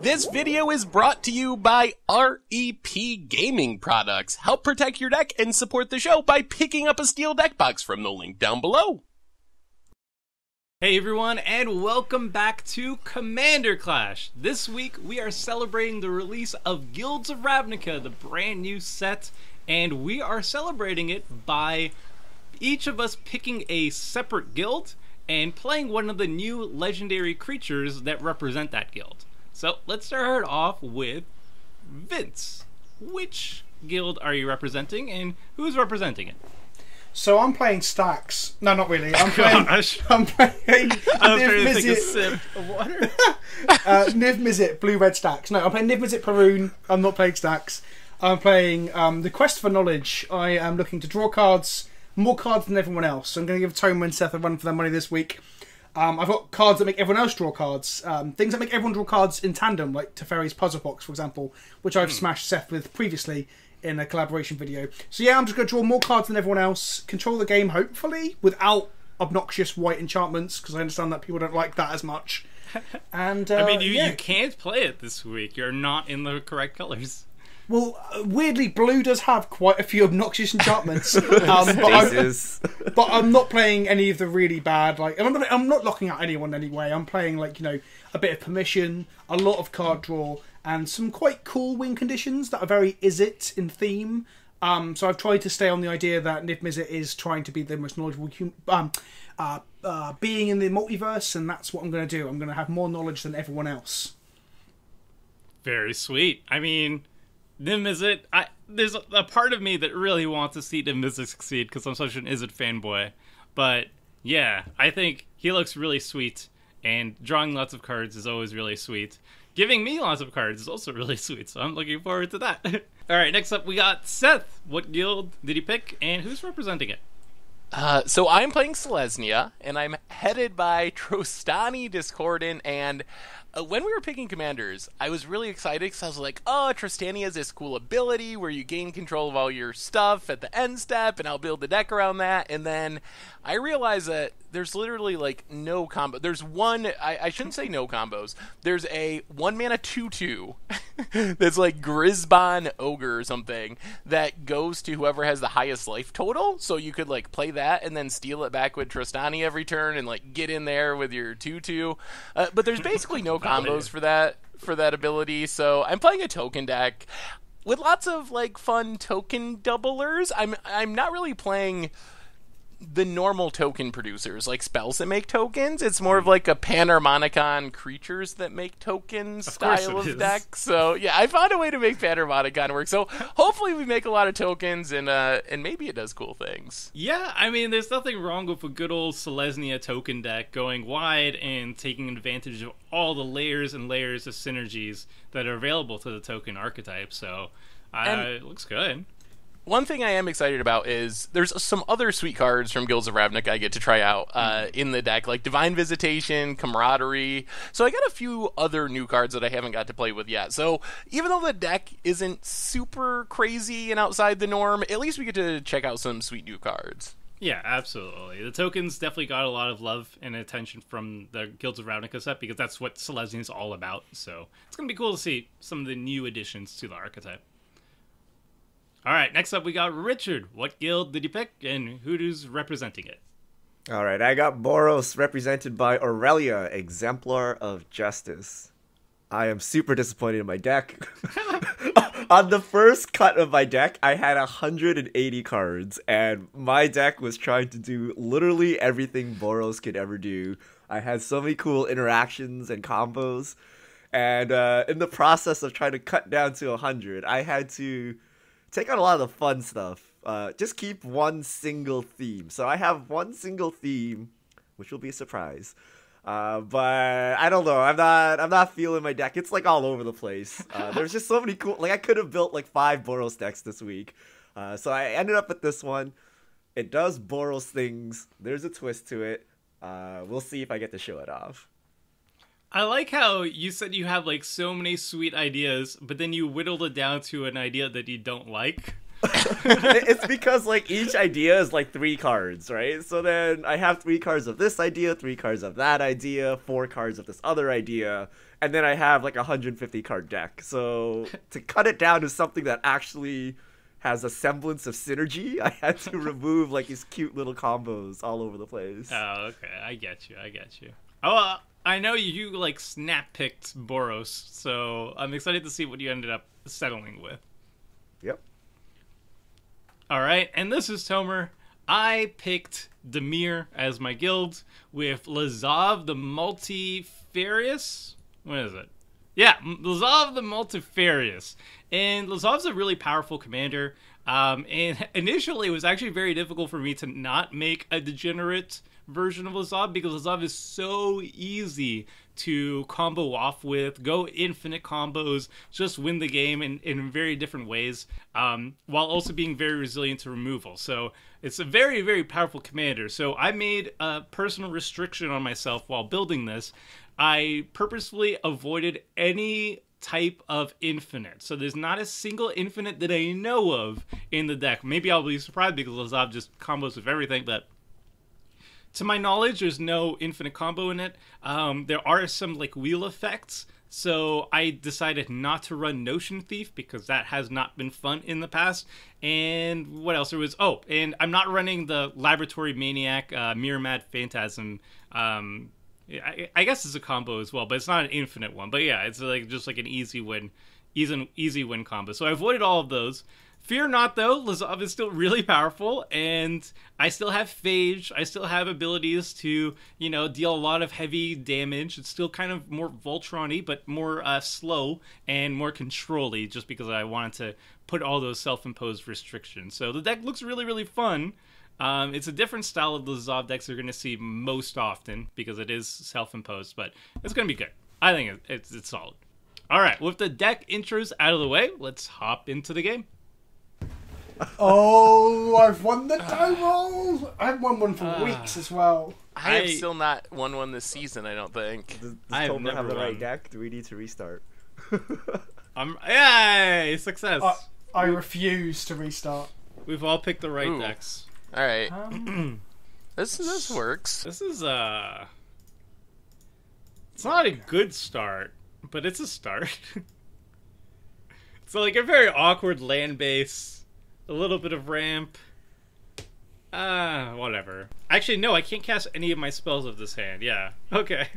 This video is brought to you by REP Gaming Products. Help protect your deck and support the show by picking up a steel deck box from the link down below. Hey everyone, and welcome back to Commander Clash. This week we are celebrating the release of Guilds of Ravnica, the brand new set, and we are celebrating it by each of us picking a separate guild and playing one of the new legendary creatures that represent that guild. So let's start off with Vince. Which guild are you representing, and who's representing it? So I'm playing Stax. No, not really. I'm playing. I was trying to take a sip of water. Niv-Mizzet, blue-red Stax. No, I'm playing Niv-Mizzet Parun. I'm not playing Stax. I'm playing the Quest for Knowledge. I am looking to draw cards, more cards than everyone else. So I'm going to give Toma and Seth a run for their money this week. I've got cards that make everyone else draw cards. Things that make everyone draw cards in tandem, like Teferi's Puzzle Box, for example, which I've smashed Seth with previously in a collaboration video. So yeah, I'm just going to draw more cards than everyone else, control the game, hopefully, without obnoxious white enchantments, because I understand that people don't like that as much. And I mean, you can't play it this week. You're not in the correct colors. Well, weirdly, blue does have quite a few obnoxious enchantments, but I'm not playing any of the really bad. Like, and I'm not locking out anyone anyway. I'm playing, like, you know, a bit of permission, a lot of card draw, and some quite cool win conditions that are very is-it in theme. So I've tried to stay on the idea that Niv-Mizzet is trying to be the most knowledgeable being in the multiverse, and that's what I'm going to do. I'm going to have more knowledge than everyone else. Very sweet. I mean, Niv-Mizzet, there's a part of me that really wants to see Niv-Mizzet succeed because I'm such an Izzet fanboy. But yeah, I think he looks really sweet, and drawing lots of cards is always really sweet. Giving me lots of cards is also really sweet, so I'm looking forward to that. Alright, next up we got Seth. What guild did he pick, and who's representing it? So I'm playing Selesnya, and I'm headed by Trostani, Discordant, and when we were picking commanders, I was really excited because I was like, oh, Trostani has this cool ability where you gain control of all your stuff at the end step, and I'll build the deck around that. And then I realized that there's literally, like, no combo. There's one, I shouldn't say no combos. There's a 1-mana 2/2 that's like Grisbon Ogre or something that goes to whoever has the highest life total. So you could, like, play that and then steal it back with Trostani every turn and, like, get in there with your 2/2. But there's basically no combos for that ability. So I'm playing a token deck with lots of, like, fun token doublers. I'm not really playing the normal token producers, like spells that make tokens. It's more of like a Panharmonicon creatures that make tokens style of deck. So yeah, I found a way to make Panharmonicon work. So hopefully we make a lot of tokens, and maybe it does cool things. Yeah, I mean, there's nothing wrong with a good old Selesnya token deck going wide and taking advantage of all the layers and layers of synergies that are available to the token archetype. So it looks good. One thing I am excited about is there's some other sweet cards from Guilds of Ravnica I get to try out in the deck, like Divine Visitation, Camaraderie. So I got a few other new cards that I haven't got to play with yet. So even though the deck isn't super crazy and outside the norm, at least we get to check out some sweet new cards. Yeah, absolutely. The tokens definitely got a lot of love and attention from the Guilds of Ravnica set because that's what Selesnya is all about. So it's going to be cool to see some of the new additions to the archetype. Alright, next up we got Richard. What guild did you pick, and who's representing it? Alright, I got Boros, represented by Aurelia, Exemplar of Justice. I am super disappointed in my deck. On the first cut of my deck, I had 180 cards, and my deck was trying to do literally everything Boros could ever do. I had so many cool interactions and combos, and in the process of trying to cut down to 100, I had to take out a lot of the fun stuff. Just keep one single theme. So I have one single theme, which will be a surprise. But I don't know. I'm not feeling my deck. It's like all over the place. There's just so many cool. Like I could have built like 5 Boros decks this week. So I ended up with this one. It does Boros things. There's a twist to it. We'll see if I get to show it off. I like how you said you have like so many sweet ideas, but then you whittled it down to an idea that you don't like. It's because like each idea is like 3 cards, right? So then I have 3 cards of this idea, 3 cards of that idea, 4 cards of this other idea, and then I have like a 150 card deck. So to cut it down to something that actually has a semblance of synergy, I had to remove like these cute little combos all over the place. Oh, okay. I get you. Oh, I know you like snap picked Boros, so I'm excited to see what you ended up settling with. Yep. All right, and this is Tomer. I picked Demir as my guild with Lazav the Multifarious. What is it? Yeah, Lazav the Multifarious. And Lazav's a really powerful commander. And initially, it was actually very difficult for me to not make a degenerate version of Lazav because Lazav is so easy to combo off with, go infinite combos, just win the game in very different ways, while also being very resilient to removal. So it's a very, very powerful commander. So I made a personal restriction on myself while building this. I purposefully avoided any type of infinite. So there's not a single infinite that I know of in the deck. Maybe I'll be surprised because Lazav just combos with everything, but to my knowledge, there's no infinite combo in it. There are some like wheel effects, so I decided not to run Notion Thief because that has not been fun in the past. And what else there was? Oh, and I'm not running the Laboratory Maniac Mirror Mad Phantasm. I guess it's a combo as well, but it's not an infinite one. But yeah, it's like just like an easy win combo. So I avoided all of those. Fear not, though, Lazav is still really powerful, and I still have Phage. I still have abilities to, deal a lot of heavy damage. It's still kind of more Voltron-y, but more slow and more control-y, just because I wanted to put all those self-imposed restrictions. So the deck looks really, really fun. It's a different style of Lazav decks you're going to see most often, because it is self-imposed, but it's going to be good. I think it's solid. All right, with the deck intros out of the way, let's hop into the game. Oh, I've won the Tomo! I haven't won one for weeks as well. I have still not won one this season, I don't think. Does Tomer have the right deck? Do we need to restart? Yay! Success! I refuse to restart. We've all picked the right decks. Alright. This works. This is, it's not a good start, but it's a start. So, like, a very awkward land base. A little bit of ramp. Whatever. Actually, no, I can't cast any of my spells of this hand. Yeah. Okay.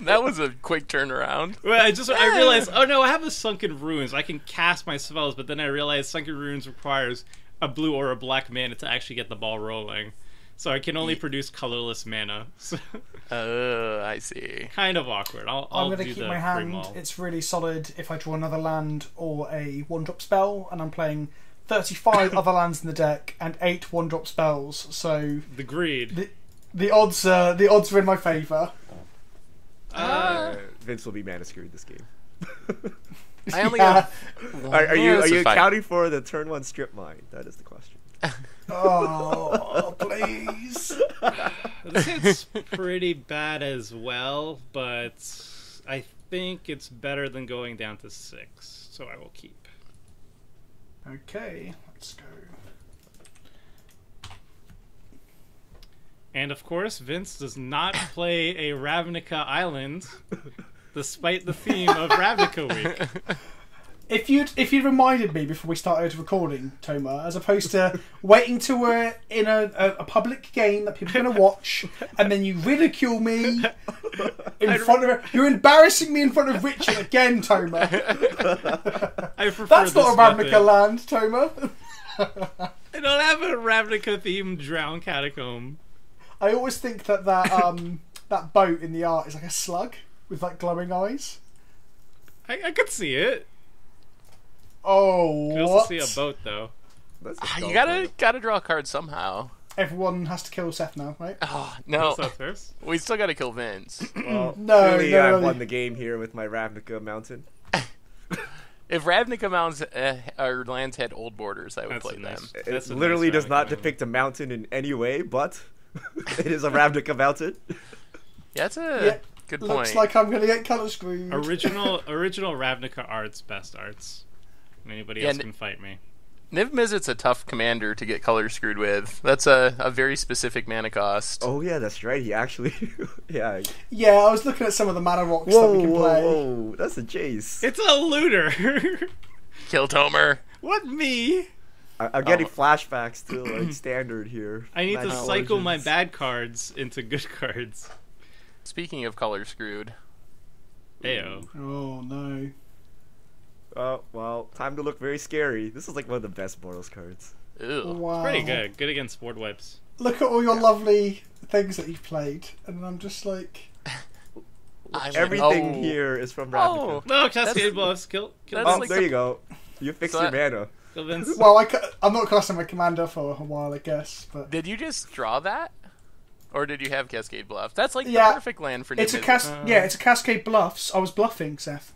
That was a quick turnaround. Well, I realized, oh no, I have a Sunken Ruins. I can cast my spells, but then I realized Sunken Ruins requires a blue or a black mana to actually get the ball rolling. So I can only produce colorless mana. I see. Kind of awkward. I'm going to keep my hand. It's really solid if I draw another land or a 1-drop spell, and I'm playing 35 other lands in the deck and 8 1-drop spells. So the greed. The odds are in my favour. Vince will be mana screwed this game. I only got. Are you accounting for the turn 1 strip mine? That is the question. Oh, please. This hit's pretty bad as well, but I think it's better than going down to 6, so I will keep. Okay, let's go. And of course, Vince does not play a Ravnica island, despite the theme of Ravnica Week. If you'd reminded me before we started recording, Tomer, as opposed to waiting till we're in a public game that people are going to watch, and then you ridicule me in front of... You're embarrassing me in front of Richard again, Tomer. That's not a Ravnica land, Tomer. I don't have a Ravnica-themed Drown Catacomb. I always think that that boat in the art is like a slug with like glowing eyes. I could see it. Oh, you can also see a boat, though. You gotta draw a card somehow. Everyone has to kill Seth now, right? Oh, no. First? We still gotta kill Vince. Well, no, clearly I've won the game here with my Ravnica Mountain. If Ravnica mountains or lands had old borders, I would play them. It literally does not depict a mountain in any way, but it is a Ravnica mountain. Yeah, that's a good point. Looks like I'm going to get colour screwed. Original Ravnica arts, best arts. Anybody Yeah, else can fight me. Niv-Mizzet's a tough commander to get color screwed with. That's a very specific mana cost. Oh yeah, that's right. He actually, yeah. Yeah, I was looking at some of the mana rocks that Whoa, we can whoa, play. whoa! That's a Jace. It's a looter. Kill Tomer. What me? I'm getting flashbacks to like standard here. I need to Magic cycle my Origins. bad cards into good cards. Speaking of color screwed, Ayo. Oh no. Oh well, time to look very scary. This is like one of the best Boros cards. ew. Wow. Pretty good. Good against board wipes. Look at all your lovely things that you've played, and I'm just like, Everything here is from Ravnica. Oh, No, Cascade Bluffs. Kill that's Oh, like there the- you go. You fixed So your that- mana. Kill Vince. well, I'm not casting my commander for a while, I guess, but Did you just draw that? Or did you have Cascade Bluff? That's like Yeah. the perfect land for it's a Niv-Mizzet. it's a Cascade Bluffs. I was bluffing, Seth.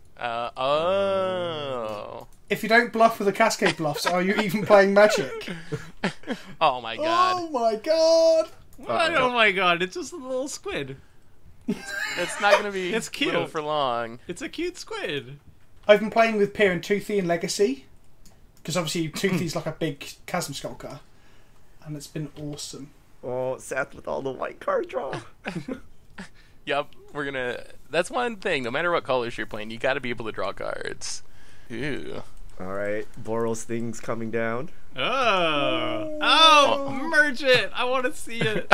Oh. If you don't bluff with the Cascade Bluffs, are you even playing Magic? Oh my god. Oh my god! What? Oh my god, it's just a little squid. It's not going to be It's cute. little for long. It's a cute squid. I've been playing with Pier and Toothy in Legacy, because obviously Toothy's like a big Chasm Skulker, and it's been awesome. Oh, Seth with all the white card draw. Yep, we're going to... That's one thing. No matter what colors you're playing, you got to be able to draw cards. Ew. All right, Boros things coming down. Oh, merge it. I want to see it.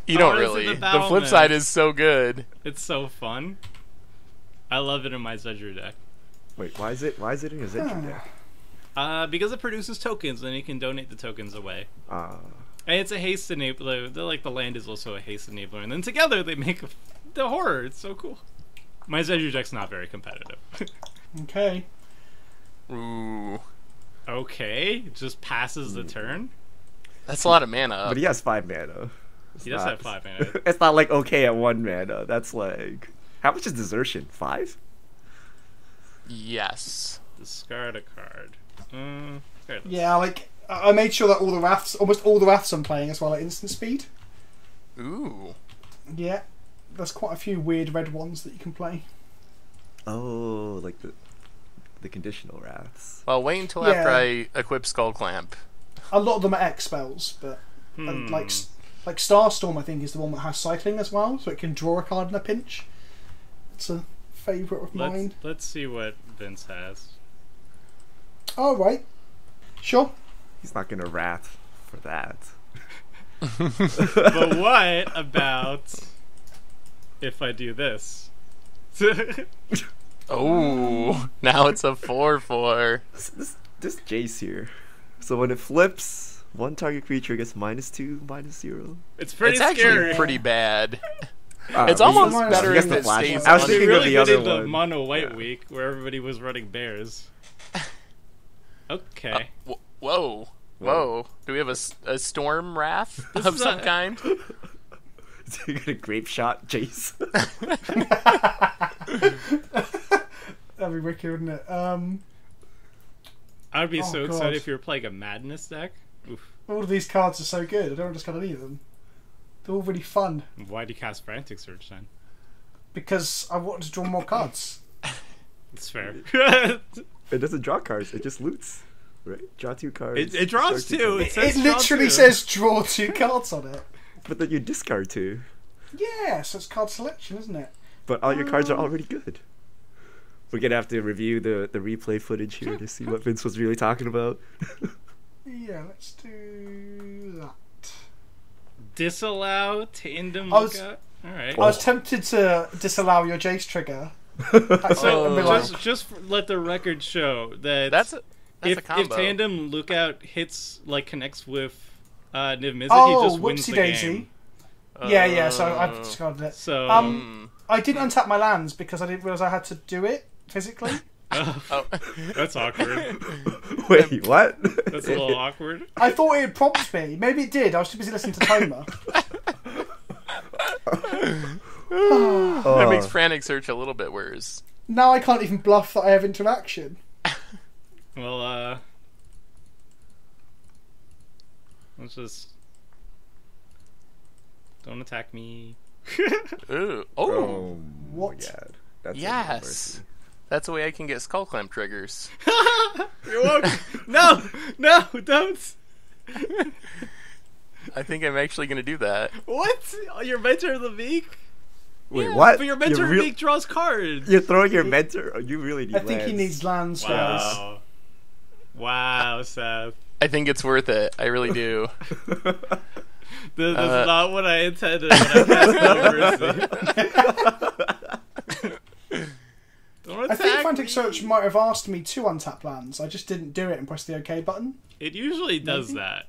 You don't Oh, is it really. the The Battle flip Man? side is so good. It's so fun. I love it in my Zedger deck. Wait, why is it in your Zedger deck? Because it produces tokens, and you can donate the tokens away. Ah, And it's a haste enabler. Like the land is also a haste enabler, and then together they make the horror. It's so cool. My Zedger deck's not very competitive. Okay. Ooh. Okay, it just passes the turn. That's a lot of mana. but he has 5 mana. It's He does not- have 5 mana. It's not like okay at 1 mana. That's like, how much is desertion? 5? Yes. Discard a card. Discard this. Yeah, like I made sure that almost all the Wraths I'm playing as well at instant speed. Ooh. Yeah, there's quite a few weird red ones that you can play. Oh, like the conditional wraths. Well, wait until Yeah. after I equip Skull Clamp. A lot of them are X spells, but like Starstorm, I think, is the one that has cycling as well, so it can draw a card in a pinch. It's a favourite of mine. Let's see what Vince has. Oh right, sure. He's not gonna wrath for that. But what about if I do this? Oh, now it's a 4/4. This Jace here. So when it flips, one target creature gets -2, -0. It's pretty It's actually scary. pretty bad. Ah, It's we- almost I better guess if the it flash- stays I was on. They thinking of really the good in other the one. mono white Yeah. week where everybody was running bears. Okay. Whoa. Whoa. Do we have a storm wrath This of is some a- kind? So you get a grape shot, Jace. That'd be wicked, wouldn't it? I'd be Oh, so God. excited if you were playing a madness deck. Oof. All of these cards are so good. I don't just got any of them. They're all really fun Why'd you cast Frantic Surge then? because I wanted to draw more cards. It's fair. It doesn't draw cards. It just loots. Right? Draw 2 cards. It draws discard 2. cards. It says It draw literally 2. says draw 2 cards on it. But then you discard 2. Yeah, so it's card selection, isn't it? But all your cards are already good. We're gonna have to review the replay footage here to see what Vince was really talking about. Yeah, let's do that. Disallow tandem I was- lookout. Alright. I was tempted to disallow your Jace trigger. Oh. and be like, Just let the record show that That's a if combo. tandem lookout hits connects with Niv-Mizzet, oh, he just wins whoopsie the daisy. game. Yeah, so I've discarded it. So I didn't untap my lands because I didn't realise I had to do it physically. Oh. that's awkward. Wait, what? That's a little awkward. I thought it would prompt me. Maybe it did. I was too busy listening to Tomer. That makes Frantic Search a little bit worse. Now I can't even bluff that I have interaction. Well, let's just don't attack me. Ooh. Oh. Oh, What? my God. That's Yes. That's the way I can get skull clamp triggers. You're welcome. No, don't. I think I'm actually going to do that. What? Your mentor of the week? Wait, Yeah, what? But your mentor of the week draws cards. You're throwing your mentor? Oh, you really need I think he lands. needs lands, guys. Wow, Seth. I think it's worth it. I really do. This is not what I intended when I cast Mercy. I think Frantic Search might have asked me to untap lands. I just didn't do it and press the OK button. It usually does that.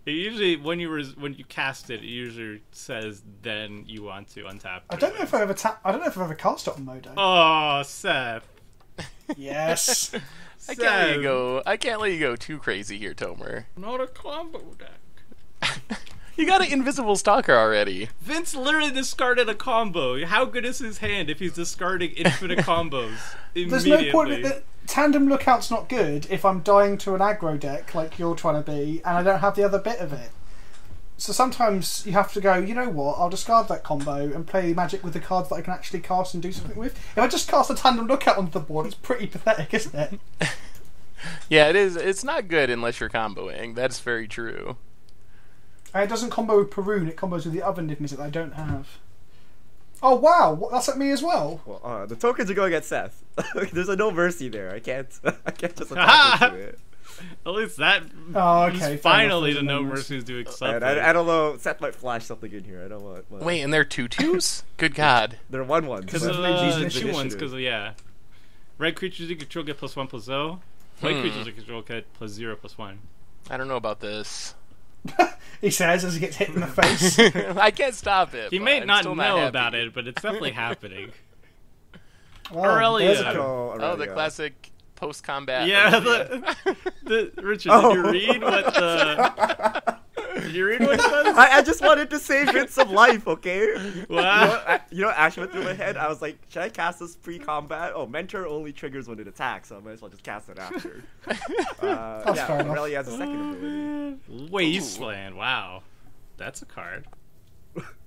It usually, when you cast it, it usually says then you want to untap. I don't know if I've ever I don't know if I've ever cast it on Modo. Oh, Seth. Yes. I can't let you go. I can't let you go too crazy here, Tomer. Not a combo deck. You got an Invisible Stalker already. Vince literally discarded a combo. How good is his hand if he's discarding infinite combos There's immediately? no point. Tandem Lookout's not good if I'm dying to an aggro deck like you're trying to be, and I don't have the other bit of it. So sometimes you have to go, you know what, I'll discard that combo and play Magic with the cards that I can actually cast and do something with. If I just cast a Tandem Lookout onto the board, it's pretty pathetic, isn't it? Yeah, it is. It's not good unless you're comboing. That's very true. And it doesn't combo with Parun, it combos with the other Niv-Mizzet that I don't have. Oh wow, that's at me as well. Well, the tokens are going at Seth. There's a no mercy there. I can't just attack into it. At least that Oh, okay. is finally fair the enough, no there's mercy is doing And something. I don't know. Seth might flash something in here. I don't want. Wait, and they're 2/2s? Good God. They're 1/1s. Because but- of the Two initiative. ones, because yeah. Red creatures you control get +1/+0. White creatures you control get +0/+1. I don't know about this. He says as he gets hit in the face. I can't stop it. He but may I'm not still know happy. about it, but it's definitely happening. Oh, Aurelia. there's a- Oh, Oh, the Aurelia. classic post-combat. Yeah, Aurelia. Richard, Oh. did you read what the? Did you read what it says? I just wanted to save Vince some life, okay? Wow. You know, Ash went through my head. I was like, should I cast this pre-combat? Oh, Mentor only triggers when it attacks, so I might as well just cast it after. That's fair enough. Aurelia has a second ability. Wasteland. Wow, that's a card.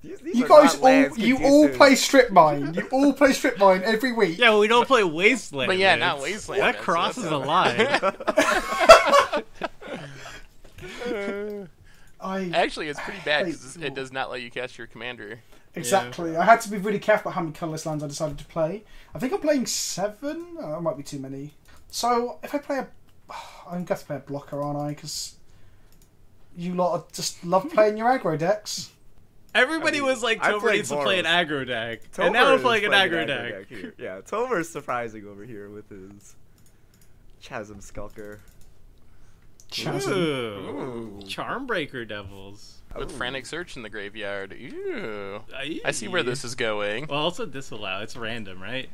These You are guys not lands you all conducive. play Strip Mine. You all play Strip Mine every week. Yeah, well, we don't play Wasteland. But yeah, Vince. not Wasteland. That Vince, crosses that's a line. Actually, it's pretty bad hate because it does not let you cast your commander. Exactly. I had to be really careful about how many colourless lands I decided to play. I think I'm playing 7. Oh, it might be too many. So if I play I'm going to have to play a blocker, aren't I? Because you lot just love playing your aggro decks. Everybody was like, I Tomer played needs to play an Boros. aggro deck. Tomer And now we're is playing an an aggro deck. here. Yeah, Tomer's surprising over here with his Chasm Skulker. Chasm. Ooh. Charmbreaker Devils. With Ooh. Frantic Search in the graveyard. Ooh. Aye. I see where this is going. Well, also disallow. It's random, right?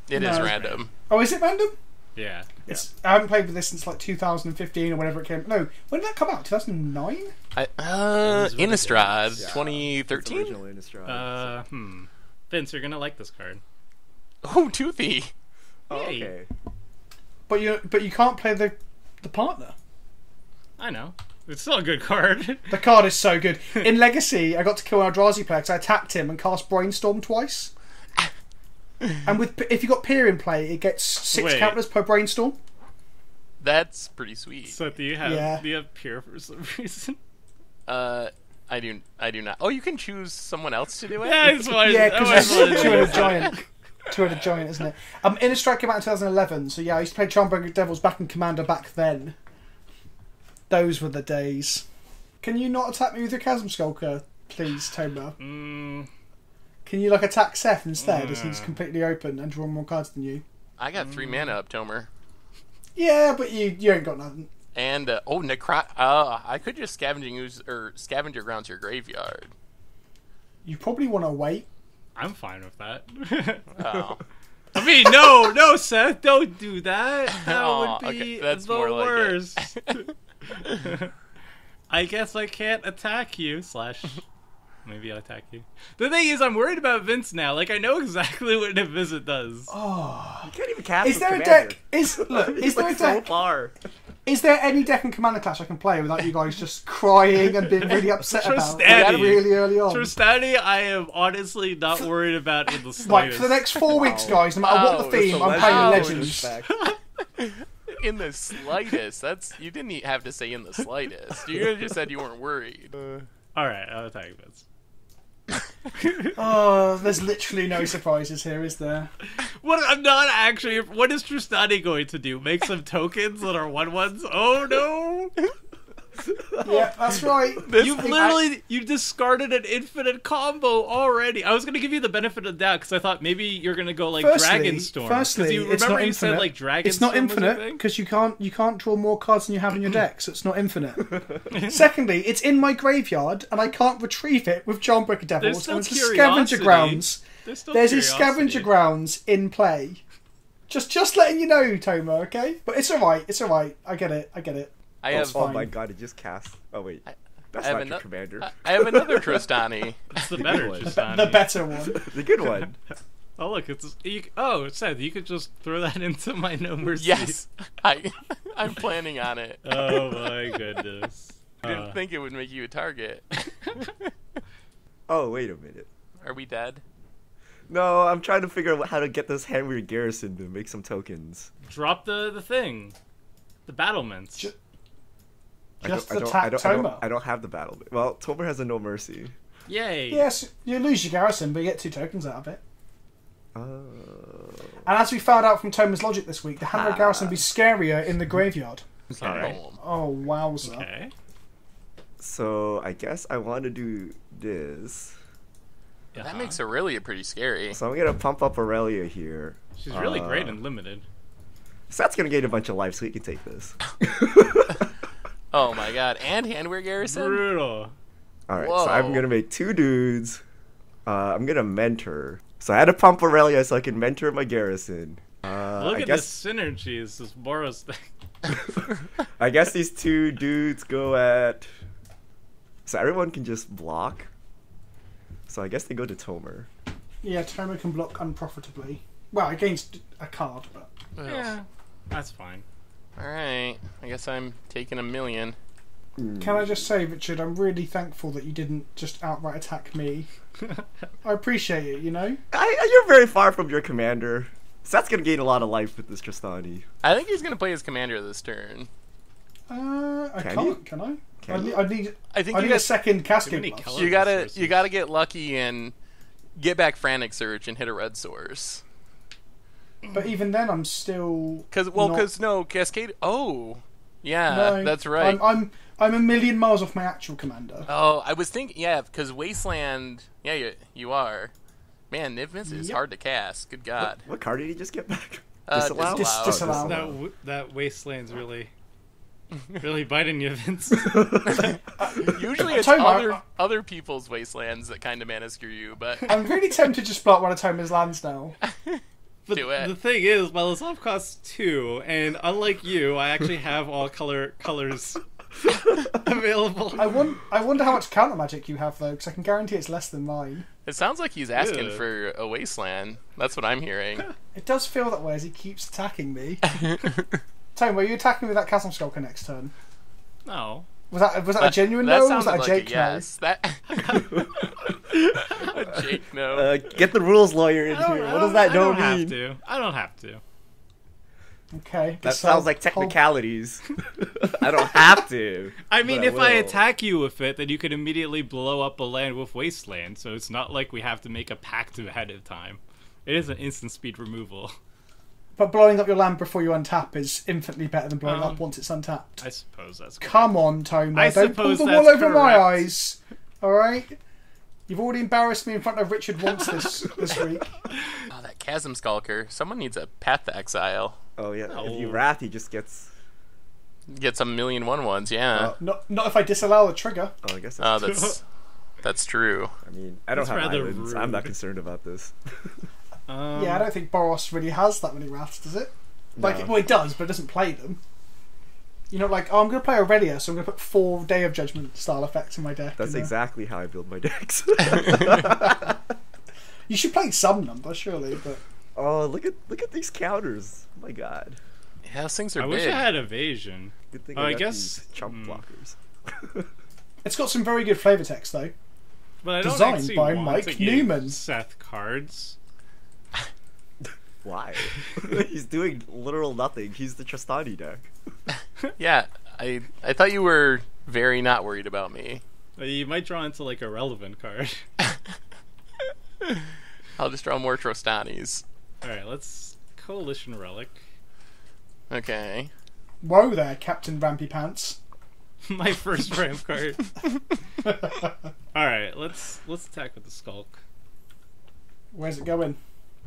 It No, is it's random. Oh, is it random? Yeah. It's, I haven't played with this since like 2015 or whenever it came. No, when did that come out? 2009? Innistrad, Yeah. 2013? It's original Innistrad. Vince, you're gonna like this card. Oh, Toothy. Oh, Yay. okay. But you can't play the partner. I know. It's still a good card. The card is so good. In Legacy, I got to kill an Eldrazi player because I attacked him and cast Brainstorm twice. And if you got Peer in play, it gets 6 Wait. counters per Brainstorm. That's pretty sweet. So do you have Yeah. Pure for some reason? I do not. Oh, you can choose someone else to do it? Yeah, it's why. Yeah, because always it's wanted to do two-headed that. giant. Two-headed giant, isn't it? Innistrad came out in 2011, so yeah, I used to play Charmbreaker Devils back in Commander back then. Those were the days. Can you not attack me with your Chasm Skulker, please, Tomer? Can you attack Seth instead, as he's completely open and draw more cards than you? I got 3 mana up, Tomer. Yeah, but you ain't got nothing. And, I could just scavenger grounds your graveyard. You probably want to wait. I'm fine with that. Oh. I mean, no, Seth, don't do that. That Aw, would be okay, that's the more like it. worst. I guess I can't attack you. / maybe I'll attack you. The thing is, I'm worried about Vince now. I know exactly what Niv-Mizzet does. Oh. You can't even cast Is with there a Commander. deck? Is there a so deck? far. Is there any deck in Commander Clash I can play without you guys just crying and being really upset about Trostani. really early on? Trostani, I am honestly not worried about in the slightest. Right, for the next 4 weeks, guys, no matter what the theme, I'm playing Legends. In the slightest. You didn't have to say in the slightest. You just said you weren't worried. Alright, I'll attack Vince. Oh, there's literally no surprises here, is there? What I'm not actually. What is Trostani going to do? Make some tokens that are 1/1s? Oh no! Yeah, that's right. You discarded an infinite combo already. I was gonna give you the benefit of the doubt because I thought maybe you're gonna go like Dragonstorm. Firstly, you it's remember not you infinite. said like Dragonstorm. It's not infinite because you can't draw more cards than you have in your deck, so it's not infinite. Secondly, it's in my graveyard and I can't retrieve it with Charmbreaker Devils. And it's a scavenger grounds. There's a scavenger grounds in play. Just letting you know, Toma. Okay, but it's alright. It's alright. I get it. Oh my god, it just cast. Oh wait, that's not your commander. I have another Trostani. It's the better Trostani. The better one. The good one. Oh look, it said you could just throw that into my No Mercy. Yes, I'm planning on it. Oh my goodness. I didn't think it would make you a target. Oh wait a minute. Are we dead? No, I'm trying to figure out how to get this Henry Garrison to make some tokens. Drop the thing, the battlements. Just attack Toma. I don't have the battle. Well, Toma has a No Mercy. Yay! Yes, you lose your garrison, but you get 2 tokens out of it. Oh. And as we found out from Toma's logic this week, the Hammer Garrison will be scarier in the graveyard. Alright. Oh, wowza. Okay. So, I guess I want to do this. That makes Aurelia pretty scary. So I'm going to pump up Aurelia here. She's really great and limited. So that's going to gain a bunch of life, so he can take this. Oh my god, and Handwear Garrison? Brutal. Alright, so I'm going to make 2 dudes. I'm going to mentor. So I had to pump Aurelia so I can mentor my garrison. Look at this synergies, this Boros thing. I guess these 2 dudes go at... So everyone can just block. So I guess they go to Tomer. Yeah, Toma can block unprofitably. Well, against a card, but... Yeah, that's fine. Alright, I guess I'm taking a million. Can I just say, Richard, I'm really thankful that you didn't just outright attack me. I appreciate it, you know? You're very far from your commander. So that's going to gain a lot of life with this Trostani. I think he's going to play his commander this turn. I can't, can I? I need you a second Cascade Bluffs. You gotta get lucky and get back Frantic Surge and hit a red source. But even then, I'm still no Cascade. Oh, yeah, no, that's right. I'm a million miles off my actual commander. Oh, I was thinking, because Wasteland. Yeah, you are. Man, Niv-Mizzet is hard to cast. Good God. What card did he just get back? Disallow. Disallow. That Wasteland's really biting you, Vince. Usually it's other people's wastelands that kind of mana screw you, but I'm really tempted to just block one of Toma's lands now. But do it. The thing is, my Lazav costs 2, and unlike you, I actually have all colors available. I wonder how much counter magic you have though, because I can guarantee it's less than mine. It sounds like he's asking for a wasteland. That's what I'm hearing. It does feel that way as he keeps attacking me. Tome, were you attacking with that Chasm Skulker next turn? No. Was that a genuine no, or was that a Jake yes. no? A Jake no. Get the rules lawyer in here. What does that no mean? I don't have to. Okay. That sounds like technicalities. I don't have to. I mean, if I attack you with it, then you can immediately blow up a land with Wasteland, so it's not like we have to make a pact ahead of time. It is an instant speed removal. But blowing up your land before you untap is infinitely better than blowing up once it's untapped. I suppose that's correct. Come on, Toma. Don't pull suppose the that's wool over my correct. eyes. Alright? You've already embarrassed me in front of Richard once this week. Oh, that Chasm Skulker. Someone needs a Path to Exile. Oh, yeah. No. If you wrath, he just gets... Gets a million 1/1s, yeah. Not if I disallow the trigger. Oh, I guess that's true. I mean, I don't That's have rather islands. rude. I'm not concerned about this. Yeah, I don't think Boros really has that many wraths, does it? No. Well, it does, but it doesn't play them. You're not like, I'm going to play Aurelia, so I'm going to put 4 Day of Judgment style effects in my deck. That's exactly how I build my decks. You should play some number, surely, but... Oh, look at these counters. Oh my god. Yeah, those things are I big. wish I had evasion. Good thing Oh, I got guess- these chump blockers. It's got some very good flavor text though. But I don't Designed actually by want Mike to give Newman. Seth cards. Why? He's doing literal nothing. He's the Trostani deck. Yeah, I thought you were very not worried about me. You might draw into like a relevant card. I'll just draw more Trostanis. Alright, let's Coalition Relic. Okay. Whoa there, Captain Rampy Pants. My first ramp card. Alright, let's attack with the Skulk. Where's it going?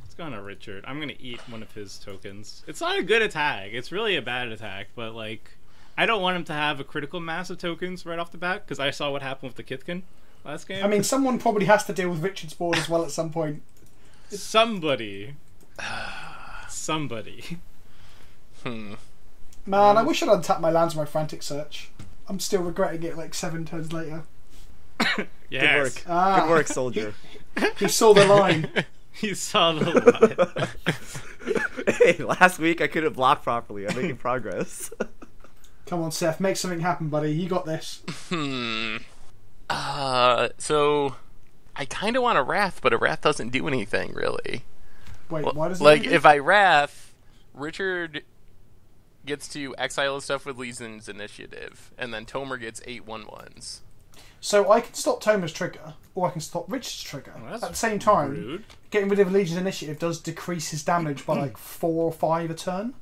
Let's go on to Richard. I'm gonna eat one of his tokens. It's not a good attack. It's really a bad attack, but like, I don't want him to have a critical mass of tokens right off the bat, because I saw what happened with the Kithkin last game. I mean, someone probably has to deal with Richard's board as well at some point. somebody. Somebody. Man, I wish I'd untapped my lands in my frantic search. I'm still regretting it like 7 turns later. Yes. Good work. Good work, soldier. He saw the line. You saw the line. Hey, last week I couldn't block properly. I'm making progress. Come on, Seth, make something happen, buddy. You got this. So I kind of want a Wrath, but a Wrath doesn't do anything really. Wait, why does it Like, do anything? if I Wrath, Richard gets to exile his stuff with Leeson's initiative, and then Tomer gets 8 1/1s. So I can stop Tomer's trigger, or I can stop Richard's trigger. Well, that's At the same time, rude. getting rid of Legion's initiative does decrease his damage by like 4 or 5 a turn.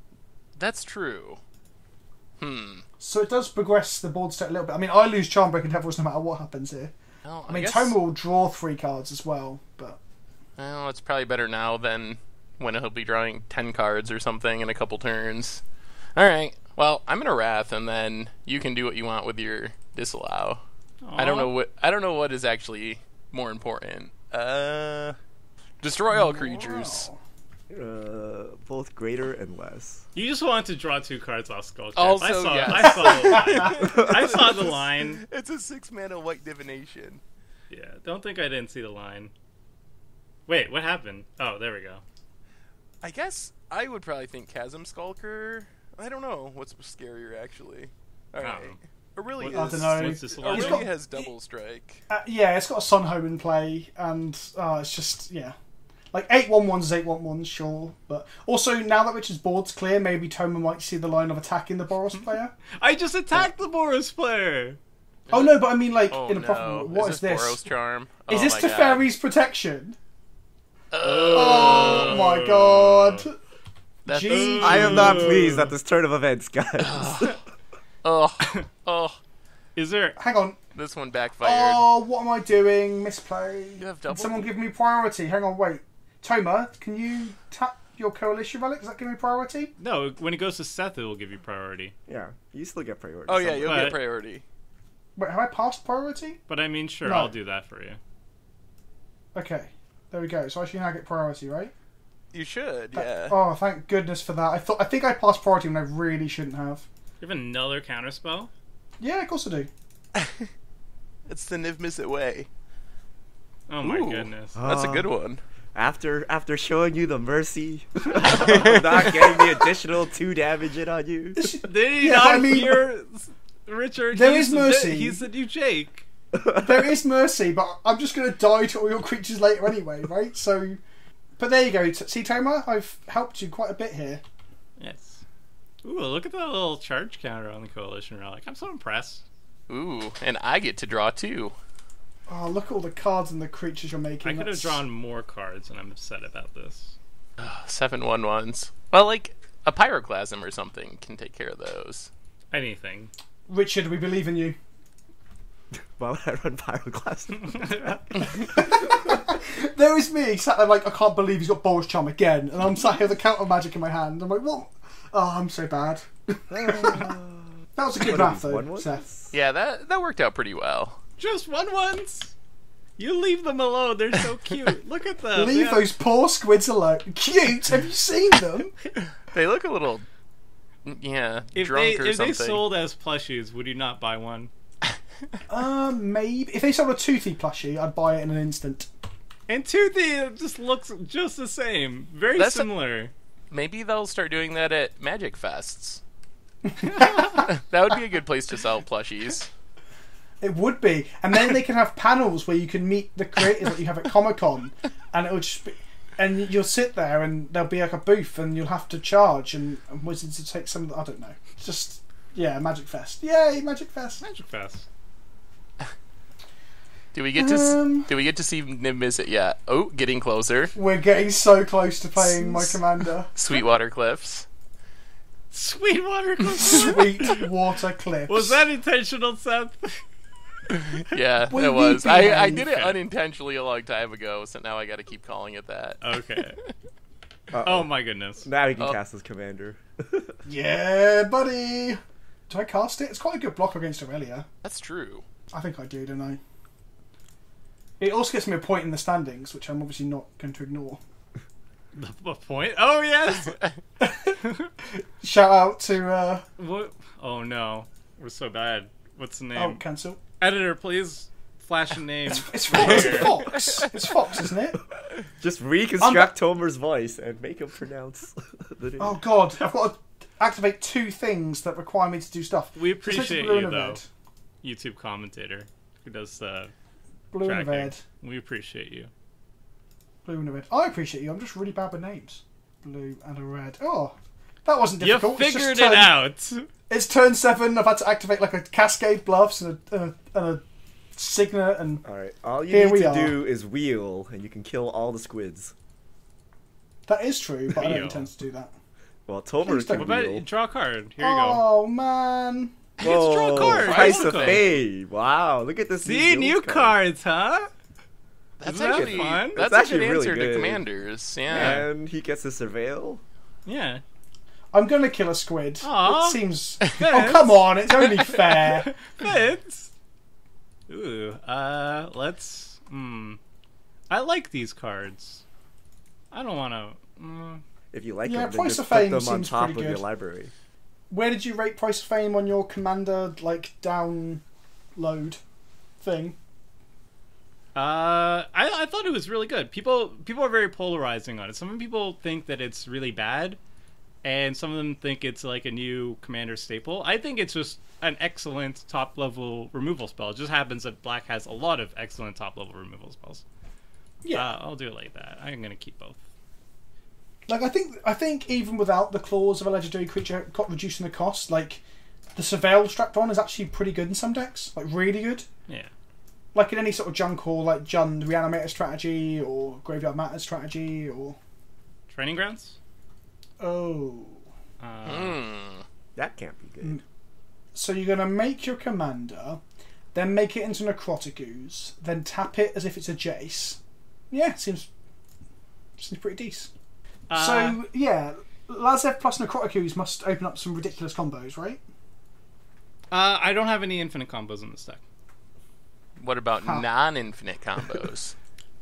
That's true. So it does progress the board state a little bit. I mean, I lose Charmbreaker Devils no matter what happens here. Well, I mean, guess, Tomer will draw 3 cards as well, but... Well, it's probably better now than when he'll be drawing 10 cards or something in a couple turns. Alright, well, I'm gonna Wrath, and then you can do what you want with your Disallow. I don't know what is actually more important. Destroy all creatures. Wow. Both greater and less. You just wanted to draw 2 cards off Skull Chip. Also, I saw, yes. I saw the line. I saw the line. It's a 6-mana white divination. Yeah, don't think I didn't see the line. Wait, what happened? Oh, there we go. I guess I would probably think Chasm Skulker. I don't know what's scarier actually. Alright. Aurelia What- I don't know. What's this Aurelia line? got- has double strike. Yeah, it's got a Sun Home in play, and it's just, yeah. Like, 8 1/1s is 8 1/1s, sure. But also, now that Richard's board's clear, maybe Tomer might see the line of attacking the Boros player. I just attacked the Boros player! Oh no, but I mean, like, Oh in a no. proper... What is this? Boros Charm? Is Oh this my God. Teferi's protection? Oh my god. That's- Jeez. I am not pleased at this turn of events, guys. Oh, Is there... Hang on. this one backfired. Oh, what am I doing? Misplay. You have Can double? someone give me priority? Hang on, wait. Tomer, can you tap your Coalition Relic? Does that give me priority? No, when it goes to Seth, it will give you priority. Yeah, you still get priority. Oh yeah, somewhere. you'll But- get priority. Wait, have I passed priority? But I mean, sure, No. I'll do that for you. Okay. There we go. So I should now get priority, right? You should, yeah. Oh, thank goodness for that. I think I passed priority when I really shouldn't have. You have another counterspell? Yeah, of course I do. It's the Niv-Mizzet way. Oh my Ooh. goodness. That's a good one. After showing you the mercy, not getting the additional 2 damage in on you. Did he Yeah, not I mean- hear Richard? There He's is the- mercy. He's the new Jake. There is mercy, but I'm just going to die to all your creatures later anyway, right? So, but there you go. See, Tomer, I've helped you quite a bit here. Yes. Ooh, look at that little charge counter on the Coalition Relic. I'm so impressed. Ooh, and I get to draw 2. Oh, look at all the cards and the creatures you're making. I could have That's- drawn more cards, and I'm upset about this. 7 1/1s. Well, like a Pyroclasm or something can take care of those. Anything. Richard, we believe in you. Why would I run Pyroclast? There is me, sat there like, I can't believe he's got Boros Charm again. And I'm sat here with a counter magic in my hand. I'm like, what? Oh, I'm so bad. That was a good What are math, these, though, 1/1s? Seth. Yeah, that worked out pretty well. Just 1/1s! You leave them alone. They're so cute. Look at them. Leave They those poor squids alone. Cute! Have you seen them? They look a little, yeah, If drunk or they something. sold as plushies, would you not buy one? Maybe. If they sold a Toothy plushie, I'd buy it in an instant. And Toothy just looks just the same. Very That's similar. Maybe they'll start doing that at Magic Fests. That would be a good place to sell plushies. It would be, and then they can have panels where you can meet the creators that you have at Comic-Con, and it'll just be, and you'll sit there and there'll be like a booth and you'll have to charge and wizards to take some of the, I don't know. It's just, yeah, Magic Fest. Yay, Magic Fest. Magic Fest. Do we get to see Niv-Mizzet yet? Oh, getting closer. We're getting so close to playing my commander. Sweetwater Cliffs. Sweetwater Cliff. Sweetwater Cliffs. Was that intentional, Seth? Yeah, Will it was. you I behave? did it unintentionally a long time ago, so now I got to keep calling it that. Okay. Uh-oh. Oh my goodness. Now he can cast his commander. Yeah, buddy. Do I cast it? It's quite a good block against Aurelia. That's true. I think I do, don't I? It also gets me a point in the standings, which I'm obviously not going to ignore. The point? Oh yes. Shout out to What? Oh no, we're so bad. What's the name? oh, cancel. Editor, please flash a name. It's Fox. It's Fox. It's Fox, isn't it? Just reconstruct Tomer's voice and make him pronounce the name. Oh god, I've got to activate 2 things that require me to do stuff. We So it's appreciate blue you and a though, red. YouTube commentator who does Blue and a tracking. red. We appreciate you. Blue and a red. I appreciate you. I'm just really bad with names. Blue and a red. Oh, that wasn't You difficult. It's just figured turn- it out. It's turn 7. I've had to activate like a Cascade Bluffs and a Signet and Alright, all you Here need we to are. do is wheel, and you can kill all the squids. that is true, but I don't Wheel. intend to do that. Well, Tomer Please can don't. What about wheel. draw a card? Here you go. Oh man. You get to draw a card. Price You're of welcome. Fade. Wow, look at this. See, new guild card. cards, huh? That's Isn't that actually fun? That's That's a good actually really answer to good. Commanders. Yeah. And he gets a surveil. Yeah. I'm gonna kill a squid. Aw. It seems. Vince. Oh come on! It's only fair. Vince. Ooh. Let's. I like these cards. I don't want to. If you like Yeah, them, then Price just of put Fame them on seems top pretty of your good. library. Where did you rate Price of Fame on your commander like download thing? I thought it was really good. People are very polarizing on it. Some people think that it's really bad, and some of them think it's like a new commander staple. I think it's just an excellent top level removal spell. It just happens that Black has a lot of excellent top level removal spells. Yeah. I'll do it like that. I'm gonna keep both. Like I think even without the clause of a legendary creature reducing the cost, like the Surveil strapped on is actually pretty good in some decks. Like really good. Yeah. Like in any sort of junk or like Jund Reanimator strategy or Graveyard Matter strategy or Training grounds. oh. That can't be good. So you're gonna make your commander, then make it into Necrotic Ooze, then tap it as if it's a Jace. Yeah, seems pretty decent. So yeah, Lazav plus Necrotic Ooze must open up some ridiculous combos, right? I don't have any infinite combos in this deck. What about Huh. non-infinite combos?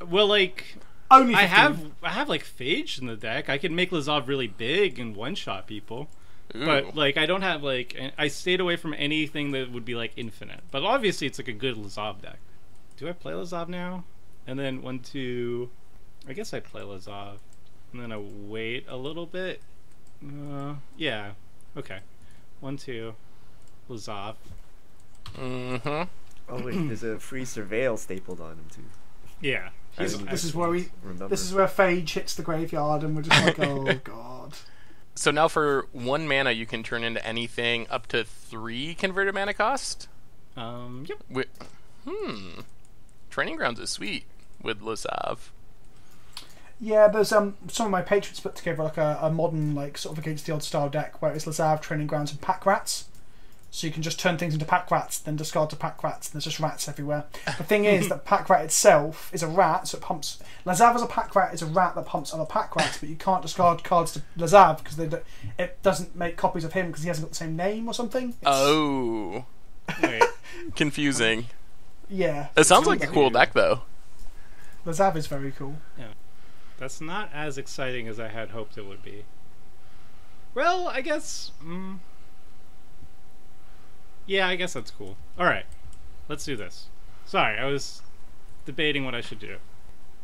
Well, like Only 15. I have like Phage in the deck. I can make Lazav really big and one shot people. Ooh. But like I don't have like I stayed away from anything that would be like infinite. But obviously it's like a good Lazav deck. Do I play Lazav now? And then 1, 2. I guess I play Lazav, and then I wait a little bit. Yeah. Okay. 1, 2. Lazav. Mm-hmm. Oh wait, there's a free surveil stapled on him too. Yeah. This I is where remember. this is where Phage hits the graveyard, and we're just like, oh god. So now for 1 mana, you can turn into anything up to 3 converted mana cost? Yep. Training Grounds is sweet with Lazav. Yeah, there's some of my patrons put together like a modern like sort of against the odd style deck where it's Lazav, Training Grounds, and Pack Rats. So you can just turn things into Pack Rats, then discard to Pack Rats, and there's just rats everywhere. The thing is that Pack Rat itself is a rat, so it pumps. Lazav as a Pack Rat is a rat that pumps other Pack Rats, but you can't discard cards to Lazav because it doesn't make copies of him because he hasn't got the same name or something. Oh. Wait. Confusing. Yeah. It sounds like a Lazav- cool deck, though. Lazav is very cool. That's not as exciting as I had hoped it would be. Well, I guess. Yeah, I guess that's cool. Alright, let's do this. Sorry, I was debating what I should do.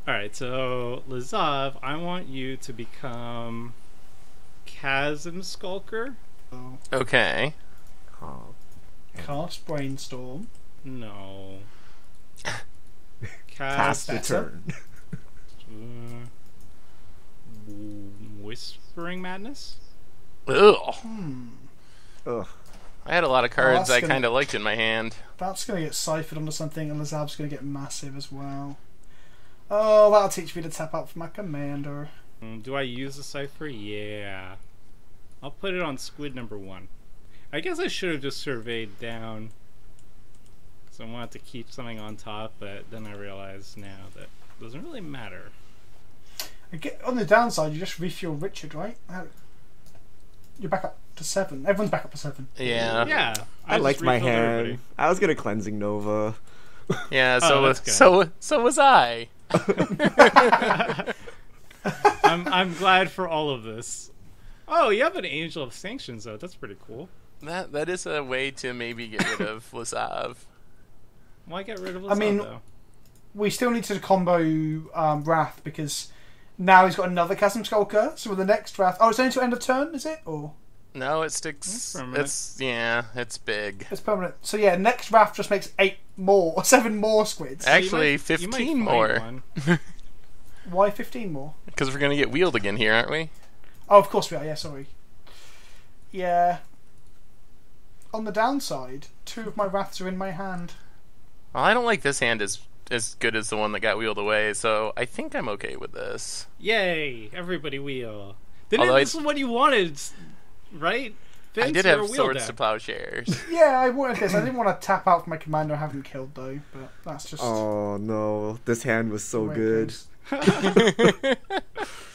Alright, so Lazav, I want you to become Chasm Skulker? Oh. Okay. Oh. Cast Brainstorm. No. Cast better. Return. Whispering Madness? Ugh. Ugh. I had a lot of cards that's I gonna- kind of liked in my hand. That's going to get ciphered onto something, and Lazav's going to get massive as well. Oh, that'll teach me to tap out for my commander. Do I use a cipher? Yeah. I'll put it on squid number 1. I guess I should have just surveyed down. Because I wanted to keep something on top, but then I realized now that it doesn't really matter. On the downside, you just refuel Richard, right? You're back up to 7. Everyone's back up to 7. Yeah. Yeah. I just liked my refilled hand. everybody. I was gonna Cleansing Nova. Yeah, Oh, so that's good. so was I. I'm glad for all of this. Oh, you have an Angel of Sanctions, though. That's pretty cool. That is a way to maybe get rid of Lazav. Why get rid of Lazav, I mean, though? We still need to combo Wrath, because now he's got another Chasm Skulker, so with the next Wrath... Oh, it's only to end of turn, is it? Or No, it sticks. permanent. It's big. it's permanent. So yeah, next Wrath just makes 8 more, or 7 more squids. Actually, You might 15 find more. one. Why 15 more? Because we're gonna get wheeled again here, aren't we? Oh, of course we are, yeah, sorry. Yeah. On the downside, 2 of my Wraths are in my hand. Well, I don't like this hand as good as the one that got wheeled away, so I think I'm okay with this. Yay! Everybody wheel. Although This is what you wanted, right? Vince, I did you're a have wheel swords deck. to plowshares. Yeah, I wanted this. I didn't want to tap out for my commander and have him killed, though, but that's just... Oh no, this hand was so the way it good. goes.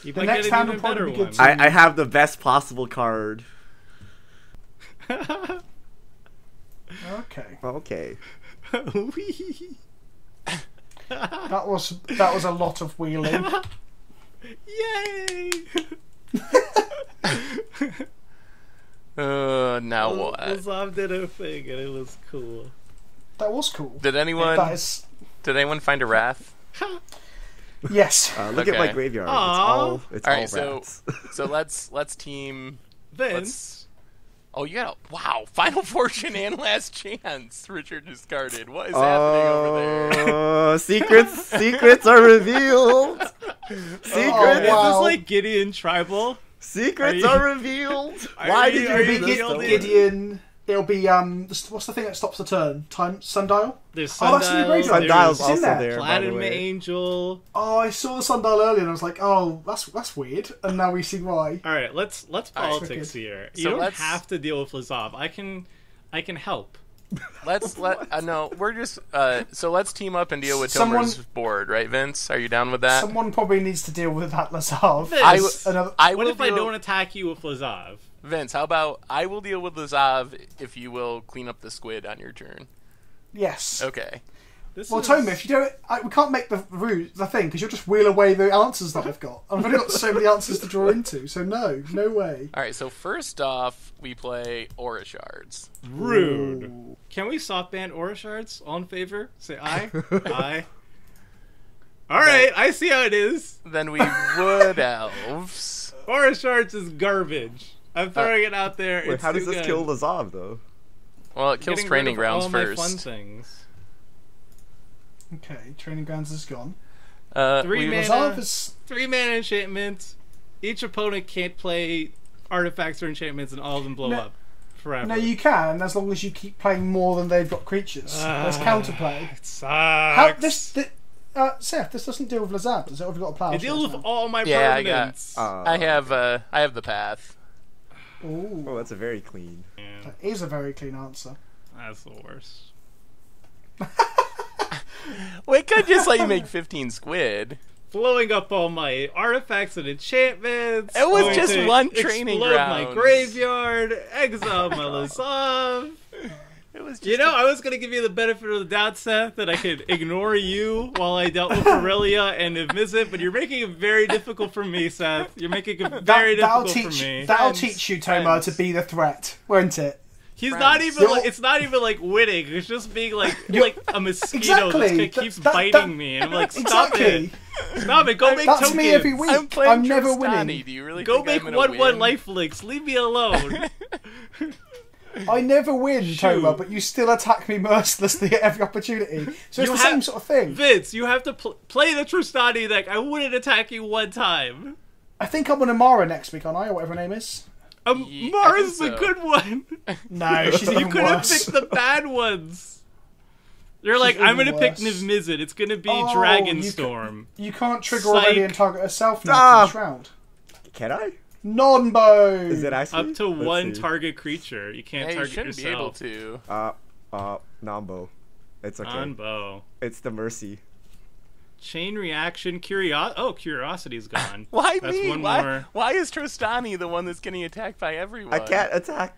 You The might next get hand an will even better probably be one. good I have the best possible card. Okay. Okay. Whee! That was a lot of wheeling. Yay! Now what? Lazav did a thing and it was cool. That was cool. Did anyone That is... find a wrath? Yes. Look at my Okay. graveyard. Aw. It's All all right, so rats. so let's team. Vince, Oh, you got Final Fortune and Last Chance. Richard discarded. What is happening over there? Secrets are revealed. Secrets, Oh, is wow. this like Gideon Tribal? secrets Are you- are revealed. are Why you- did are you you do this? guilty? Gideon. It'll be what's the thing that stops the turn? Sundial. There's Oh, that's in the Sundial, graveyard. Sundial's It's in also there. there, by the Platinum way. Angel. Oh, I saw the sundial earlier and I was like, oh, that's weird. And now we see why. All right, let's politics wicked. here. So You don't let's- have to deal with Lazav. I can help. We're just so let's team up and deal with Someone- Tomer's board, right, Vince? Are you down with that? Someone probably needs to deal with that Lazav. Vince, I It's another- I What will if I deal- don't attack you with Lazav? Vince, how about I will deal with Lazav if you will clean up the squid on your turn. Yes. Okay. This Well, is... Tomer, if you don't, we can't make the thing because you'll just wheel away the answers that I've got. I've only got so many answers to draw into, so no way. All right. So first off, we play Aura Shards. rude. Ooh. Can we soft ban Aura Shards? All in favor? Say aye. Aye. All right, I see how it is. Then we Wood Elves. Aura Shards is garbage. I'm throwing it out there. Wait, It's how too does this good. kill Lazav though? Well, it kills Getting Training rid of Grounds all my first. fun things. Okay, training grounds is gone. Three mana. Lazav is 3 mana enchantment. Each opponent can't play artifacts or enchantments, and all of them blow No. up forever. no, you can as long as you keep playing more than they've got creatures. There's counterplay. It sucks. How Seth? This doesn't deal with Lazav, does it? Or have you got a plow? It deals with all my Yeah, I got- permanents. I have the path. Ooh, Oh, that's a very clean. Yeah, that is a very clean answer. that's the worst. We could just let you make 15 squid. Blowing up all my artifacts and enchantments. It was going just to one training explode grounds. my graveyard. Exile my Lazav. It was just You know, I was gonna give you the benefit of the doubt, Seth, that I could ignore you while I dealt with Aurelia and Niv-Mizzet, but you're making it very difficult for me, Seth. You're making it very That'll difficult teach for me. that'll Friends, teach you, Tomer, to friends. be the threat, won't it? He's friends. not even. You're- Like, it's not even like winning. It's just being like You're- a mosquito Exactly. that keeps That- biting that- me, and I'm like, stop Exactly. it. Stop it. Go make That's tokens. me every week. I'm playing I'm never Trostani. winning. Do you really Go think make I'm gonna 1/1 win? lifelinks. Leave me alone. I never win, Shoot. Toma, but you still attack me mercilessly at every opportunity. So it's You the same sort of thing. Vince, you have to play the Trostani deck. I wouldn't attack you one time. I think I'm on Amara next week, aren't I, or whatever her name is? Yeah, Mara's I the think so. good one. No, she's You even could have worse. picked the bad ones. You're like, even I'm gonna pick worse. Niv-Mizzet. It's gonna be Oh, Dragonstorm. You can't trigger Psych. Aurelia and target herself now Ah. for this round. Can I? Non-bow! Is it actually? Up to Let's one see. target creature. You can't Hey, you target shouldn't yourself. be able to. Nambo. It's okay. On bow. It's the mercy. Chain reaction. Curiosity's gone. Why That's me? one Why? more. Why is Trostani the one that's getting attacked by everyone? I can't attack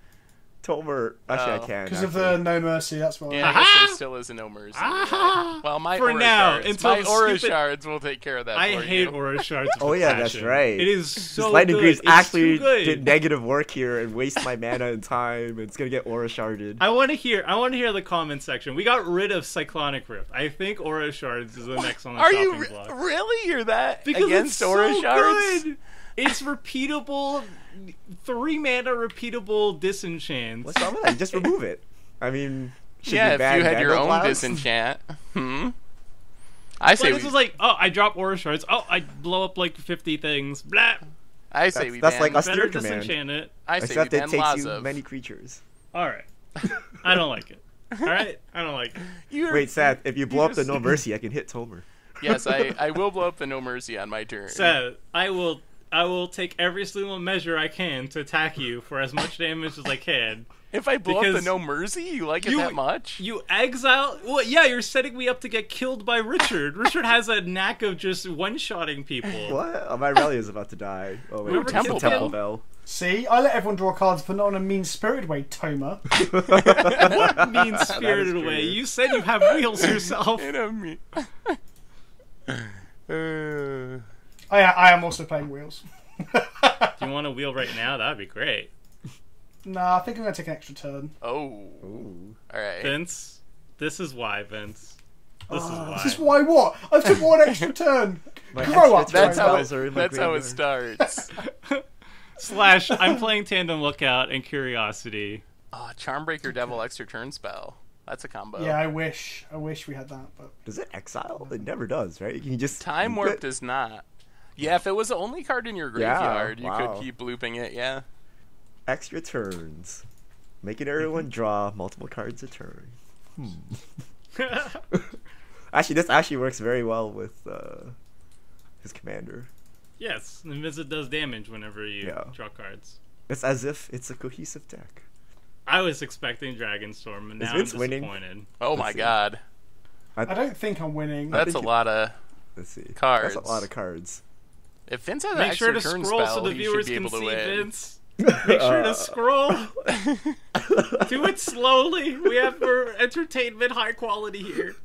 Tomer. Actually, Oh. I can. Because of actually. the no mercy, that's why. Yeah, I guess there still is a no mercy. Aha! Well, my For aura now, shards. until My the aura stupid- shards will take care of that. I for hate you. Aura Shards. Oh with yeah, that's passion. right. It is This so Lightning good. Greaves It's actually too good. did negative work here and waste my mana and time. It's gonna get aura sharded. I want to hear the comment section. We got rid of Cyclonic Rift. I think Aura Shards is the next on the Are chopping you block. really? You're that Because against it's aura so shards? good. It's repeatable, 3 mana repeatable disenchants. What's wrong with that? Just remove it. I mean, should Yeah, we if ban you had your own Vandal disenchant. I say But this is like, oh, I drop Aura Shards. Oh, I blow up like 50 things. Blah. I say we that's ban. like a Better steer command. disenchant it. I say we Except it ban takes you Lazav. many creatures. All right. I don't like it. All right, I don't like it. You're- Wait, Seth, if you blow up the just- No Mercy, I can hit Tomer. Yes, I will blow up the no mercy on my turn. So I will take every single measure I can to attack you for as much damage as I can. If I blow up the because no mercy, you like it you- that much? You exile. Well, yeah, you're setting me up to get killed by Richard. Richard has a knack of just one-shotting people. What? Oh, my Aurelia is about to die. Oh, wait, Remember it's the Temple Temple Bell? Bell. See, I let everyone draw cards, but not in a mean-spirited way, Toma. What mean-spirited true. way? You said you have wheels yourself. You know me. I am also playing wheels. If you want a wheel right now, that'd be great. Nah, I think I'm going to take an extra turn. Oh. Ooh. Alright. Vince, this is why, Vince. This is why. This is why what? I took one extra turn. My Grow up, extra That's Toma. how spells are in my that's how it graveyard. starts. Slash, I'm playing Tandem Lookout and Curiosity. Oh, Charmbreaker Devil extra turn spell. That's a combo. Yeah, I wish we had that, but Does it exile? It never does, right? You can just Time loop Warp it. does not. Yeah, if it was the only card in your Yeah, graveyard, you wow. could keep looping it, yeah. Extra turns, making everyone draw multiple cards a turn. Actually, this actually works very well with his commander. Yes, the Mizzet does damage whenever you Yeah. draw cards. It's as if it's a cohesive deck. I was expecting Dragonstorm, and Is now I'm Vince winning? disappointed. Oh my see. god. I don't think I'm winning. That's a think it- lot of... Let's see. Cards. That's a lot of cards. If Vince has an Make sure extra to turn scroll spell, so the he viewers should be can able to see win. Vince. Make sure to scroll. Do it slowly. We have for entertainment high quality here.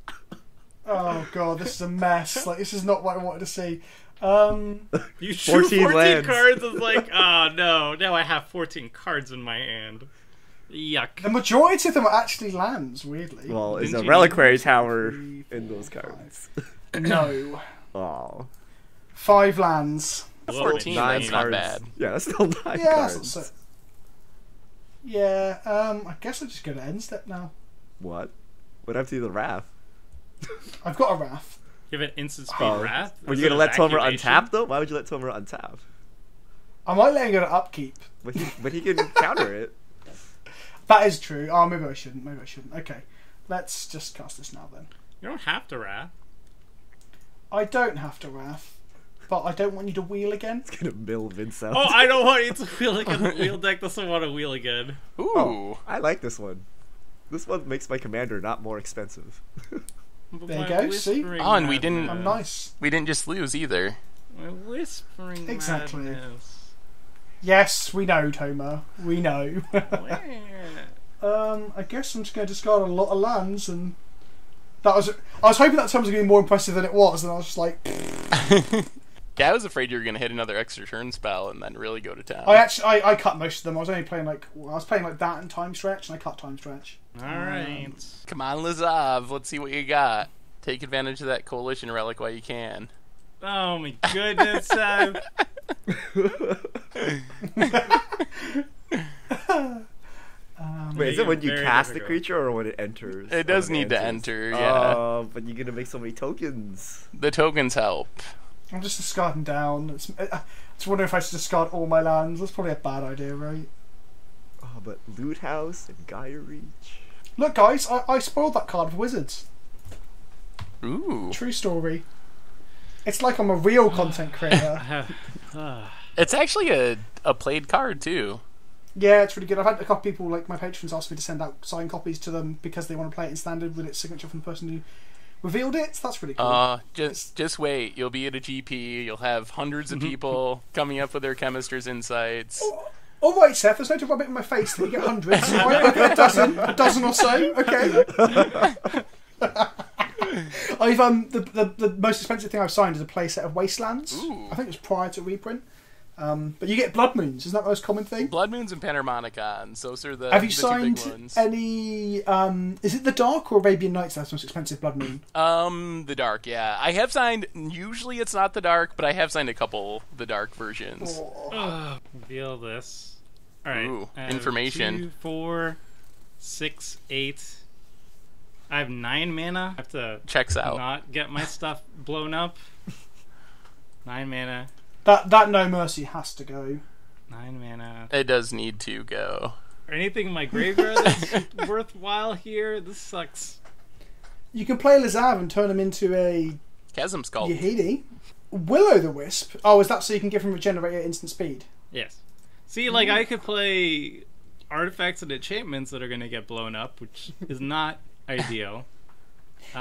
Oh god, this is a mess. Like, this is not what I wanted to see. You drew 14 lands. cards. It's like, oh no, now I have 14 cards in my hand. Yuck. The majority of them are actually lands, weirdly. Well, is Didn't a you reliquary need- tower 3, in 4, those cards? No. Oh, 5 lands. 14, nine that's cards. not bad. Yeah, that's still 9 Yeah, that's cards. not so. Yeah, I guess I'll just go to end step now. What? What happened to the Wrath? I've got a Wrath. You have an instant speed wrath. Were Is you it gonna let Tomer evacuation? untap though? Why would you let Tomer untap? I might let him go to upkeep. But he can counter it. That is true. Oh, maybe I shouldn't. Okay. Let's just cast this now then. You don't have to wrath. I don't have to Wrath, but I don't want you to wheel again. It's gonna mill Vincent. Oh, I don't want you to wheel again. The wheel deck doesn't want to wheel again. Ooh. Oh, I like this one. This one makes my commander not more expensive. There you go, see? Oh, and we didn't- I'm nice. We didn't just lose either. My whispering Exactly. madness. Yes, we know, Toma. We know. Where? I guess I'm just going to discard a lot of lands, and that was. I was hoping that time was going to be more impressive than it was, and I was just like, Yeah, I was afraid you were going to hit another extra turn spell and then really go to town. I cut most of them. I was only playing like that and Time Stretch, and I cut Time Stretch. Alright. Come on, Lazav. Let's see what you got. Take advantage of that coalition relic while you can. Oh my goodness, Seth. Wait, is it when you Very cast the difficult. creature or when it enters? It does When need to enter, yeah. Oh, but you're gonna make so many tokens. The tokens help. I'm just discarding down. Just wondering if I should discard all my lands. That's probably a bad idea, right? Oh, but Loot House and Gaia Reach. Look, guys, I spoiled that card for Wizards. Ooh. True story. It's like I'm a real content creator. It's actually a played card, too. Yeah, it's really good. I've had a couple of people, like my patrons, ask me to send out signed copies to them because they want to play it in standard with its signature from the person who revealed it. So that's really cool. Just wait. You'll be at a GP. You'll have hundreds of people coming up with their chemister's insights. All right, Seth. There's no to rub it in my face that you get hundreds. Right? Okay, a dozen or so. Okay. I've the most expensive thing I've signed is a playset of Wastelands. Ooh. I think it was prior to reprint. But you get Blood Moons. Isn't that the most common thing? Blood Moons and Panharmonicons. Those are the Have you the signed two big ones. any? Is it the Dark or Arabian Nights that's the most expensive Blood Moon? The Dark, yeah. I have signed. Usually it's not the Dark, but I have signed a couple the Dark versions. Reveal this. All right. Ooh, I have information. 2, 4, 6, 8. I have 9 mana. I have to Checks out. not get my stuff blown up. 9 mana. That No Mercy has to go. 9 mana. It does need to go. Or anything in my graveyard that's worthwhile here? This sucks. You can play Lazav and turn him into a Chasm Sculpt. Yahidi. Will-O-the-Wisp. Oh, is that so you can give him regenerate at instant speed? Yes. See, like, I could play artifacts and enchantments that are going to get blown up, which is not ideal.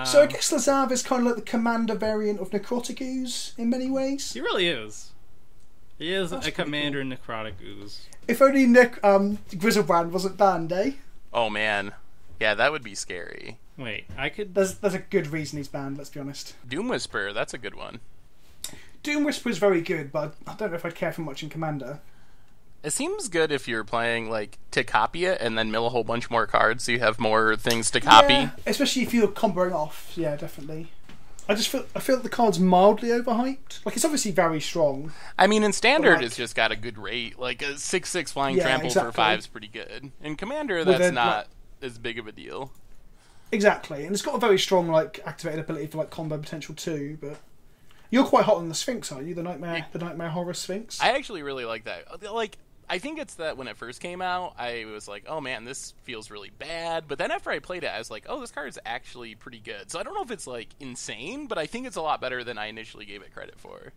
So I guess Lazav is kind of like the commander variant of Necrotic Ooze in many ways. He really is. He is That's a pretty commander necrotic ooze. If only Grizzlebrand wasn't banned, eh? Oh man, yeah, that would be scary. Wait, I could... There's a good reason he's banned, let's be honest. Doom Whisper, that's a good one. Doom Whisper is very good, but I don't know if I'd care for much in Commander. It seems good if you're playing like to copy it and then mill a whole bunch more cards so you have more things to copy. Yeah, especially if you're comboing off. Yeah, definitely. I feel that the card's mildly overhyped. Like, it's obviously very strong. I mean, in standard, Like- it's just got a good rate. Like a 6/6 flying Yeah, trample exactly. for 5 is pretty good. In Commander, With that's a, not as big of a deal. Exactly, and it's got a very strong like activated ability for like combo potential too. But you're quite hot on the Sphinx, aren't you? The Nightmare Horror Sphinx. I actually really like that. Like, I think it's that when it first came out, I was like, oh man, this feels really bad. But then after I played it, I was like, oh, this card is actually pretty good. So I don't know if it's like insane, but I think it's a lot better than I initially gave it credit for.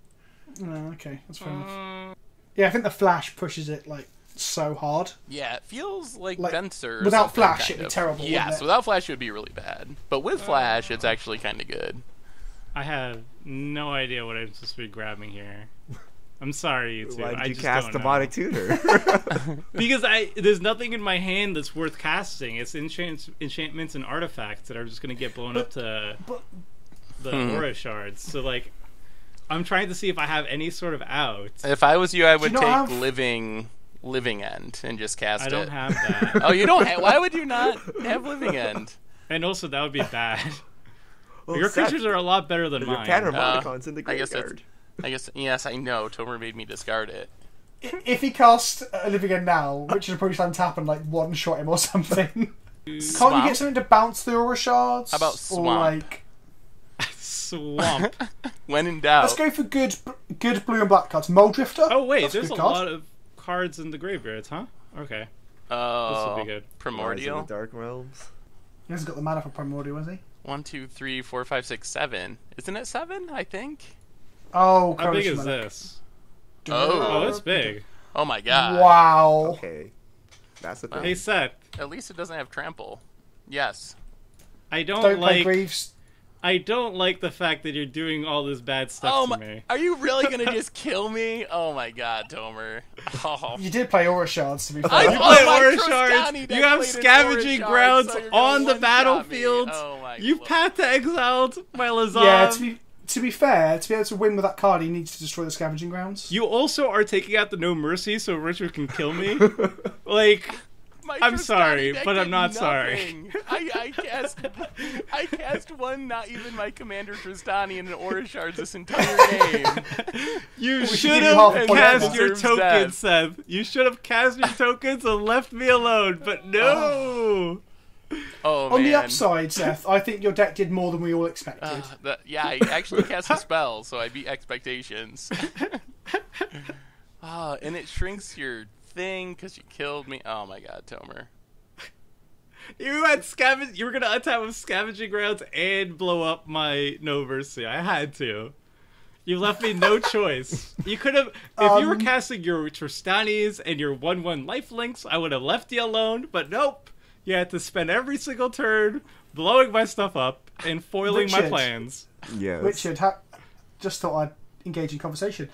Oh, okay, that's fair enough. Yeah, I think the Flash pushes it like so hard. Yeah, it feels like Like, Venser. or without something, Flash, kind it'd be of. terrible, Yes, wouldn't it? without Flash, it would be really bad. But with Flash, it's actually kind of good. I have no idea what I'm supposed to be grabbing here. I'm sorry, you two. Why I did you just cast don't know. Demonic Tutor? Because there's nothing in my hand that's worth casting. It's enchantments and artifacts that are just going to get blown up to the aura shards. So, like, I'm trying to see if I have any sort of out. If I was you, I would not take have- Living End and just cast I it. don't have that. Oh, you don't have... Why would you not have Living End? And also, that would be bad. Well, Your Seth, creatures are a lot better than your mine. Panharmonicon's in the I guess graveyard. yes, I know. Tomer made me discard it. If he cast a Living End now, Richard would probably stand tap and like one shot him or something. Can't you Swamp? get something to bounce the aura shards? How about Or Swamp? like, Swamp. When in doubt. let's go for good blue and black cards. Muldrifter. Oh, wait, That's there's a good card. lot of cards in the graveyards, huh? Okay. Oh, This will be good. Rise Primordial. of the Dark Realms. He hasn't got the mana for Primordial, has he? 1, 2, 3, 4, 5, 6, 7. Isn't it 7? I think. Oh, How big Coalition is Relic. this? Oh. Oh, it's big. Oh my god. Wow. Okay. That's the thing. Hey, Seth. At least it doesn't have trample. Yes. I Don't play like. Greaves. I don't like the fact that you're doing all this bad stuff Oh to my! me. Are you really gonna just kill me? Oh my god, Tomer. Oh. You did play Aura Shards, to be fair. I You Oh, play my Aura Trostani Shards. deck You have played in scavenging Aura grounds Shards, so you're gonna on the one-shot battlefield. me. Oh my You lord. path to exiled my Lazav. Yeah, to be fair, to be able to win with that card, he needs to destroy the Scavenging Grounds. You also are taking out the No Mercy so Richard can kill me. Like, I'm Trostani sorry, deck but I'm did not sorry. nothing. I cast one, not even my Commander Trostani in an Aura Shards this entire game. You should should give you half a have point cast for your that. tokens, Seth. You should have cast your tokens and left me alone, but no. Oh, On the man. upside, Seth, I think your deck did more than we all expected. Yeah, I actually cast a spell, so I beat expectations. And it shrinks your thing because you killed me. Oh my god, Tomer. You had You were gonna untap with Scavenging Grounds and blow up my Noverse. I had to. You left me no choice. You could have, if you were casting your Trostanis and your 1/1 lifelinks, I would have left you alone. But nope, you had to spend every single turn blowing my stuff up and foiling my Richard. plans. Yes. Richard, just thought I'd engage in conversation.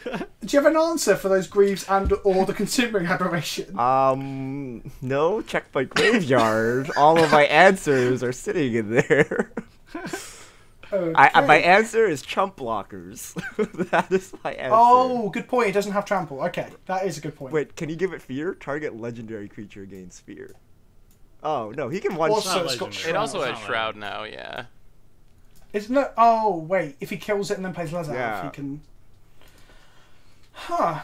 Do you have an answer for those Greaves and or the Consuming Aberration? No, check my graveyard. All of my answers are sitting in there. Okay. My answer is chump blockers. That is my answer. Oh, good point. It doesn't have trample. Okay, that is a good point. Wait, can you give it fear? Target legendary creature gains fear. Oh, no, he can one Also, shot. it's got legendary. It Shroud. also has Not Shroud now, yeah. Isn't it? Oh, wait. If he kills it and then plays Lazav, Yeah. he can... Huh.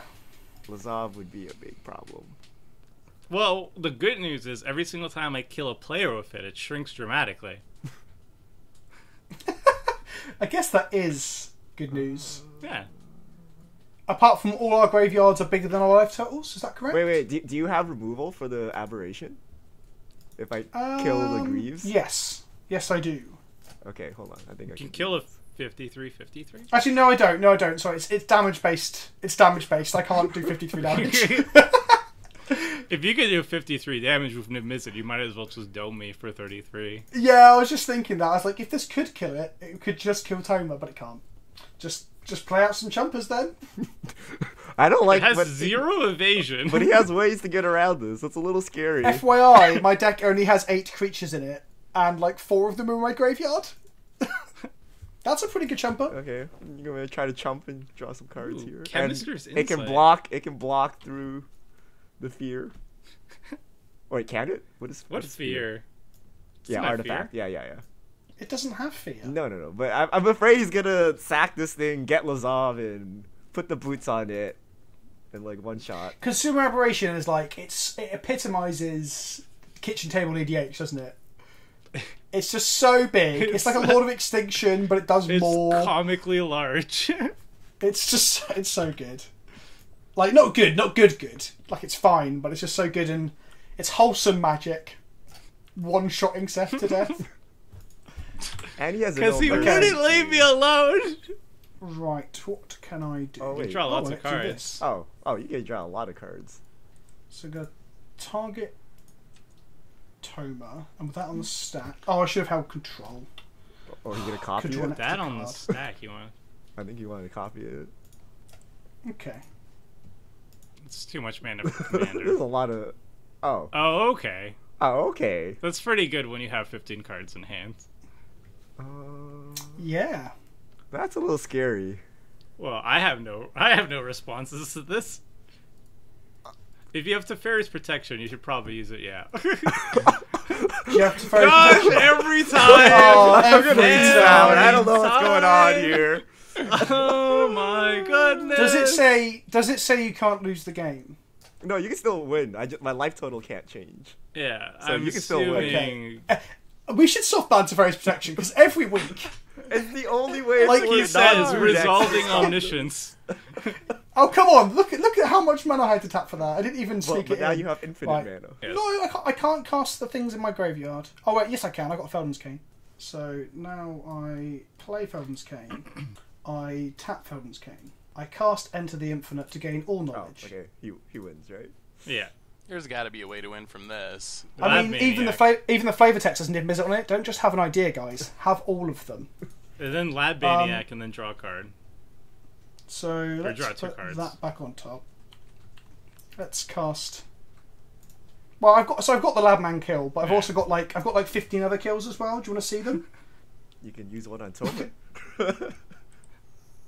Lazav would be a big problem. Well, the good news is every single time I kill a player with it, it shrinks dramatically. I guess that is good news. Yeah. Apart from all our graveyards are bigger than our life totals, is that correct? Wait, do you have removal for the aberration? If I kill the Greaves? Yes. Yes, I do. Okay, hold on. I think I You can can kill a 53-53. Actually, no, I don't. No, I don't. Sorry, it's damage based. It's damage based. I can't do 53 damage. If you could do 53 damage with Niv-Mizzet, you might as well just dome me for 33. Yeah, I was just thinking that. I was like, if this could kill it, it could just kill Tomer, but it can't. Just play out some chumpers then. I don't like It has 0 evasion. but he has ways to get around this. That's a little scary. FYI, my deck only has 8 creatures in it, and like 4 of them are in my graveyard. That's a pretty good chumper. Okay, you're gonna try to chump and draw some cards Ooh, here. And Chemister's it can Insight. block. It can block through the fear. Wait, can it? What is fear? Yeah, not artifact. fear. Yeah. It doesn't have fear. No. But I'm afraid he's gonna sack this thing, get Lazav, and put the boots on it, in like one shot. Consumer Aberration is like it epitomizes kitchen table EDH, doesn't it? It's just so big. It's like a Lord of Extinction, but it does It's more. comically large. It's so good. Like not good. Like it's fine, but it's just so good and it's wholesome magic. One-shotting Seth to death. And he has Because he Okay. wouldn't leave me alone. Right, what can I do? Oh, You wait. can draw lots of let's do cards. this. Oh, you can draw a lot of cards. So go target Tomer, and with that on the stack. Oh, I should have held control. Or he's gonna copy Could draw it. an That extra on the card. stack, you want? I think he wanted to copy it. Okay. It's too much mana for There's commander. a lot of. Oh. Oh, okay. Oh, okay. That's pretty good when you have 15 cards in hand. Yeah. That's a little scary. Well, I have no responses to this. If you have Teferi's Protection, you should probably use it. Yeah. You have to throw Gosh, every time. Oh, I'm gonna read every out. time. I don't know what's going on here. Oh my goodness. Does it say you can't lose the game? No, you can still win. My life total can't change. Yeah, So I'm you can still win. assuming. We should soft ban Teferi's Protection because every week. It's the only way. Like Like he he says, not resolving omniscience. Oh come on! Look at how much mana I had to tap for that. I didn't even But sneak it now in. you have infinite Right. mana. Yes. No, I can't cast the things in my graveyard. Oh wait, yes I can. I got a Felden's Cane. So now I play Felden's Cane. I tap Felden's Cane. I cast Enter the Infinite to gain all Oh, knowledge. okay. He wins, right? Yeah. There's got to be a way to win from this. I mean, Lab even the flavor text has Niv-Mizzet on it. Don't just have an idea, guys. Have all of them. And then Lab Maniac and then draw a card. So let's draw 2 put cards. that back on top. Let's cast. Well, I've got the Labman kill, but I've Yeah. also got like 15 other kills as well. Do you want to see them? You can use one on Token.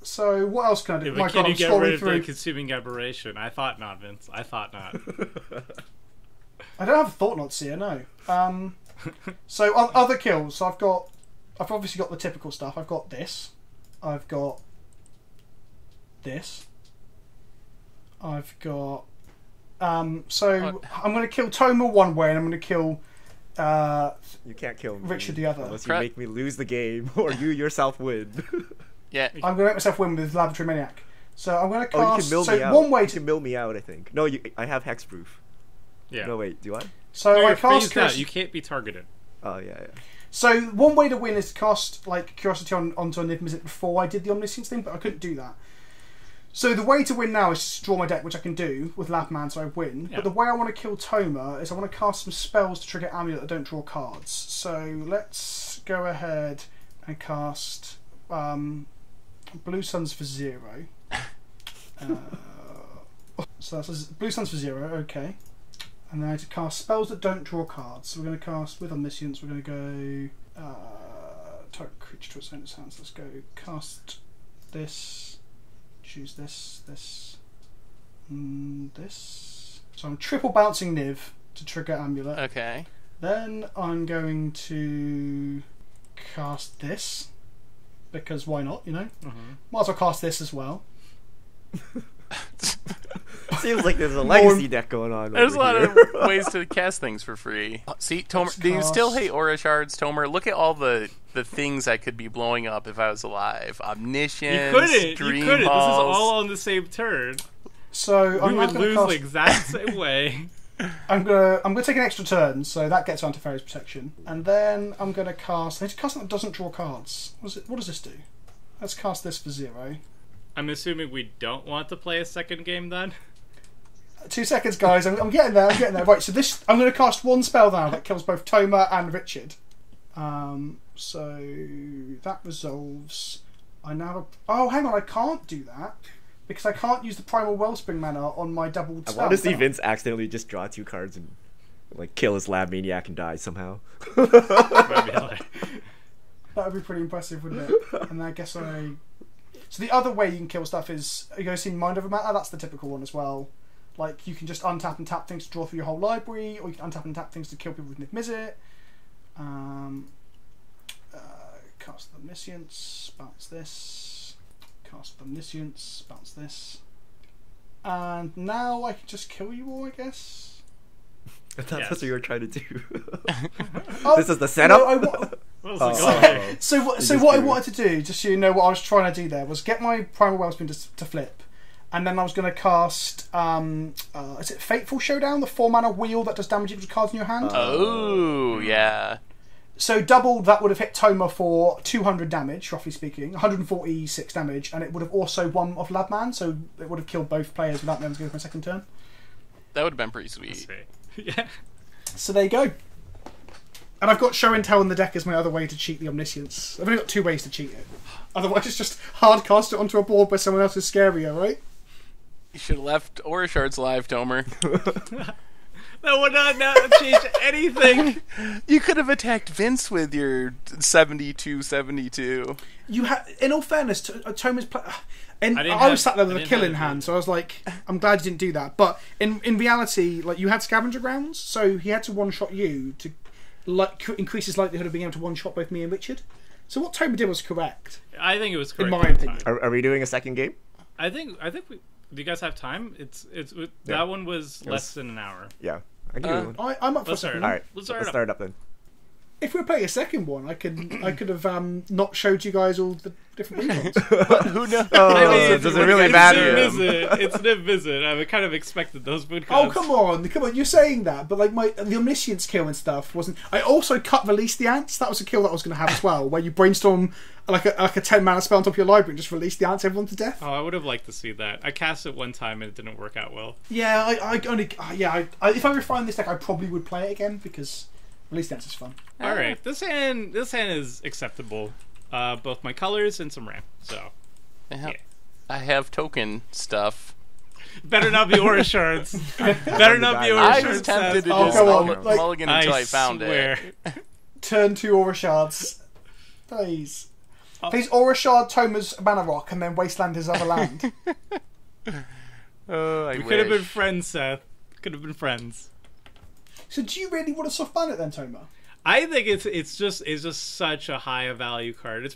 So what else can I do? Yeah, Oh my but God, can I'm you get rid scrolling of the through. Consuming Aberration? I thought not, Vince. I thought not. I don't have a Thought Knot Seer, no. So other kills. So I've obviously got the typical stuff. I've got this. I've got this. I've got. So I'm going to kill Toma one way, and I'm going to kill. You can't kill me, Richard the other. unless you make me lose the game, or you yourself win. Yeah. I'm going to make myself win with Laboratory Maniac. So I'm going to cast. Oh, you can mill me out. One way you to can mill me out, I think. No, I have hexproof. Yeah. No, wait, do I? So No, I you're cast. phased out. You can't be targeted. Oh, yeah. So one way to win is to cast like Curiosity onto a Niv-Mizzet before I did the Omniscience thing, but I couldn't do that. So the way to win now is just draw my deck, which I can do with Labman, so I win. Yeah. But the way I want to kill Toma is I want to cast some spells to trigger Amulet that don't draw cards. So let's go ahead and cast Blue Suns for 0. So that's Blue Suns for 0, okay. And then I have to cast spells that don't draw cards. So we're going to cast with Omniscience, we're going to go target creature to its owner's hands. Let's go cast this, choose this. So I'm triple bouncing Niv to trigger Amulet. Okay. Then I'm going to cast this, because why not, you know? Might as well cast this as well. Seems like there's a legacy deck going on. There's a lot over of ways to cast things for free. See, Tomer, Let's do you still cast- hate Aura Shards, Tomer? Look at all the things I could be blowing up if I was alive. Omniscience, You couldn't. Dream You couldn't. This is Halls. all on the same turn. So We I'm would going lose to the cast. exact same way. I'm gonna take an extra turn, so that gets Antifario's protection, and then I'm gonna cast. I need to cast something that doesn't draw cards. What does this do? Let's cast this for 0. I'm assuming we don't want to play a second game then. 2 seconds, guys. I'm getting there. Right. So this, I'm gonna cast one spell now that kills both Toma and Richard. So that resolves. I now have. Oh, hang on. I can't do that. Because I can't use the Primal Wellspring mana on my double I spell. want to see Vince accidentally just draw 2 cards and like kill his lab maniac and die somehow. That would be pretty impressive, wouldn't it? And I guess I. So the other way you can kill stuff is you guys seen Mind Over Matter. That's the typical one as well. Like you can just untap and tap things to draw through your whole library, or you can untap and tap things to kill people with Niv-Mizzet. Cast the Omniscience, bounce this. Cast the Omniscience, bounce this. And now I can just kill you all, I guess. That's what you were trying to do. Oh, This is the setup? So what I wanted to do, just so you know what I was trying to do there, was get my Primal Wellspring to flip. And then I was going to cast, is it Fateful Showdown? The 4-mana wheel that does damage equal to cards in your hand? Oh, yeah. So doubled, that would have hit Toma for 200 damage, roughly speaking, 146 damage, and it would have also won off Labman, so it would have killed both players without me having to go for my second turn. That would have been pretty sweet. Yeah. So there you go. And I've got Show and Tell in the deck as my other way to cheat the Omniscience. I've only got 2 ways to cheat it. Otherwise it's just hard cast it onto a board where someone else is scarier, right? You should have left Aura Shards live, Tomer. That would not change anything. You could have attacked Vince with your 72-72. In all fairness, Toma's play. And I I was sat there with I a didn't kill have in it. hand, so I was like, I'm glad you didn't do that. But in reality, like you had scavenger grounds, so he had to one-shot you to increase his likelihood of being able to one-shot both me and Richard. So what Toma did was correct. I think it was correct. In my opinion. Are we doing a second game? I think we. Do you guys have time? That one was less than an hour. Yeah. I can do one. I'm up for a Let's start second. it. Alright, Let's let's start start it up then. If we were playing a second one, I could have not showed you guys all the different regions. Who knows? Does it really matter? It's Niv-Mizzet. I kind of expected those food Oh cards. come on! You're saying that, but like the Omniscience kill and stuff wasn't. I also cut Release the Ants. That was a kill that I was going to have as well, where you brainstorm like a 10-mana spell on top of your library and just release the ants everyone to death. Oh, I would have liked to see that. I cast it one time and it didn't work out well. Yeah, if I refine this deck, I probably would play it again because Release the Ants is fun. All right, this hand is acceptable. Both my colors and some ramp. So I have token stuff. better not be Aura Shards. Better not be Aura I Shards. was tempted to Oh, just go on, like- mulligan until I found swear. it. Turn 2 Aura Shards, please. Please Aura Shard Toma's Mana Rock and then Wasteland his other land. Oh, I We wish. could have been friends, Seth. Could have been friends. So do you really want to soft ban it then, Toma? I think it's just such a high value card. It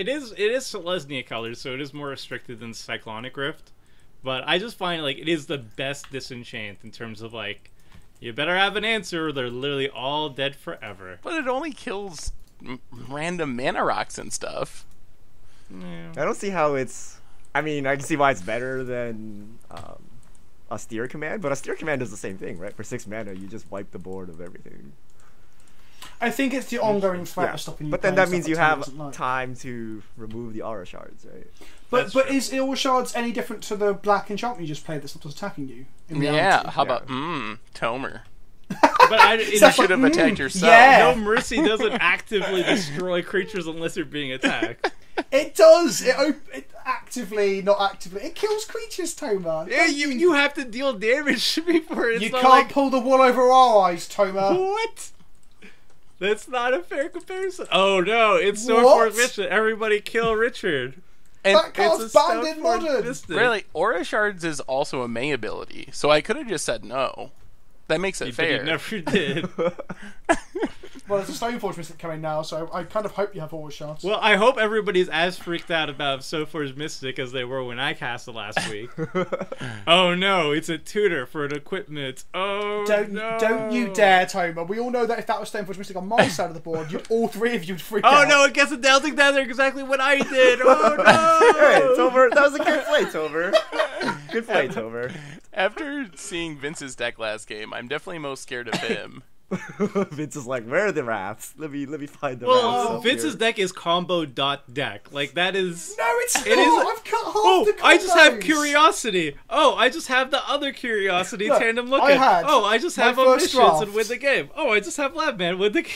is Selesnya colors, so it is more restricted than Cyclonic Rift. But I just find like it is the best disenchant in terms of like, you better have an answer or they're literally all dead forever. But it only kills random mana rocks and stuff. Yeah. I don't see how it's. I mean, I can see why it's better than Austere Command, but Austere Command does the same thing, right? For 6 mana, you just wipe the board of everything. I think it's the ongoing threat of stopping you. But then playing that means stuff you that Toma have doesn't like. time to remove the aura shards, right? But That's true. is Aura Shards any different to the black enchantment you just played that stops attacking you? In reality? Yeah, how about Tomer? But You should have attacked yourself. yeah. No Mercy doesn't actively destroy creatures unless they're being attacked. It does. It actively, not actively. It kills creatures, Toma. Yeah, Don't you have to deal damage before it's You not can't like, pull the wool over our eyes, Toma. what? That's not a fair comparison. Oh no, it's What? Stoneforge Mission. Everybody kill Richard. And That card's banned in Stoneforge Modern. Mystic. really, Aura Shards is also a May ability, so I could have just said no. That makes it But fair. you never did. Well, there's a Stoneforge Mystic coming now, so I kind of hope you have Aura Shards. Well, I hope everybody's as freaked out about Stoneforge Mystic as they were when I cast it last week. Oh no, it's a tutor for an equipment. Oh no. Don't you dare, Toma. We all know that if that was Stoneforge Mystic on my side of the board, all three of you would freak Oh out. no, it gets a dousing down exactly what I did. Oh no. Hey, Tomer, that was a good play, Tomer. Good play, Tomer. After seeing Vince's deck last game, I'm definitely most scared of him. Vince is like, where are the rats? Let me find the Well, rats. Vince's deck is combo dot deck. Like that is. No, it's not. It is- I've cut half Oh, the I just have combos. curiosity. Oh, I just have the other curiosity Look, tandem I looking. had Oh, I just my have first omniscience and draft. win the game. Oh, I just have Labman win the game.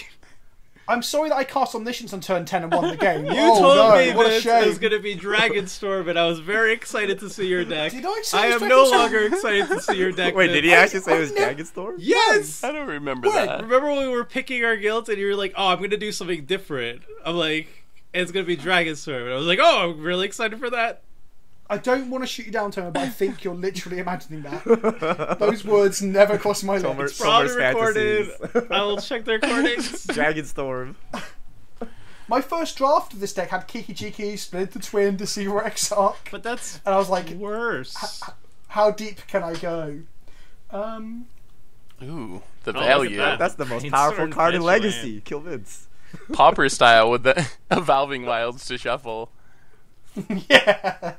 I'm sorry that I cast Omniscience on turn 10 and won the game. You oh, told no, me what a Vince shame. it was going to be Dragonstorm, and I was very excited to see your deck. Did I say I it was am no Dragonstorm? longer excited to see your deck. Wait, Vince. did he actually say it was I've never- Dragonstorm? Yes! I don't remember When? that. Remember when we were picking our guilds and you were like, oh, I'm going to do something different. I'm like, it's going to be Dragonstorm. And I was like, oh, I'm really excited for that. I don't want to shoot you down, Toma, but I think you're literally imagining that. Those words never crossed my Tomer- lips. Probably Summer's recorded. fantasies. I will check the recordings. Dragonstorm. My first draft of this deck had Kiki Jiki, Splinter Twin, Deceiver Exarch, But that's and I was like, worse. how deep can I go? Ooh, the Oh, value. look at that. That's the most Brainstorm powerful card in Fetchland. Legacy. Kill Vince. Pauper style with the evolving wilds to shuffle. Yeah.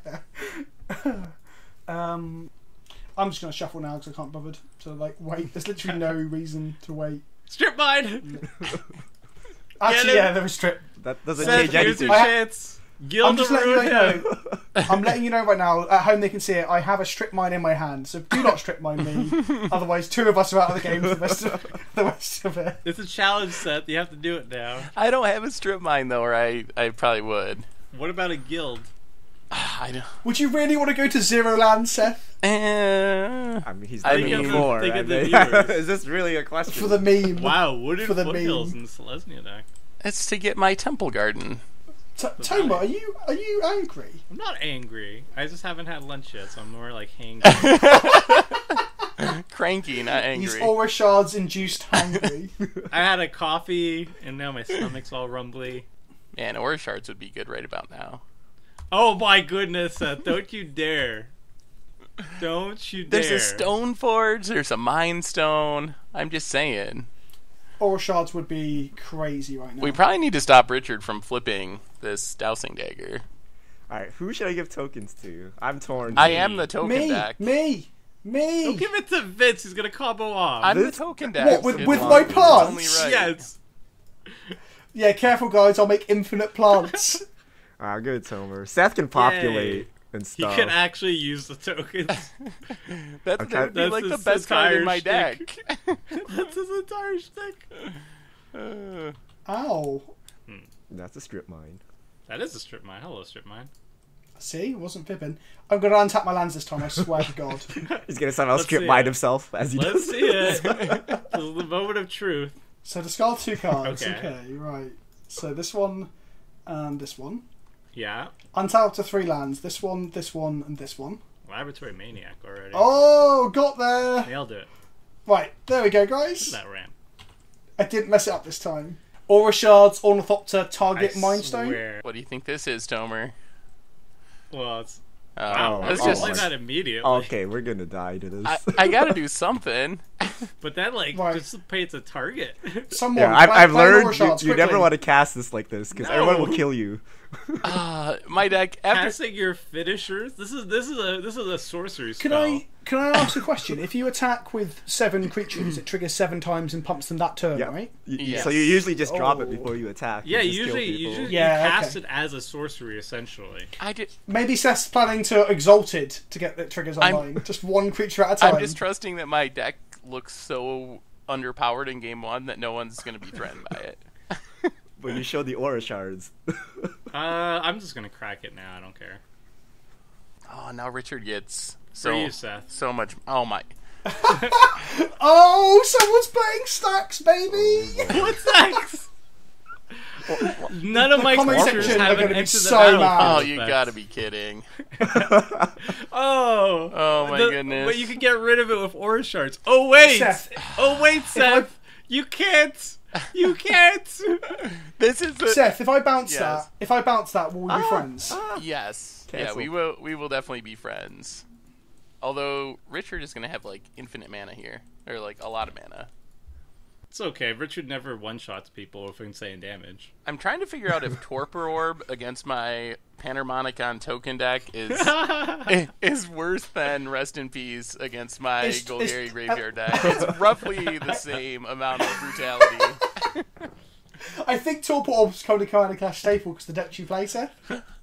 I'm just gonna shuffle now because I can't bother to like wait. There's literally no reason to wait. Strip mine! Actually, him. yeah, there was strip. That doesn't Seth, change here's anything. your chance. I'm Guild just of letting you Ruin know. him. I'm letting you know right now. At home, they can see it. I have a strip mine in my hand, so do not strip mine me. Otherwise, two of us are out of the game for the rest of it. It's a challenge, Seth. You have to do it now. I don't have a strip mine though, or I probably would. What about a guild? I don't. Would you really want to go to Zero Land, Seth, I mean, he's I done it mean- before. think I of the mean, viewers. is this really a question? for the meme? Wow, wooded For the foothills meme. in the Selesnya deck. It's to get my temple garden. Toma, are you angry? I'm not angry. I just haven't had lunch yet, so I'm more like hangry. Cranky, not He's angry. Aura Shards induced hungry. I had a coffee, and now my stomach's all rumbly. Man, Aura Shards would be good right about now. Oh my goodness, Seth, don't you dare. Don't you dare. There's a stone forge, there's a mind stone. I'm just saying. Aura Shards would be crazy right now. We probably need to stop Richard from flipping this dowsing dagger. Alright, who should I give tokens to? I'm torn. I am the token me, deck. me. Don't give it to Vince, he's gonna combo off. I'm the This- token deck. What, with It's my only- it's plants? only right. Yes. Yeah, careful guys, I'll make infinite plants. I'll give it to Tomer. Seth can populate and He stuff. can actually use the tokens. That Okay. would be That's like the his best card in entire my deck. shtick. That's his entire shtick. Ow. That's a strip mine. That is a strip mine. Hello, strip mine. See, wasn't fibbing. I'm going to untap my lands this time, I swear to God. He's gonna somehow Let's strip see mine it. himself as he Let's does. see it. This is the moment of truth. So discard 2 cards. Okay. Okay, right. So this one and this one. Yeah. Untap up to 3 lands. This one, and this one. Laboratory Maniac already. Oh, got there. Nailed it. Right, there we go, guys. That ran. I didn't mess it up this time. Aura Shards, Ornithopter, Target, Mind Stone. Swear. What do you think this is, Tomer? Well, it's... Wow, I that's was just like that immediately. Okay, we're gonna die to this. I gotta do something. But that, like, Right. just paints a target. Someone, Yeah, I've play Aura learned Shards you never quickly. want to cast this like this because everyone will No. kill you. My deck after Passing your finishers? This is a sorcery Can spell. I ask a question? If you attack with 7 creatures, it triggers 7 times and pumps them that turn, Yeah. right? Yes. So you usually just drop it Oh. before you attack. Yeah, You just kill usually people. you Yeah, cast okay. it as a sorcery, essentially. I did. Maybe Seth's planning to Exalted to get the triggers online. Just 1 creature at a time. I'm just trusting that my deck looks so underpowered in game 1 that no one's gonna be threatened by it. When you show the aura shards. I'm just gonna crack it now. I don't care. Oh, now Richard gets For you, Seth. so much. Oh my. Oh, someone's playing Stax, baby! What's next? None of my comment creatures section are have gonna an be enter the so battlefield mad. Oh, you effect. gotta be kidding. Oh. Oh my goodness. But you can get rid of it with aura shards. Oh wait. Seth, Oh wait, Seth. You can't. You can't. This is the Seth, if I bounce Yes. that, will we be friends? Yes. Cancel. Yeah, we will definitely be friends. Although Richard is gonna have like infinite mana here, or like a lot of mana. It's okay. Richard never one-shots people with insane damage. I'm trying to figure out if Torpor Orb against my Panharmonicon token deck is worse than Rest in Peace against my It's- Golgari Graveyard deck. It's roughly the same amount of brutality. I think Torpor Orb's kind of clash staple because the deck you play, Seth.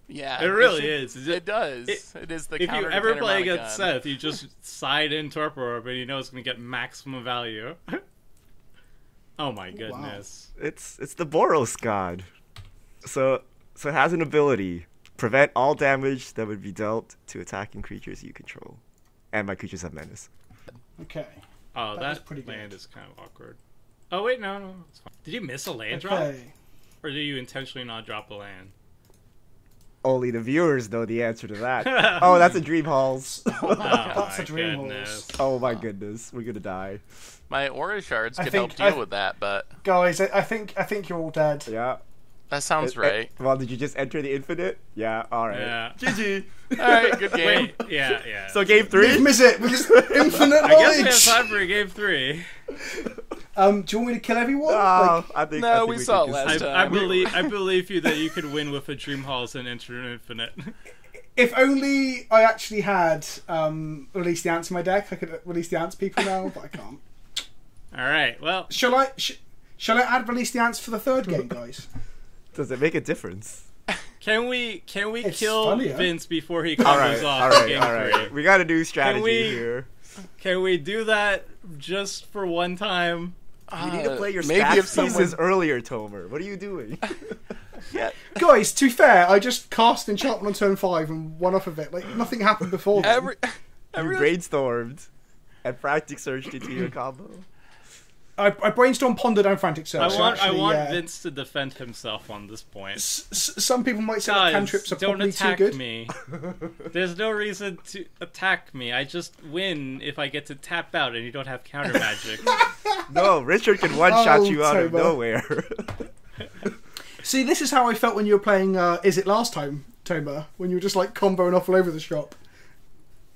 Yeah, It really should- is. It does. It- It is the If counter you to ever play Panharmonicon. against Seth, you just side in Torpor Orb and you know it's going to get maximum value. Oh my goodness. It's the Boros god. So it has an ability. Prevent all damage that would be dealt to attacking creatures you control. And my creatures have menace. Okay. Oh, That was that pretty good. land is kind of awkward. Oh wait, no. It's fine. Did you miss a land drop? Okay. Or did you intentionally not drop a land? Only the viewers know the answer to that. Oh, that's a Dream Halls. Oh That's my a dream goodness. Oh my goodness, we're gonna die. My Aura Shards I could think- help deal with that, but Guys, I think you're all dead. Yeah. that sounds right. Well, did you just enter the infinite? Yeah, alright. Yeah. GG. Alright, good game. Wait, yeah. So game 3? Niv-Mizzet with his infinite I guess we have knowledge. time for a game 3. Do you want me to kill everyone? Oh, I think No, I think we could saw it just- last I time. I believe you that you could win with a Dream Halls and enter Infinite. If only I actually had Release the Ants in my deck, I could release the Ants people now, but I can't. All right. Well, Shall I add Release the Ants for the third game, guys? Does it make a difference? can we It's kill funnier. Vince before he Alright, comes off in game alright. 3? We gotta do strategy we- here. Can we do that just for one time? You need to play your maybe stack if someone- pieces earlier, Tomer. What are you doing? Yeah. Guys, to be fair, I just cast Enchantment on turn 5 and one off of it. Like, nothing happened before then. You every brainstormed and Frantic searched into your combo. I brainstormed, pondered, and Frantic Search. I want yeah. Vince to defend himself on this point. Some people might say that Guys, cantrips are don't probably too attack good. me. There's no reason to attack me. I just win if I get to tap out and you don't have counter magic. No, Richard can one-shot Oh, you out of Tomer. nowhere. See, this is how I felt when you were playing Is It Last Time, Tomer, when you were just like comboing off all over the shop.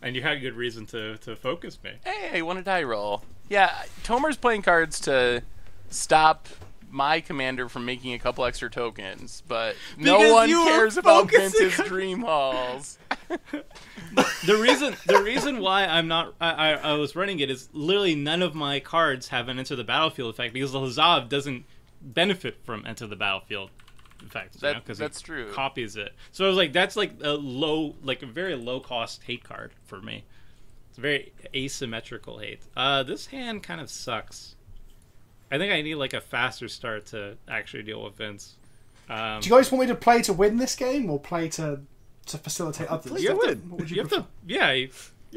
And you had good reason to focus me. Hey, want a die roll? Yeah, Tomer's playing cards to stop my commander from making a couple extra tokens, but no Because one you were cares about focusing Vince's Dream Halls. The reason why I'm not I was running it is literally none of my cards have an enter the battlefield effect because the Lazav doesn't benefit from enter the battlefield effect. That's true. Copies it. So I was like, that's like a very low cost hate card for me. It's a very asymmetrical hate. This hand kind of sucks. I think I need like a faster start to actually deal with Vince. Do you guys want me to play to win this game or play to facilitate others? Play to win. What would You you have prefer? to, yeah. You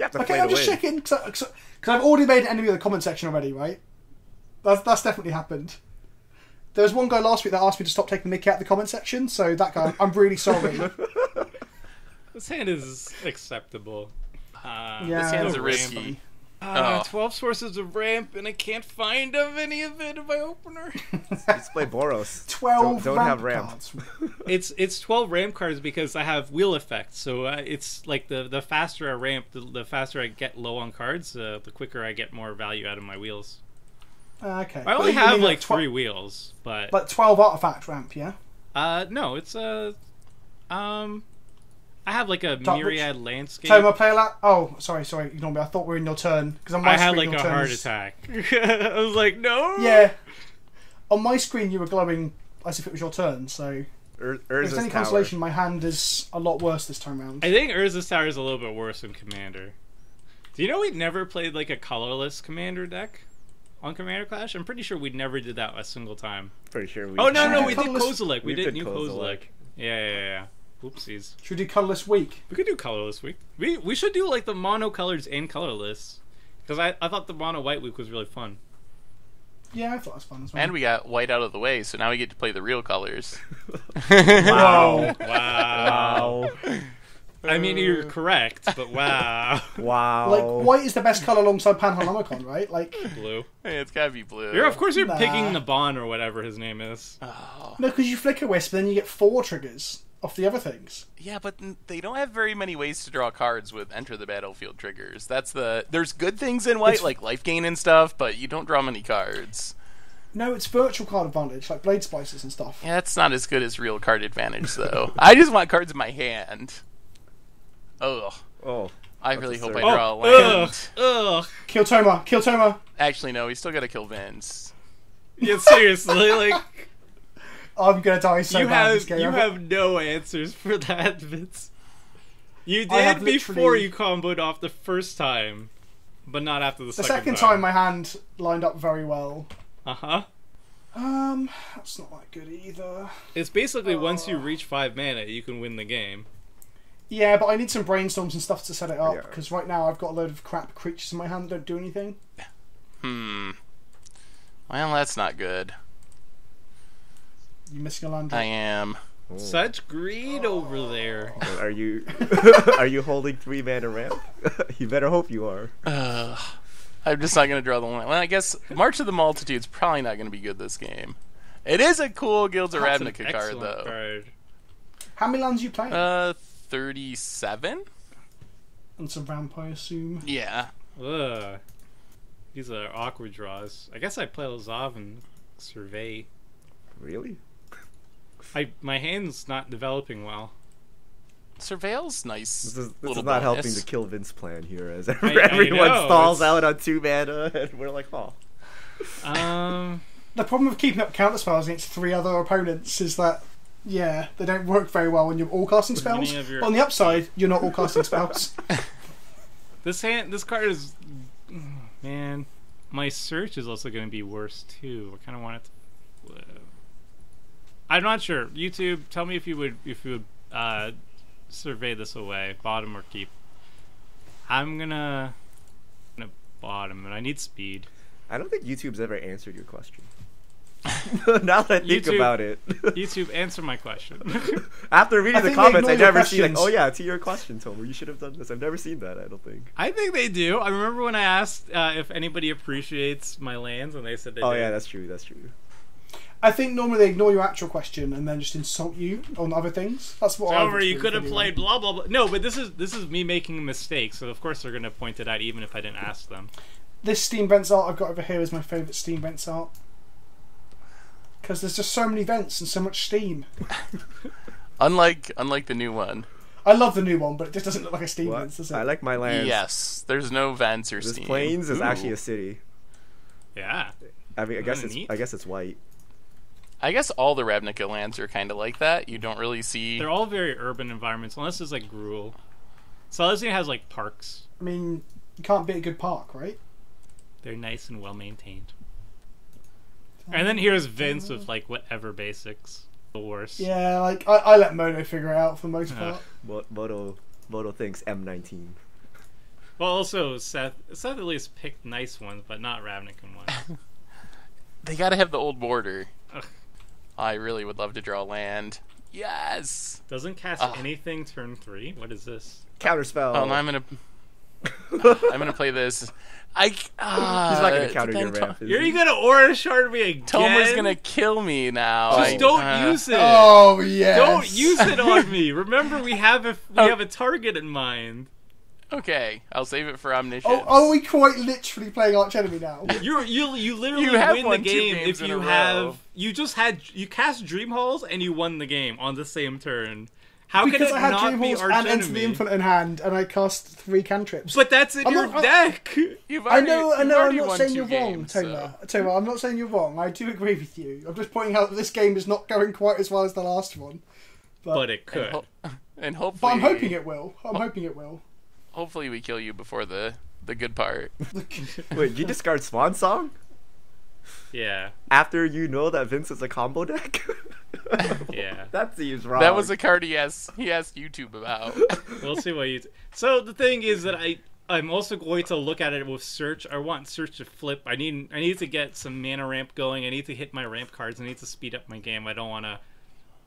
have to Okay, play I'm to just win. checking because I've already made an enemy of the comment section already, right? That's definitely happened. There was one guy last week that asked me to stop taking Mickey out of the comment section, so that guy, I'm really sorry. This hand is acceptable. Yeah, This hand's no risky. Oh. 12 sources of ramp, and I can't find any of it in my opener. Let's play Boros. 12 Don't ramp have ramp. cards. It's 12 ramp cards because I have wheel effects. So it's like the faster I ramp, the faster I get low on cards, the quicker I get more value out of my wheels. Okay. I only But you have mean like 3 wheels, but Like 12 artifact ramp, yeah? no, it's I have like a Top myriad landscape. Toma, play a lot. Oh, sorry, ignore me. I thought we were in your turn. Because on my I had screen, like your a heart turns- attack. I was like, no. Yeah. On my screen, you were glowing as if it was your turn, so... If Urza's there's any Tower. consolation, my hand is a lot worse this time round. I think Urza's Tower is a little bit worse than Commander. Do you know we never played like a colorless Commander deck on Commander Clash? I'm pretty sure we never did that a single time. Pretty sure we. Oh no, we did Colourless- Kozilek. We We did did new Kozilek. Kozilek. Yeah. Oopsies. Should we do colourless week? We could do colorless week. We should do like the mono colors and colorless. Because I thought the mono white week was really fun. Yeah, I thought it was fun as well. And we got white out of the way, so now we get to play the real colors. Wow. Wow. I mean, you're correct, but wow. Wow. Like, white is the best colour alongside Panharmonicon, right? Like, Blue. Hey, it's gotta be blue. Of course you're Nah. picking the Bond or whatever his name is. Oh. no, because you flicker wisp, then you get 4 triggers off the other things. Yeah, but they don't have very many ways to draw cards with enter the battlefield triggers. There's good things in white, like life gain and stuff, but you don't draw many cards. No, it's virtual card advantage, like blade splices and stuff. Yeah, that's not as good as real card advantage, though. I just want cards in my hand. Ugh. Oh. I That's really a hope I surge. draw a land. Ugh. Kill Toma. Actually, no, we still gotta kill Vince. Yeah, seriously, like I'm gonna die so bad this game. you have no answers for that, Vince. You I have did before literally- you comboed off the first time, but not after the The second time my hand lined up very well. Uh-huh. That's not that good either. It's basically once you reach 5 mana, you can win the game. Yeah, but I need some brainstorms and stuff to set it up, Yeah. because right now I've got a load of crap creatures in my hand that don't do anything. Well, that's not good. You missing a land? I am. Oh. Such greed over there. Are you are you holding 3 mana ramp? You better hope you are. I'm just not gonna draw the line. Well, I guess March of the Multitude's probably not gonna be good this game. It is a cool Guilds of That's an Ravnica card, excellent though. card. How many lands are you playing? 37? And some ramp, I assume. Yeah. Ugh. These are awkward draws. I guess I play Lazav and Survey. Really? My hand's not developing well. Surveil's nice. This is little not helping bonus. the kill Vince plan here, as I everyone know, stalls it's- out on 2 mana, and we're like, oh. The problem with keeping up counter spells against 3 other opponents is that, yeah, they don't work very well when you're all casting spells. Beginning of your- But on the upside, you're not all casting spells. This card is, man. My search is also going to be worse too. I kind of want it to. I'm not sure. YouTube, tell me if you would survey this away, bottom or keep. I'm gonna bottom, and I need speed. I don't think YouTube's ever answered your question. Now that I think YouTube- about it. YouTube, answer my question. After reading I the think they comments, I ignore your never see like, questions. oh yeah, to your question, Tomer, you should have done this. I've never seen that, I don't think. I think they do. I remember when I asked if anybody appreciates my lands, and they said they Oh do. yeah, that's true, that's true. I think normally they ignore your actual question and then just insult you on other things. That's what I've Over, you experienced could have anyway. played blah blah blah. No, but this is me making a mistake, so of course they're gonna point it out even if I didn't ask them. This Steam Vents art I've got over here is my favourite Steam Vents art. Because there's just so many vents and so much steam. Unlike the new one. I love the new one, but it just doesn't look like a Steam What? Vents, does it? I like my lands. Yes, there's no vents or This steam. plains is Ooh. actually a city. Yeah. I mean, Isn't it neat? I guess it's white. I guess all the Ravnica lands are kind of like that. You don't really see. They're all very urban environments, unless it's like Gruul. Celestia has like parks. I mean, you can't beat a good park, right? They're nice and well maintained. And then here's Vince with like whatever basics. The worst. Yeah, like, I let Mono figure it out for the most part. Moto thinks M19. Well, also Seth at least picked nice ones, but not Ravnican ones. They gotta have the old border. Ugh. I really would love to draw land. Yes. Doesn't cast Ugh. anything turn 3. What is this? Counterspell. Oh, no, I'm gonna. I'm gonna play this. He's not gonna counter your ramp. Are you gonna aura shard me again? Tomer's gonna kill me now. Just don't use it. Oh yes. Don't use it on me. Remember, we have a target in mind. Okay, I'll save it for omniscience. Oh, are we quite literally playing arch enemy now? You literally You have win the won 2 game games if in a you row. have you cast Dream Halls and you won the game on the same turn. How Because can it I had not Dream be Halls arch and Enter the enemy? Infinite in hand, and I cast 3 cantrips. But that's in your deck. You've I already, know. you've I'm already not won saying 2 you're wrong, games, Tomer. so. Tomer, I'm not saying you're wrong. I do agree with you. I'm just pointing out that this game is not going quite as well as the last one. But it could. And hopefully, But I'm hoping it will. I'm hoping it will. Hopefully, we kill you before the good part. Wait, you discard Swan Song Yeah. after you know that Vince is a combo deck? Yeah. That seems wrong. That was a card he asked YouTube about. We'll see what you. So the thing is that I'm also going to look at it with search. I want search to flip. I need to get some mana ramp going. I need to hit my ramp cards. I need to speed up my game. I don't want to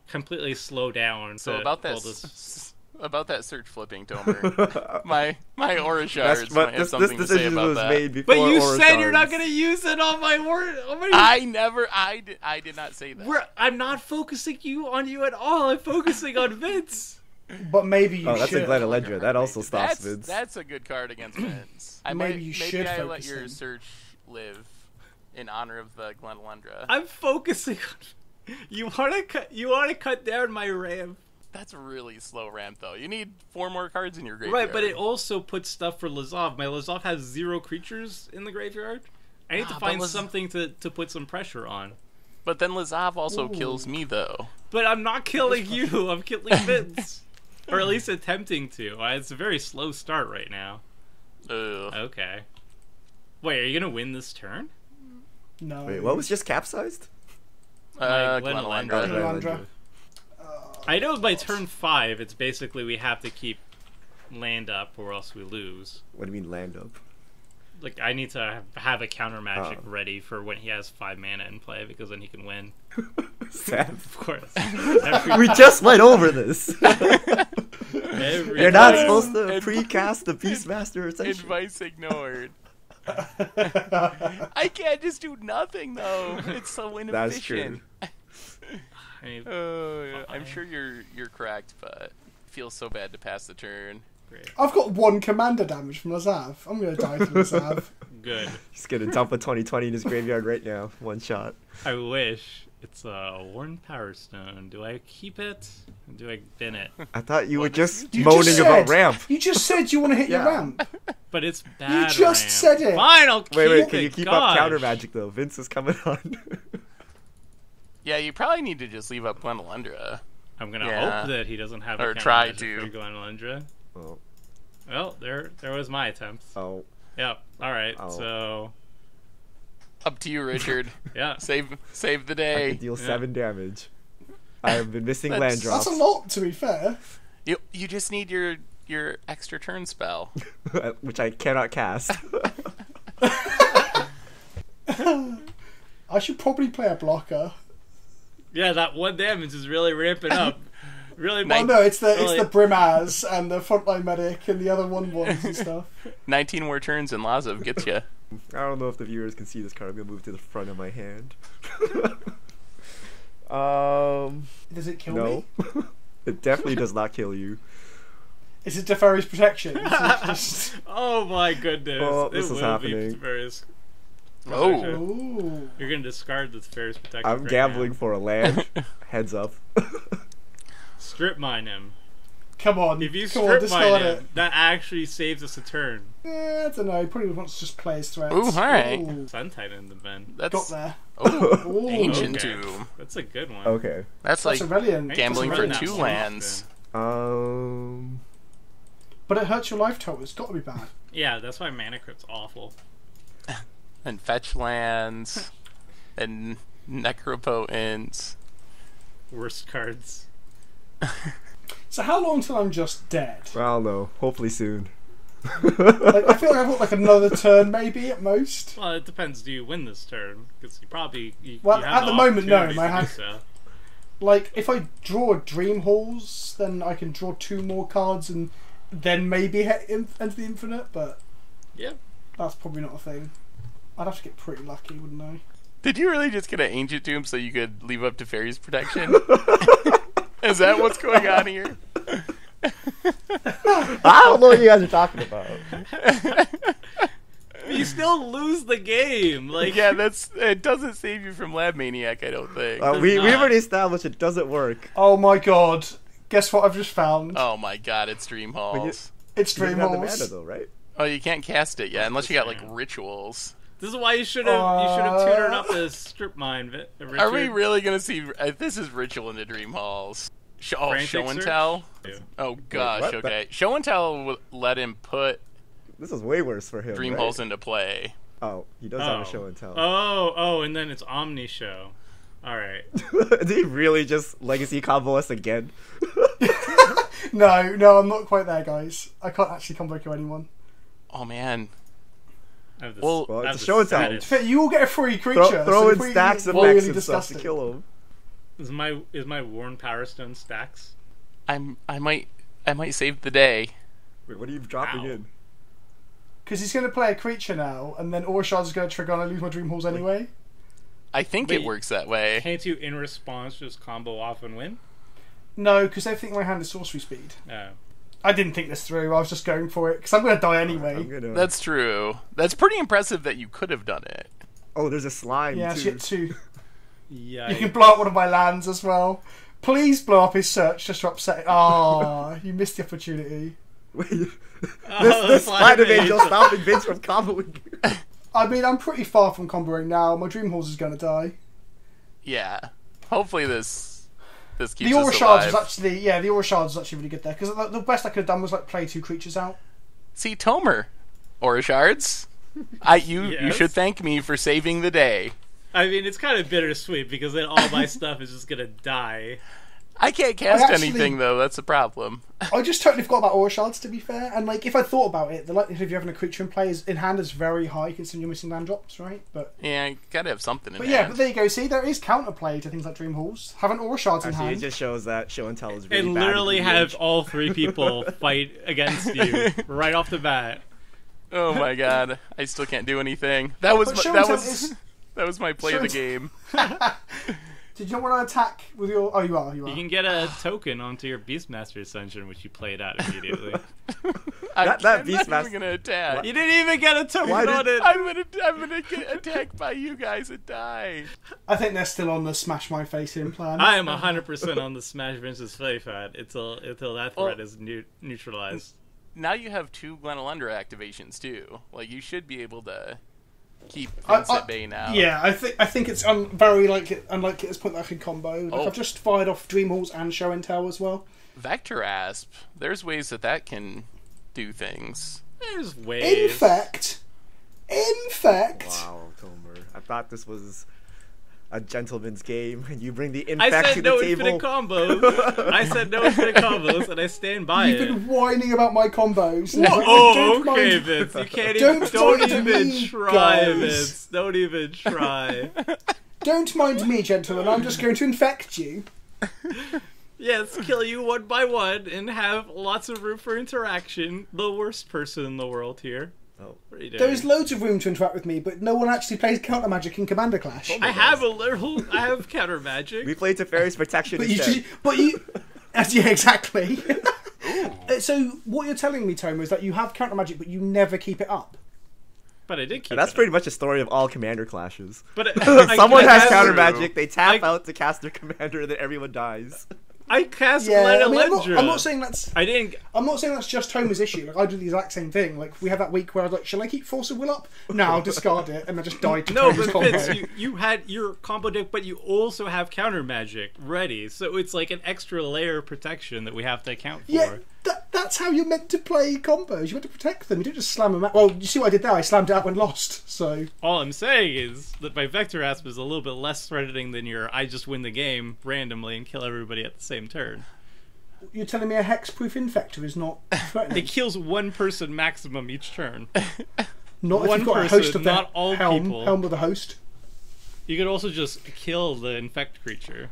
completely slow down. So to about pull that this. about that search flipping, Tomer. my aura shards But might have this something to say decision about was that. made before But you Aura said you're not Shards. going to use it on my word. I did not say that. I'm not focusing on you at all. I'm focusing on Vince. But maybe you Oh, that's should. a Glenaledra. That also stops That's Vince. that's a good card against Vince. Maybe should I let focus your him. search live in honor of the Glenalundra. I'm focusing on. You want to cut down my ramp. That's a really slow ramp, though. You need 4 more cards in your graveyard. Right, but it also puts stuff for Lazav. My Lazav has 0 creatures in the graveyard. I need to but find something to put some pressure on. But then Lazav also kills me, though. But I'm not killing you. I'm killing Vince. Or at least attempting to. It's a very slow start right now. Ugh. Okay. Wait, are you going to win this turn? No. Wait, what was just capsized? Glenalundra. Glenalundra. I know by turn 5, it's basically we have to keep land up or else we lose. What do you mean land up? Like, I need to have a counter magic ready for when he has 5 mana in play, because then he can win. Sad. Of course. We just went over this. Every You're not time. supposed to precast the Beastmaster Ascension. Advice ignored. I can't just do nothing, though. It's so inefficient. That's true. I mean, I'm sure you're correct, but it feels so bad to pass the turn. great. I've got 1 commander damage from Lazav. I'm going to die from Lazav. Good. He's gonna dump a 2020 in his graveyard right now. 1 shot. I wish. It's a Worn Power Stone. Do I keep it? Or do I bin it? I thought you were just You moaning just about said- ramp. You just said you want to hit your Yeah. ramp. But it's bad. just ramp. said it. Fine, I'll keep Wait, it. can you keep Gosh. up counter magic though? Vince is coming on. Yeah, you probably need to just leave up Glenalundra. I'm gonna Yeah. hope that he doesn't have Or a counter try magic to. for Glenalundra. Oh. Well, there was my attempt. Oh. Yep. All right. Oh. So Up to you, Richard. yeah. Save the I day. can deal Yeah. 7 damage. I have been missing land That's- drops. That's a lot, to be fair. You just need your extra turn spell. Which I cannot cast. I should probably play a blocker. Yeah, that 1 damage is really ramping up. Really. Well, no, it's the really- Brimaz and the frontline medic and the other 1/1s and stuff. 19 more turns and Lazav gets you. I don't know if the viewers can see this card. I'm gonna move to the front of my hand. Does it kill No. me? It definitely does not kill you. Is it Teferi's protection? Is it just... Oh my goodness! Oh, it this is will happening. Be Teferi's Oh. protection. Ooh. You're gonna discard the Teferi's protection. I'm right gambling now. for a land. Heads up. Strip mine him. Come on. If you Come on, strip discard mine it. him, that actually saves us a turn. I don't know. He probably wants to just play his threats. Ooh, alright. Ooh, Sun Titan the Ben. got That's there. oh, Ooh. ancient Okay. tomb. That's a good one. Okay. That's That's like Aurelian. gambling That's for Aurelian. 2 one lands. But it hurts your life total. It's got to be bad. Yeah, that's why Mana Crypt's awful. And fetch lands and necropotents. Worst cards. So how long till I'm just dead? I don't know. Hopefully soon. Like, I feel like I've got like another turn maybe at most. Well, it depends. Do you win this turn? Because you probably. Well, you have at the moment, no, opportunity my to do hand- so. Like if I draw Dream Halls, then I can draw 2 more cards and then maybe enter the infinite, but Yeah. that's probably not a thing. I'd have to get pretty lucky, wouldn't I? Did you really just get an Ancient Tomb so you could leave up to Fairy's protection? Is that what's going on here? I don't know what you guys are talking about. You still lose the game. Like, Yeah, it doesn't save you from Lab Maniac, I don't think. We've not. already established it doesn't work. Oh my god. Guess what I've just found? Oh my god, it's Dream Halls. It's You Dream didn't have the Halls. mana though, right? Oh, you can't cast it yet unless you got like rituals. this is why you should have tutored up the strip mine. Richard. Are we really gonna see? This is ritual into Dream Halls. Frantic Show and search? tell. Yeah. Oh gosh. what? Okay. Show and tell would let him put This is way worse for him. Dream right? Halls into play. Oh, he does have a show and tell. Oh, and then it's Omni Show. All right. Did he really just legacy combo us again? No, I'm not quite there, guys. I can't actually combo kill anyone. Oh man. I have this, Well, Well, I have it's a this show and tell. status. Fair, you all get a free creature. Throw so in if we stacks and really mechs and stuff discuss to it. kill him. Is my Worn Power Stone Stax? I might save the day. Wait, what are you dropping Ow. in? Because he's going to play a creature now, and then Aurashard's is going to trigger and I lose my Dream Halls anyway. I think Wait. it works that way. Can't you, in response, just combo off and win? No, because everything in my hand is sorcery speed. Oh. I didn't think this through. I was just going for it, because I'm going to die anyway. I'm gonna... That's true. That's pretty impressive that you could have done it. Oh, there's a slime Yeah, too. so you get two. Yeah. You can blow up one of my lands as well. Please blow up his search just to upset it. Oh, you missed the opportunity. Wait, Oh, this Spider Angel. Angel stopping Vince from comboing. I mean, I'm pretty far from comboing now. My Dream Halls is going to die. Yeah. Hopefully this keeps The us Aura Shards alive. was actually, the Aura Shards was actually really good there, because the best I could have done was like play two creatures out. See, Tomer, Aura Shards. You Yes. should thank me for saving the day. I mean, it's kind of bittersweet because then all my stuff is just gonna die. I can't cast actually- anything though. That's the problem. I just totally forgot about Aura Shards, to be fair. And like, if I thought about it, the likelihood of you having a creature in play in hand is very high, considering you're missing land drops, right? But Yeah, you gotta have something in but hand. there you go. See, there is counterplay to things like Dream Halls. Having Aura Shards in Actually, it hand. just shows that show and tell is really And bad. literally at have EDH. all three people fight against you right off the bat. Oh my god, I still can't do anything. That was But my, show that and tell was is- that was my play of the game. Did you not want to attack with your? Oh, you are. You can get a token onto your Beastmaster Ascension, which you played out immediately. That I'm Beastmaster- not even gonna attack. You didn't even get a token Why on did- it. I'm gonna get attacked by you guys and die. I think they're still on the smash my face in plan. I am 100% on the Smash Vince's face ad until that Well- threat is neutralized. Now you have two Glenalundra activations too. Like you should be able to keep I- Vince at bay now. Yeah, I think it's very unlikely at this point that I can combo. Like, Oh. I've just fired off Dream Halls and Show and Tell as well. Vector Asp. There's ways that can do things. There's In ways. fact, Wow, Tomer. I thought this was a gentleman's game, and you bring the I infect to said the no table. infinite combos. I said no infinite combos, and I stand by you've it. been whining about my combos. Oh, Don't okay, mind- Vince. You can't Don't don't mind even me, try, guys. Vince. Don't even try. Don't mind me, gentlemen. I'm just going to infect you. Yes, kill you one by one and have lots of room for interaction. The worst person in the world here. Oh. What are you doing? There is loads of room to interact with me, but no one actually plays counter magic in Commander Clash. I have I have counter magic. We played Teferi's Protection But instead. yeah, exactly. So what you're telling me, Tomo, is that you have counter magic, but you never keep it up. But I did keep And that's it. pretty much the story of all commander clashes. But Someone has I- counter magic, they tap I- out to cast their commander, and then everyone dies. I cast Yeah, I mean, Glenalundra. I'm not saying that's. I didn't. I'm not saying that's just Tomer's issue. Like I do the exact same thing. Like we have that week where I was like, "Shall I keep Force of Will up?" No, I'll discard it, and I just died to No, Tomer's but combo. Vince, you had your combo deck, but you also have counter magic ready, so it's like an extra layer of protection that we have to account for. Yeah, that's how you're meant to play combos. You're meant to protect them. You don't just slam them out. Well, you see what I did there? I slammed it out when lost. So All I'm saying is that my Vector Asp is a little bit less threatening than your I just win the game randomly and kill everybody at the same turn. you're telling me a hexproof infector is not threatening? It kills one person maximum each turn. Not if one you've got a person, host of not the all helm. people. Helm with a host. You could also just kill the infect creature.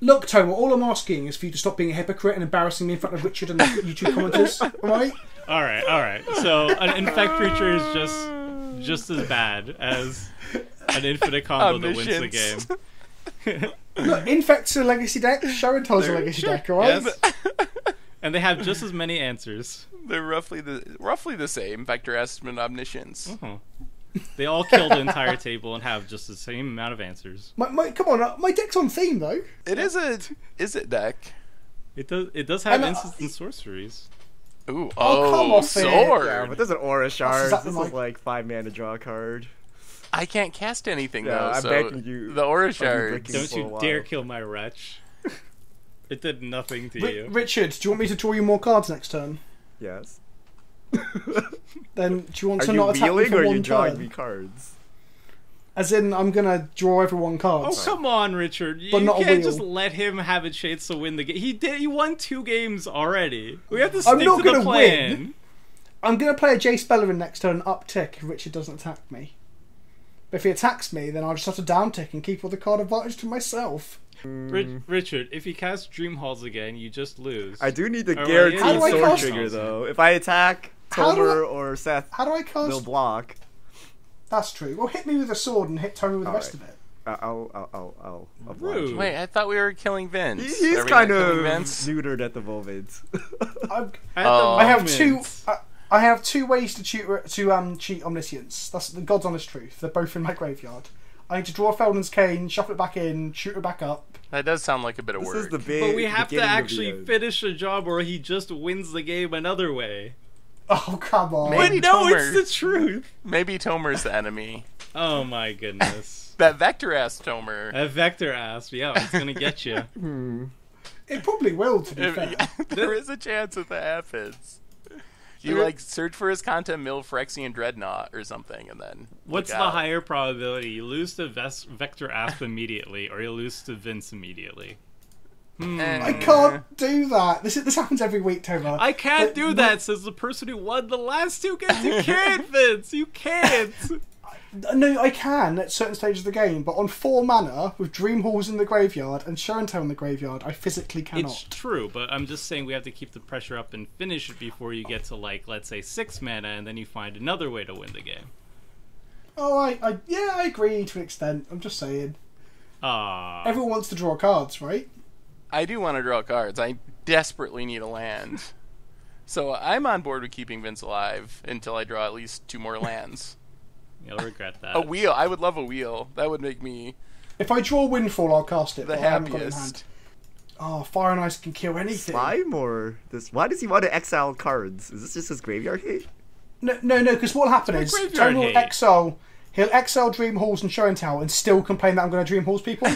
Look, Toma, all I'm asking is for you to stop being a hypocrite and embarrassing me in front of Richard and the YouTube commenters, alright? Alright. So, an infect creature is just as bad as an infinite combo that wins the game. Look, Infect's a legacy deck, Show and Tell's a legacy deck, alright? Yes. And they have just as many answers. They're roughly the same. Vector Estimate Omniscience. Uh-huh. They all kill the entire table and have just the same amount of answers. Come on, my deck's on theme, though. It is a deck. It does have instants and sorceries. Ooh, come off it. sword. Yeah, but there's an aura shard. exactly This is like 5 mana draw a card. I can't cast anything Yeah, though. I'm So begging you. the aura I've been shards. breaking Don't for a you while. dare kill my wretch. It did nothing to you. Richard, do you want me to draw you more cards next turn? Yes. Then do you want Are to you not attack me wheeling for or are one you drawing turn? me cards? As in, I'm gonna draw everyone Oh, cards. come on, Richard. You But not a can't wheel. just let him have a chance to win the game. He won 2 games already. We have to I'm stick not to the gonna plan. win. I'm gonna play a Jace Bellerin next turn uptick if Richard doesn't attack me. But if he attacks me, then I'll just have to downtick and keep all the card advantage to myself. Richard, if you cast Dream Halls again, you just lose. I do need the Oh, guaranteed yeah, How do I sword cast- trigger though. If I attack How do Tomer or Seth, How do I cast? they'll block. That's true. Well, hit me with a sword and hit Tony with the rest of it. I'll Rude. Wait, I thought we were killing Vince. He's Are we kind not of killing Vince? neutered at the moment. I've, At the Oh. I have moment- two. I have 2 ways to cheat Omniscience. That's the God's honest truth. They're both in my graveyard. I need to draw Felden's Cane, shuffle it back in, shoot it back up. That does sound like a bit of This work. is the big. But we have to beginning of the actually end. finish a job where he just wins the game another way. Oh, come on. Maybe But no, Tomer. it's the truth. Maybe Tomer's the enemy. Oh my goodness. That vector ass Tomer. That vector ass, yeah, it's gonna get you. It probably will, to be fair. There is a chance that happens. You like search for his content, mill Phyrexian Dreadnought or something, and then What's look the out. higher probability? You lose to Vector Asp immediately, or you lose to Vince immediately? I can't do that. This happens every week, Tomer. I can't do that, says the person who won the last 2 games. You can't, Vince. You can't. No, I can at certain stages of the game, but on 4 mana, with Dream Halls in the graveyard and Show and Tell in the graveyard, I physically cannot. It's true, but I'm just saying we have to keep the pressure up and finish it before you get to, like, let's say 6 mana, and then you find another way to win the game. Oh, I agree to an extent. I'm just saying. Ah. Everyone wants to draw cards, right? I do want to draw cards. I desperately need a land. So I'm on board with keeping Vince alive until I draw at least 2 more lands. You'll regret that. A wheel. I would love a wheel. That would make me If I draw Windfall, I'll cast it. the but I haven't got it in hand. happiest. Oh, Fire and Ice can kill anything. Slime or this? Why does he want to exile cards? Is this just his graveyard hate? No, because what'll happen It's is my graveyard Tony will hate. exile. He'll exile Dream Halls and Show and Tell and still complain that I'm going to Dream Halls people.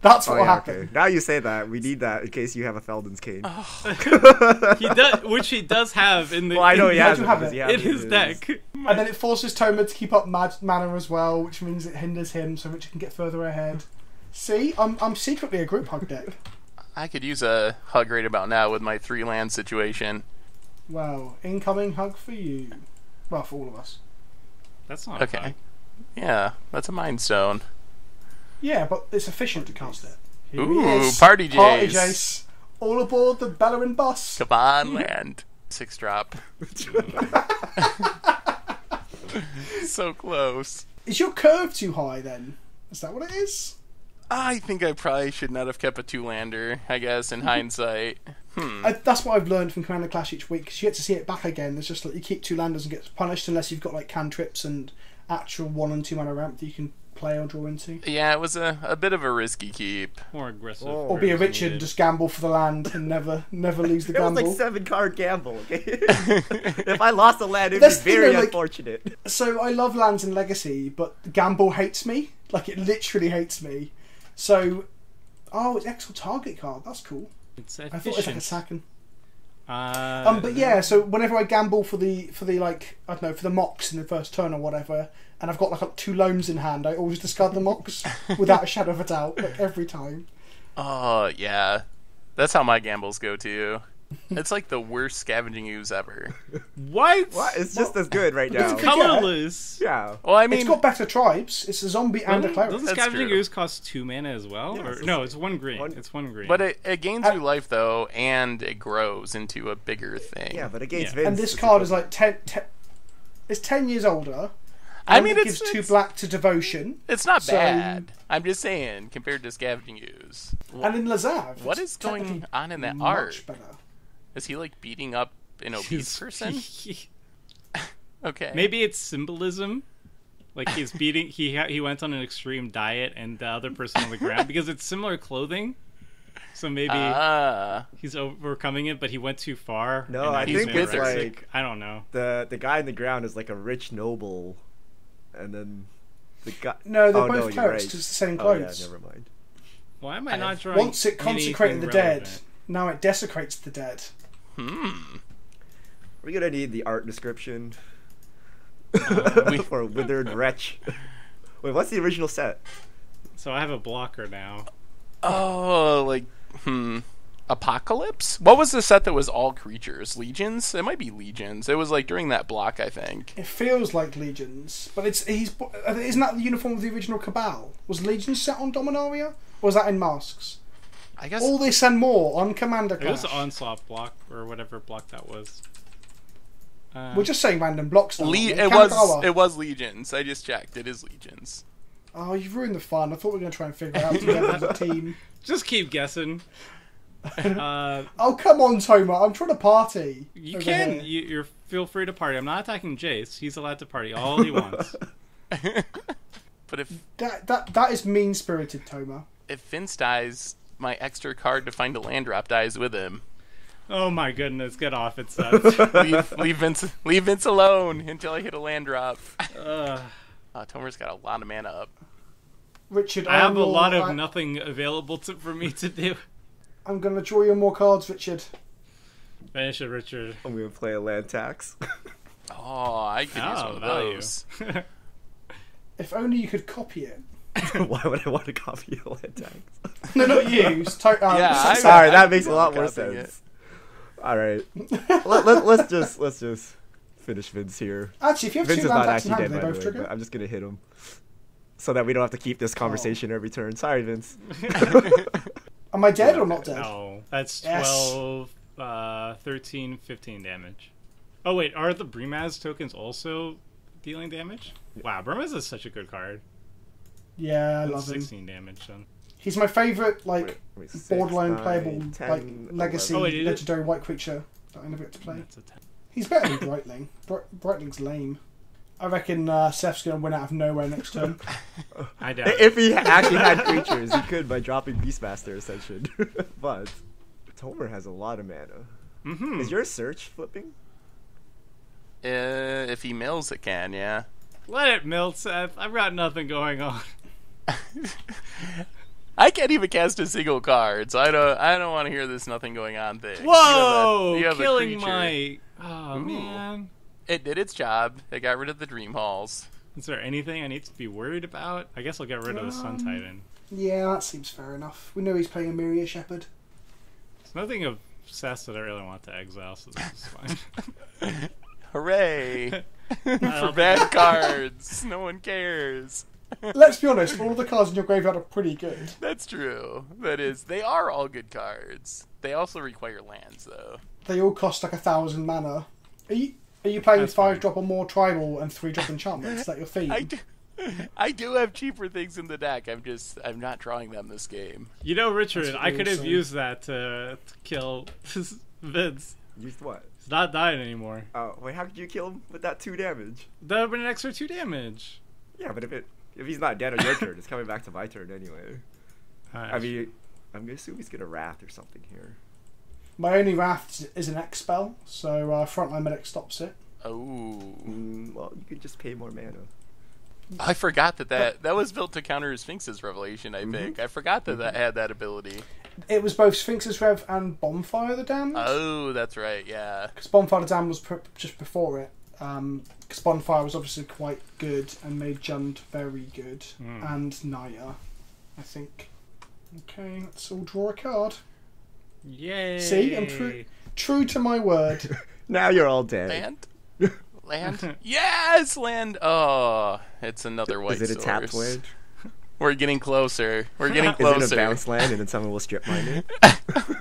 That's Oh what'll yeah, happen. okay. Now you say that. We need that in case you have a Felden's Cane. He does, which he does have in the Well, I know in, he has do it have because it. he has in it his in deck. And then it forces Toma to keep up mana as well, which means it hinders him so Richard can get further ahead. See, I'm secretly a group hug deck. I could use a hug right about now with my 3 land situation. Well, incoming hug for you. Well, for all of us. That's not Okay. fun. Yeah, that's a Mind Stone. Yeah, but it's efficient to cast it. Here he Ooh, is. Party Party Jace. Jace. All aboard the Bellerin bus. Come on, land. 6 drop. So close. Is your curve too high then? Is that what it is? I think I probably should not have kept a 2-lander, I guess, in hindsight. That's what I've learned from Commander Clash each week, because you get to see it back again. It's just like you keep 2 landers and get punished unless you've got like cantrips and actual 1 and 2 mana ramp that you can play or draw into. Yeah, it was a bit of a risky keep. More aggressive. Oh. Or be a players Richard and needed. just gamble for the land and never lose the It was gamble. like 7-card gamble. Okay. If I lost a land, it'd That's be the thing, very though, like- unfortunate. So I love lands in Legacy, but Gamble hates me. Like, it literally hates me. So, it's Exile target card. That's cool. It's I thought it was like efficient. attacking. Uh, But yeah, so whenever I gamble for the like, I don't know, for the mocks in the first turn or whatever, and I've got like 2 loams in hand, I always discard the mocks without a shadow of a doubt, like every time. Oh, yeah. That's how my gambles go, too. It's like the worst scavenging ooze ever. What? What? It's just as good right now. It's Colorless. Yeah. Well, I mean, It's got better tribes. It's a zombie and a cleric. Doesn't That's Scavenging true. Ooze cost 2 mana as well? Yeah, Or, it's no, it's 1 green. one- It's 1 green. but it gains you life though, and it grows into a bigger thing. Yeah, but against Yeah. Vince. And this it's card a- is like 10 it's 10 years older. I And mean, it it's gives 2 black to devotion. It's not So- bad. I'm just saying, compared to scavenging ooze. And in Lazav, What it's is going technically on in that much art? better. Is he like beating up an obese person? Okay. Maybe it's symbolism. Like he's beating. He went on an extreme diet, and the other person on the ground because it's similar clothing. So maybe he's overcoming it, but he went too far. No, and I he's think it's anorexic. like I don't know. the guy in the ground is like a rich noble, and then the guy. No, they're oh, both no, you're clerics right. because it's the same Oh yeah, clothes. never mind. Why am I not drawing? Once it consecrated the anything dead, relevant? now it desecrates the dead. We're gonna need the art description for a withered wretch. Wait, what's the original set? So I have a blocker now. Oh, like Apocalypse? What was the set that was all creatures? Legions? It might be Legions. It was like during that block, I think. It feels like Legions, but isn't that the uniform of the original Cabal? Was Legions set on Dominaria? Or was that in Masks? I guess All this and more on Commander It was Clash. the Onslaught block or whatever block that was. We're just saying random blocks now. it Kamigawa. was Legions. I just checked. It is Legions. Oh, you've ruined the fun. I thought we were going to try and figure it out together as a team. Just keep guessing. Oh, come on, Toma. I'm trying to party. You over can. here. You're feel free to party. I'm not attacking Jace. He's allowed to party all he wants. But if That is mean-spirited, Toma. Vince dies, my extra card to find a land drop dies with him. Oh my goodness! Get off it, Seth. leave Vince alone until I hit a land drop. Tomer's got a lot of mana up. Richard, I have a lot of nothing available for me to do. I'm going to draw you more cards, Richard. Finish it, Richard. I'm gonna play a land tax. Oh, I could use one of value. those. If only you could copy it. Why would I want to copy a land tax? No, not you. Yeah, Sorry, that I'd makes be a lot more copying sense. All right, let's just finish Vince here. Actually, if you have Vince two is land not taps in actually hand, dead, they by both the way, trigger. but I'm just gonna hit him so that we don't have to keep this conversation every turn. Sorry, Vince. Am I dead or not dead? No, that's Yes. 12, 13, 15 damage. Oh wait, are the Brimaz tokens also dealing damage? Wow, Brimaz is such a good card. Yeah, I That's love him. 16 damage then. He's my favourite, Wait, 6, borderline 9, playable, 10, legacy 11. Oh, wait, is it? legendary white creature that I never get to play. That's a 10. He's better than Brightling. Brightling's lame. I reckon Seth's going to win out of nowhere next turn. I doubt it. If he actually had creatures, he could by dropping Beastmaster Ascension. But Tomer has a lot of mana. Mm-hmm. Is your search flipping? If he mills, it can. Yeah. Let it melt, Seth. I've got nothing going on. I can't even cast a single card, so I don't want to hear this nothing going on thing. Whoa! You have a Killing creature. my... Oh, man. It did its job. It got rid of the Dream Halls. Is there anything I need to be worried about? I guess I'll get rid of the Sun Titan. Yeah, that seems fair enough. We know he's playing a Myria Shepherd. There's nothing of Seth that I really want to exile, so this is fine. Hooray! For bad cards. No one cares. Let's be honest, all of the cards in your graveyard are pretty good. That's true. That is, they are all good cards. They also require lands, though. They all cost like 1,000 mana. Are you playing That's 5 fine. drop or more tribal and 3 drop enchantments? Is that your theme? I do have cheaper things in the deck. I'm not drawing them this game. You know, Richard, That's what I they could were have saying. used that to kill Vince. Used what? He's not dying anymore. Oh, wait, how could you kill him with that 2 damage? That would have been an extra 2 damage. Yeah, but if he's not dead on your turn, it's coming back to my turn anyway. I mean, I'm gonna assume he's gonna Wrath or something here. My only Wrath is an X spell, so Frontline Medic stops it. Oh. Well, you could just pay more mana. I forgot that was built to counter Sphinx's Revelation, I think. I forgot that had that ability. It was both Sphinx's Rev and Bonfire the Damned. Oh, that's right, yeah. Because Bonfire the Damned was just before it. Because Bonfire was obviously quite good and made Jund very good. And Naya, I think. Okay, let's all draw a card. Yay! See, True to my word. Now you're all dead. Land? Land? Yes, land! Oh, it's another white Is it a source. tapped land? We're getting closer. We're getting Is closer. it a bounce land and then someone will strip mine it?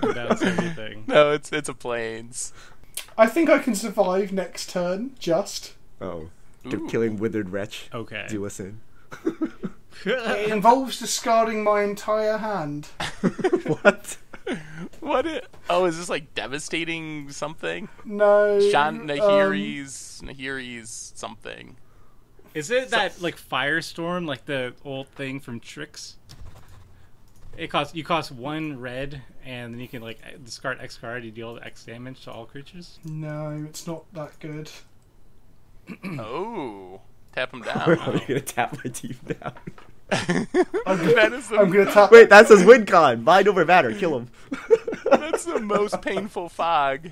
That's everything. No, it's a plains. I think I can survive next turn, just. Oh. Ooh. Killing withered wretch. Okay. Do us in. It involves discarding my entire hand. What? What? Oh, is this like devastating something? No. Nahiri's something. Is it that like firestorm, like the old thing from Tricks? You cost 1 red, and then you can like discard X card. You deal X damage to all creatures. No, it's not that good. Oh, tap him down. I'm gonna tap my team down. I'm gonna tap. Wait, that says win con. Bind over matter. Kill him. That's the most painful fog.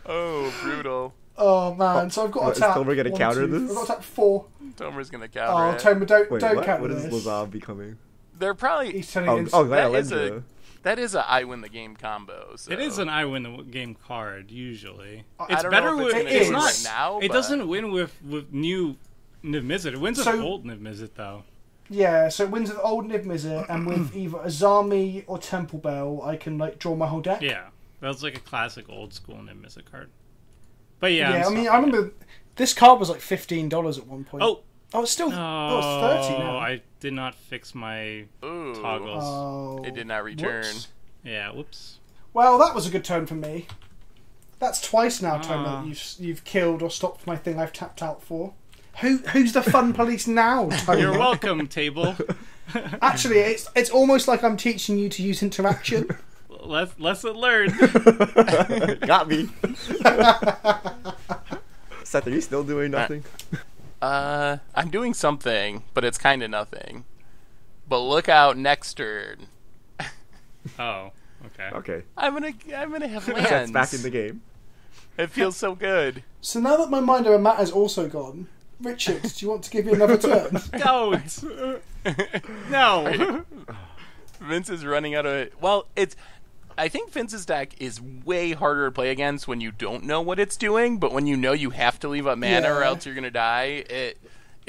Oh, brutal. Oh man, so I've got What, to is tap. Tomer gonna 1, counter 2, this? I've got to tap 4. Tomer's gonna Oh, counter it. Tomer, don't Wait, counter what is this. Lazav becoming? They're probably. He's turning Oh, into. yeah, That is Lendra. That is a I win the game combo. So. It is an I win the game card usually. I It's don't better know if with. it's It It's is. not. right now. It but doesn't win with new Niv-Mizzet. It wins with So- old Niv-Mizzet though. Yeah, so it wins with old Niv-Mizzet, and with either Azami or Temple Bell, I can like draw my whole deck. Yeah, that was like a classic old school Niv-Mizzet card. But yeah, Yeah, I'm I mean, sorry. I remember this card was like $15 at one point. Oh, it's still. It's 30 now. I did not fix my Ooh, toggles. Oh, it did not return. whoops. Yeah, whoops. Well, that was a good turn for me. That's twice now, Ah. Tomo. You've killed or stopped my thing I've tapped out for. Who's the fun police now, Tomo? You're welcome, table. Actually, it's almost like I'm teaching you to use interaction. Lesson learned. Got me. Seth, are you still doing nothing? I'm doing something, but it's kind of nothing. But look out next turn. Oh, okay. Okay. I'm gonna have Seth's lands. back in the game. It feels so good. So now that my mind over matter's also gone, Richard, do you want to give me another turn? Don't. No. Vince is running out of it. Well, I think Vince's deck is way harder to play against when you don't know what it's doing, but when you know you have to leave up mana or Yeah. else you're gonna die, it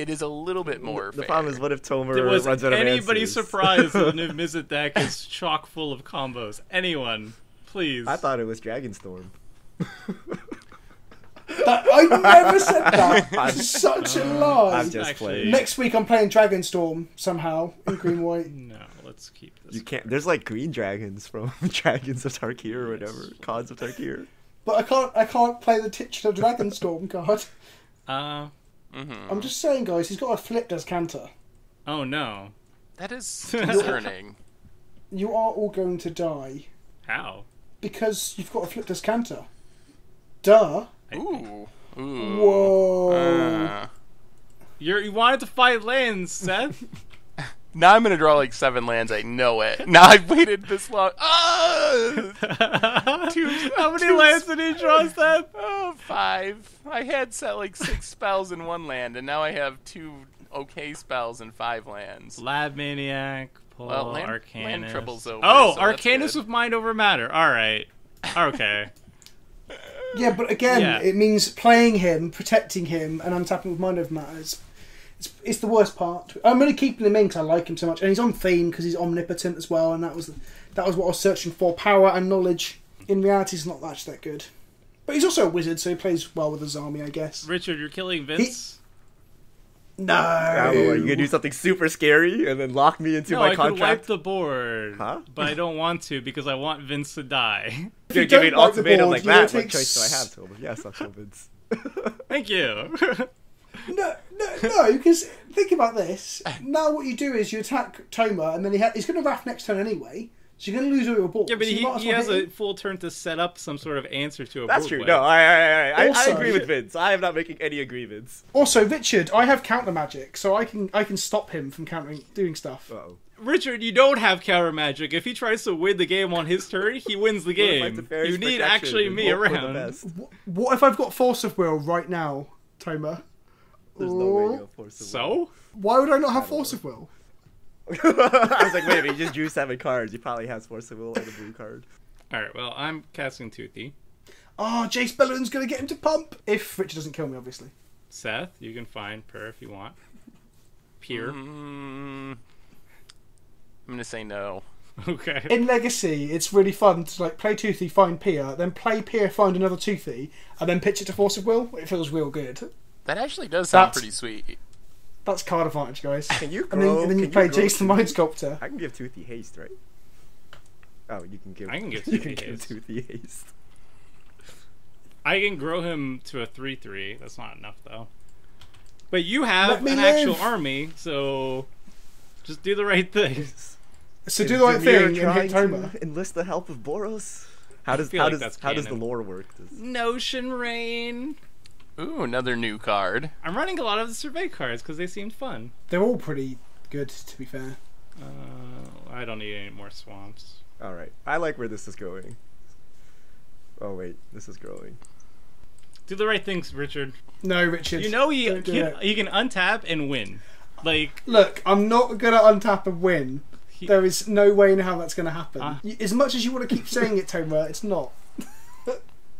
is a little bit more The fair. problem is, what if Tomer Was runs out of anybody answers? surprised that the Niv-Mizzet deck is chock full of combos? Anyone? Please. I thought it was Dragonstorm. I never said that. It's such a lie. I'm just Actually- playing. Next week I'm playing Dragonstorm somehow in green white. No, let's keep this. You can't. There's like green dragons from Dragons of Tarkir or whatever. Gods of Tarkir. But I can't play the titular Dragonstorm card. I'm just saying, guys, he's got a flip Descanter. Oh no. That is concerning. You are all going to die How? because you've got a flip Descanter. Duh. Ooh. Ooh. Whoa. You wanted to fight lands, Seth. Now I'm gonna draw like 7 lands. I know it. Now I've waited this long. Ah! How many lands did he draw, Seth? Oh, 5. I had set like 6 spells in 1 land, and now I have 2 okay spells in 5 lands. Lab Maniac, pull Well, land Arcanus. trouble's over, Oh, so that's Arcanus good. with Mind Over Matter. Alright. Okay. Yeah, but again, Yeah. it means playing him, protecting him, and untapping with Mind Over Matter. It's the worst part. I'm only keeping him in because I like him so much, and he's on theme because he's omnipotent as well, and that was what I was searching for: power and knowledge. In reality, he's not actually that good, but he's also a wizard, so he plays well with his army, I guess. Richard, you're killing Vince? No, I don't know, you gonna do something super scary and then lock me into No, my I could wipe contract? the board. Huh? But I don't want to because I want Vince to die. If You're you giving an don't wipe the ultimatum board, like you're gonna that. What take choice do I have, Tomer? Yes, I'll convince. Thank you. No, because think about this. Now what you do is you attack Toma, and then he's going to Wrath next turn anyway, so you're going to lose all your balls. Yeah, but so you might as he well has hit a him. full turn to set up some sort of answer to a That's board true. wipe. No, I Also- agree with Vince. I am not making any agreements. Also, Richard, I have counter magic, so I can stop him from doing stuff. Uh-oh. Richard, you don't have counter magic. If he tries to win the game on his turn, he wins the What if I game. Teferi's You need protection actually and me hope for the around. best? What if I've got Force of Will right now, Toma? There's no way you'll force it. So? Why would I not have Force of Will? I was like, wait a minute, he just drew 7 cards. He probably has Force of Will and a blue card. Alright, well, I'm casting Toothy. Oh, Jace Balloon's going to get him to pump. If Richard doesn't kill me, obviously. Seth, you can find Per if you want. Pier. I'm gonna say no. Okay. In Legacy, it's really fun to like play Toothy, find Pier, then play Pier, find another Toothy, and then pitch it to Force of Will. It feels real good. That actually does sound That's- pretty sweet. That's card advantage, guys. Can you And grow? then you can play grow Jace the Mind Sculptor. I can give Toothy haste, right? Oh, you can give. I can give you Toothy can give haste. Toothy haste. I can grow him to a 3/3. That's not enough, though. But you have Let me an actual live. army, so just do the right thing. So Is do the right Demir thing and trying hit Toma. to enlist the help of Boros? How does feel like that's how does the canon. lore work? Notion Rain. Ooh, another new card. I'm running a lot of the survey cards because they seemed fun. They're all pretty good, to be fair. I don't need any more swamps. All right, I like where this is going. Oh wait, this is growing. Do the right things, Richard. No, Richard. You know he Don't do it. can untap and win. Like, Look, I'm not going to untap and win. He- There is no way in how that's going to happen. Ah. As much as you want to keep saying it, Toma, it's not.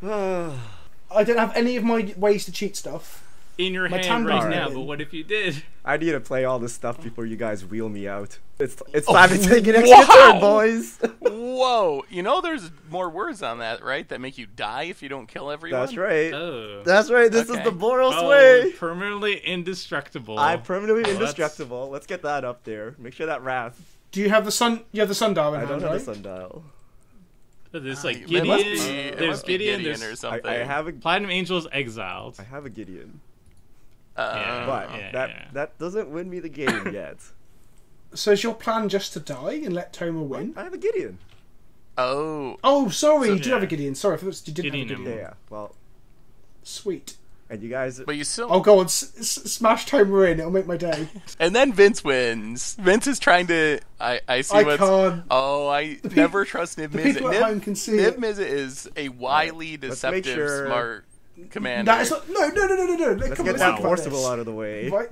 I don't have any of my ways to cheat stuff. in your My hand Tando's right not now, in. but what if you did? I need to play all this stuff before you guys wheel me out. It's Oh, time to take an extra turn, boys. Whoa! You know, there's more words on that, right? That make you die if you don't kill everyone. That's right. Oh. That's right. This Okay. is the Boros Oh, way. permanently indestructible. I'm permanently that's- indestructible. Let's get that up there. Make sure that wrath. Do you have the sun? You have the sundial in I hand, don't have right? a sundial. There's like It must Gideon. be- it There's must be Gideon. or There's something. I have a Platinum Angels exiled. I have a Gideon, Yeah. but yeah, that yeah. that doesn't win me the game yet. So is your plan just to die and let Toma win? I have a Gideon. Oh, Oh, sorry, So- you do have a yeah. Gideon. Sorry, I thought you didn't Gideon have a Gideon. Yeah. Well, Sweet. and you guys. but you still. Oh, go on, smash Toma in. It'll make my day. And then Vince wins. Vince is trying to. I see I what's. can't. Oh, I never trust Niv-Mizzet. people at home can see it. Niv-Mizzet is a wily, Let's make deceptive, sure- smart commander. That is not, no. Let's Come get on, that think about forcible this. out of the way. Right?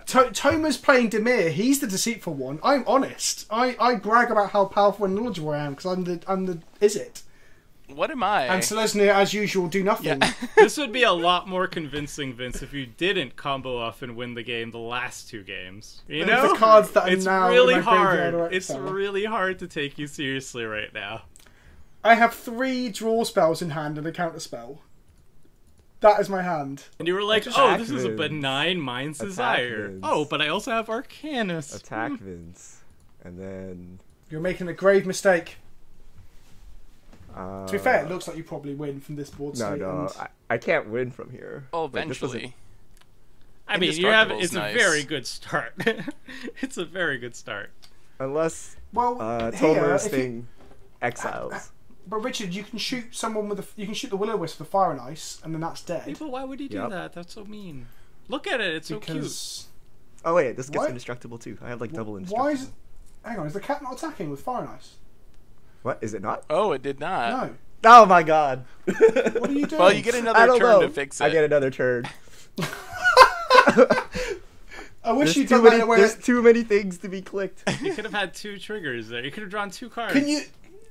Toma's playing Demir. He's the deceitful one. I'm honest. I brag about how powerful and knowledgeable I am because I'm the is it. What am I? And Selesnya, as usual, do nothing. Yeah. This would be a lot more convincing, Vince, if you didn't combo off and win the game the last 2 games. You And know, the cards that are it's now in really my graveyard hard. are It's exile. really hard to take you seriously right now. I have 3 draw spells in hand and a counter spell. That is my hand. And you were like, Just "Oh, attack this is a Vince. benign Mind's Desire." Vince. Oh, but I also have Arcanus. Attack Vince, and then. You're making a grave mistake. To To be fair, it looks like you probably win from this board No, state. no, and- I can't win from here. Oh, Wait, this wasn't- eventually. I mean, you have Indestructible's it's nice. a very good start. It's a very good start. Unless Well, Tomer's if you- thing exiles. But Richard, you can shoot someone with you can shoot the Will-O-Wisp with Fire and Ice, and then that's dead. People, why would he do Yep. that? That's so mean. Look at it; it's so cute. Because Oh wait, this gets What? indestructible too. I have like double indestructible. why is? Hang on, is the cat not attacking with Fire and Ice? What is it not? Oh, it did not. No. Oh my god! What are you doing? Well, you get I another don't turn know. to fix it. I get another turn. I wish There's you'd too done many. that in a way. There's too many things to be clicked. You could have had 2 triggers there. You could have drawn 2 cards. Can you?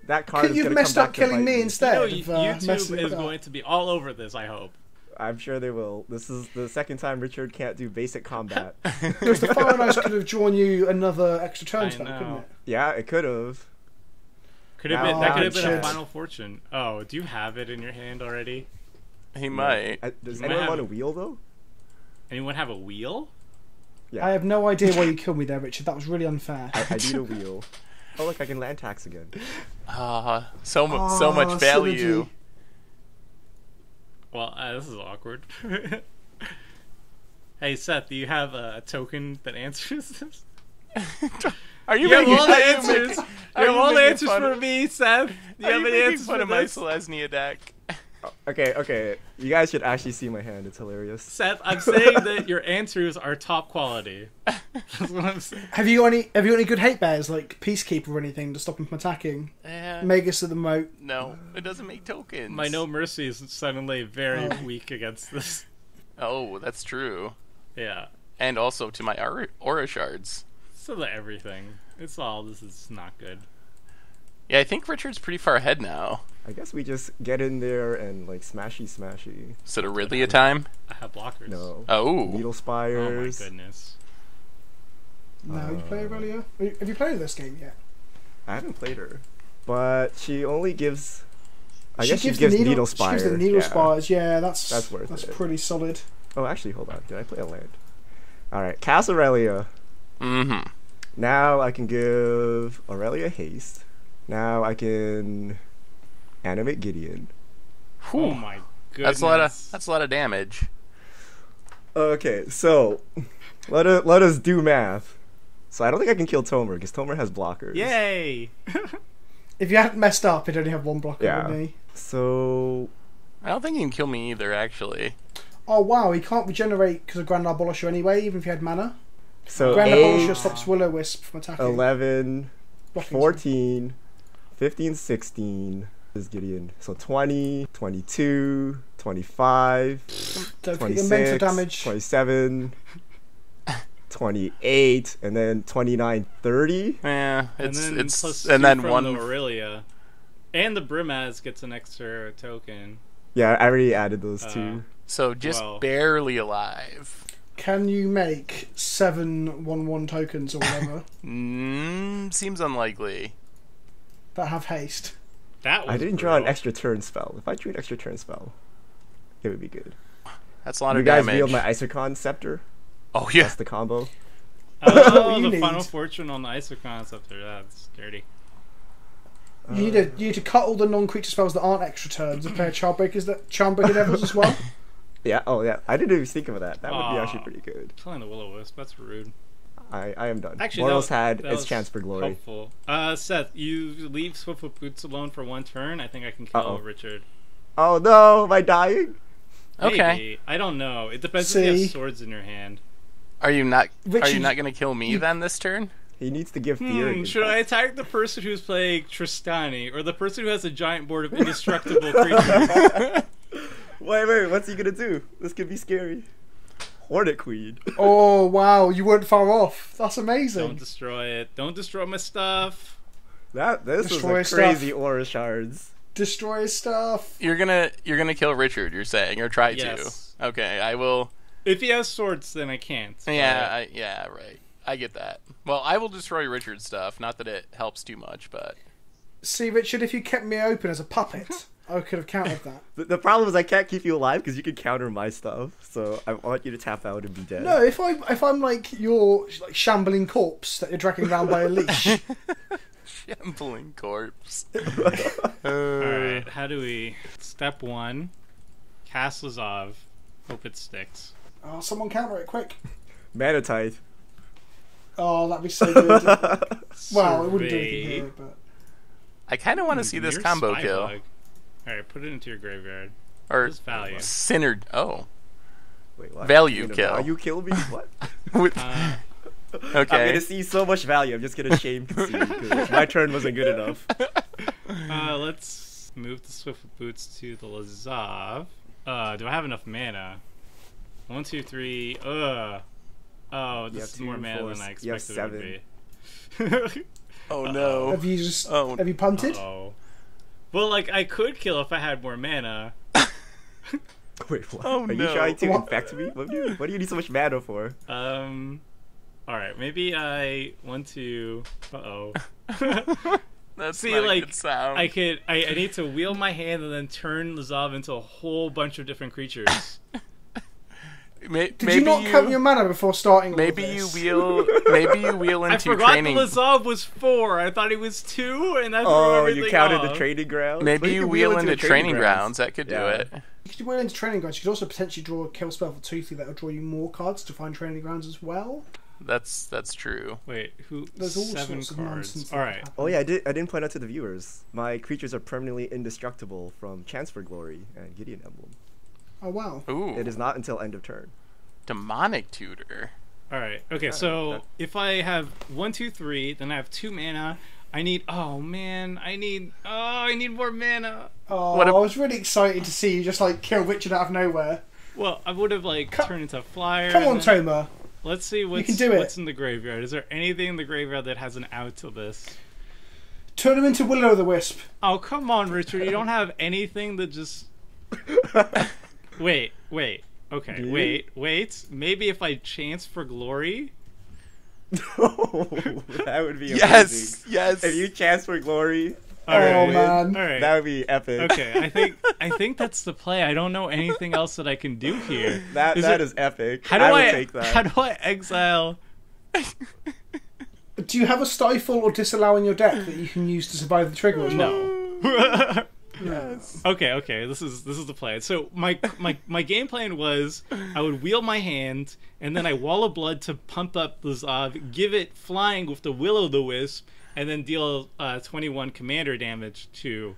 That card Could is you gonna have messed come up back to killing bite me You instead? know, of, YouTube messing is it up? going to be all over this. I hope. I'm sure they will. This is the second time Richard can't do basic combat. Because the Fire and Ice could have drawn you another extra turn I spell, know. couldn't it? Yeah, it could have. Could have Now- been. That now could have been a shit. final fortune. Oh, do you have it in your hand already? He might. Does You might anyone have want a it. wheel though? Anyone have a wheel? Yeah, I have no idea why you killed me there, Richard. That was really unfair. I need a wheel. Oh look, I can land tax again. So much Oh, value. synergy. Well, this is awkward. Hey Seth, do you have a token that answers this? Are you You have making all the are you answers. making- You are have you all the making answers fun for of- me, Seth. Do you Are have you any making answers fun for of my this? Selesnya deck? Okay. You guys should actually see my hand. It's hilarious. Seth, I'm saying that your answers are top quality. That's what I'm saying. Have you got any good hate bears like Peacekeeper or anything to stop him from attacking? Magus of the Moat. No, it doesn't make tokens. My No Mercy is suddenly very weak against this. Oh, that's true. Yeah. And also to my aura shards. So that everything. It's all. This is not good. Yeah, I think Richard's pretty far ahead now. I guess we just get in there and like smashy. Is it Aurelia time? I have blockers. No. Oh. Needle Oh my spires. goodness. No, you play Aurelia? Have you played this game yet? I haven't played her, but she only gives. I guess she the gives needle spire. She gives the needle spires. Yeah, that's worth it. That's pretty solid. Oh, actually, hold on. Did I play a land? All right, cast Aurelia. Mm-hmm. Now I can give Aurelia haste. Now I can animate Gideon. Oh my goodness. That's a lot of damage. Okay, so let us do math. So I don't think I can kill Tomer because Tomer has blockers. Yay! If you hadn't messed up, it'd only have one blocker, Yeah. wouldn't he? So I don't think he can kill me either, actually. Oh wow, he can't regenerate because of Grand Abolisher anyway, even if he had mana. so Grand 8, Abolisher stops Will-O-Wisp from attacking. 11, Blocking 14, 15, 16 is Gideon. So 20, 22, 25, Don't forget your mental 26, damage. 27, 28, and then 29, 30. Yeah, And then plus and two then from one. the Aurelia. And the Brimaz gets an extra token. Yeah, I already added those two. So just Well. barely alive. Can you make 7 1/1 tokens or whatever Seems unlikely. that have haste? That was I didn't draw an brutal. extra turn spell. If I drew an extra turn spell, it would be good. That's a lot You of guys damage. wield my Isocon Scepter? Oh yeah. That's the combo. Oh, You the need- Final Fortune on the Isocons up there. That's dirty. You need to cut all the non-creature spells that aren't extra turns and play Charmbreaker Devils as well. Yeah, oh yeah. I didn't even think of that. That would be actually Aw. pretty good. Killing the Will-O-Wisp. That's rude. I am done. Actually, Boros had that his was chance for glory. Helpful. Seth, you leave Swiftfoot Boots alone for one turn. I think I can kill Uh-oh. Richard. Oh no, am I dying? Okay. Maybe. I don't know. It depends if you See? have swords in your hand. Are you not Richard, going to kill me then this turn? He needs to give theory. Should I attack the person who's playing Trostani or the person who has a giant board of indestructible creatures? Wait, what's he gonna do? This could be scary. Hornet Queen. Oh wow, you weren't far off. That's amazing. Don't destroy it. Don't destroy my stuff. This Destroy was a stuff. crazy aura shards. Destroy his stuff. You're gonna kill Richard. You're saying, or try Yes. to. Okay, I will. If he has swords, then I can't. but- Yeah, right. I get that. Well, I will destroy Richard's stuff. Not that it helps too much, but See, Richard, if you kept me open as a puppet, I could have countered that. The problem is I can't keep you alive because you can counter my stuff. So I want you to tap out and be dead. No, if I'm like your like shambling corpse that you're dragging around by a leash. shambling corpse. Alright, how do we... Step 1. Cast Lazav. Hope it sticks. Oh, someone counter it quick. Manatite. Oh, that'd be so good. Well, it wouldn't do anything Survey. here, but I kind of want to see this Near combo Spy kill. Bug. Alright, put it into your graveyard. Or Just value. Sinner. Oh. Wait, what? Value You're gonna kill. Value kill me? What? With- Uh, I'm okay. gonna see so much value. I'm just gonna shame concede because my turn wasn't good enough. let's move the Swift Boots to the Lazav. Do I have enough mana? 1, 2, 3. Oh, You this have is more 2, mana 4, than I you have expected it would be. Oh no. have you just Oh. have you punted? Oh. Well, like, I could kill if I had more mana. Wait, what? Oh, Are you no. trying to What? infect me? What do you need so much mana for? Alright, maybe I want to... Uh-oh. That's See, not a like, good sound. I need to wheel my hand and then turn Lazav into a whole bunch of different creatures. Did you not count your mana before starting? all of Maybe you this? wheel I into forgot training. the Lazav was 4. I thought he was 2, and that's Oh, you counted the training grounds? Maybe But you can wheel into the training grounds. That could do Yeah. it. You could wheel into training grounds. You could also potentially draw a kill spell for Toothy that will draw you more cards to find training grounds as well. That's true. Wait, who? There's all 7 sorts of nonsense. cards. that All could right. happen. Oh yeah, I didn't point out to the viewers. My creatures are permanently indestructible from Chance for Glory and Gideon Emblem. Oh wow. Ooh. It is not until end of turn. Demonic tutor. All right. Okay. So if I have 1, 2, 3, then I have 2 mana. I need. Oh man. I need more mana. Oh, What a- I was really excited to see you just like kill Richard out of nowhere. Well, I would have like turned into a flyer. Come on, and then- Toma. Let's see what's, can do it. what's in the graveyard. Is there anything in the graveyard that has an out to this? Turn him into Will-O-the-Wisp. Oh, come on, Richard. You don't have anything that just... Wait. Okay, wait. Maybe if I chance for glory? Oh, that would be Yes, amazing. yes. If you chance for glory, Oh, man. All right. that would be epic. Okay, I think that's the play. I don't know anything else that I can do here. That Is is epic. How do I would I take that. How do I exile? Do you have a stifle or disallow in your deck that you can use to survive the trigger? As well? No. Yes. Okay. This is the plan. So my game plan was I would wheel my hand and then I wall of blood to pump up Lazav, give it flying with the Will-O-the-Wisp, and then deal 21 commander damage to.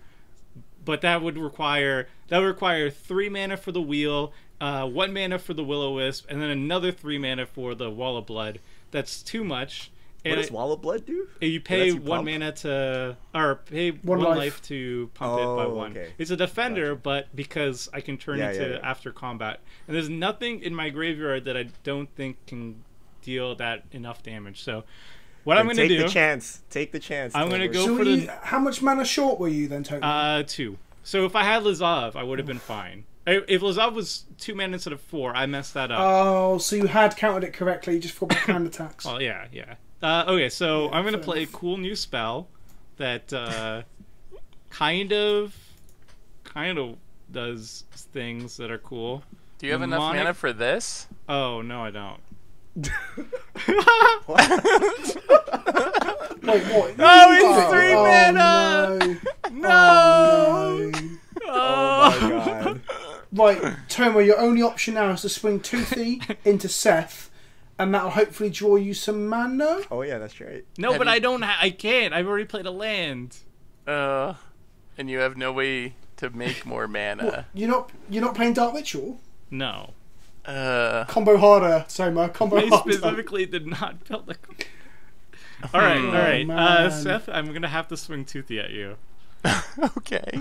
But that would require 3 mana for the wheel, 1 mana for the Will-O-Wisp, and then another 3 mana for the wall of blood. That's too much. What does Wall of Blood do? You pay Lets you 1 pump? mana to, or pay one life to pump it by 1. Okay. It's a defender, but because I can turn into Yeah. after combat, and there's nothing in my graveyard that I don't think can deal that enough damage. So, what I'm going to do? Take the chance. Take the chance. I'm gonna Tolbert. go So for how much mana short were you then, Tony? 2. So if I had Lazav, I would have been fine. If Lazav was 2 mana instead of 4, I messed that up. Oh, so you had counted it correctly, you just forgot hand attacks. Well, yeah. Okay, so I'm gonna fair play a enough. cool new spell that kind of does things that are cool. Do you have enough Mnemonic- mana for this? Oh no, I don't. Wait, what? Oh, it's 3 mana! No. No! Oh, Oh my god. Right, Tomo, your only option now is to swing Toothy into Seth, and that'll hopefully draw you some mana. Oh yeah, that's right. No, Have but you- I don't. I can't. I've already played a land. And you have no way to make more mana. You're not playing Dark Ritual? No. Combo harder, Tomo. Combo I harder. specifically did not build the. All right. man. Seth, I'm gonna have to swing Toothy at you. Okay.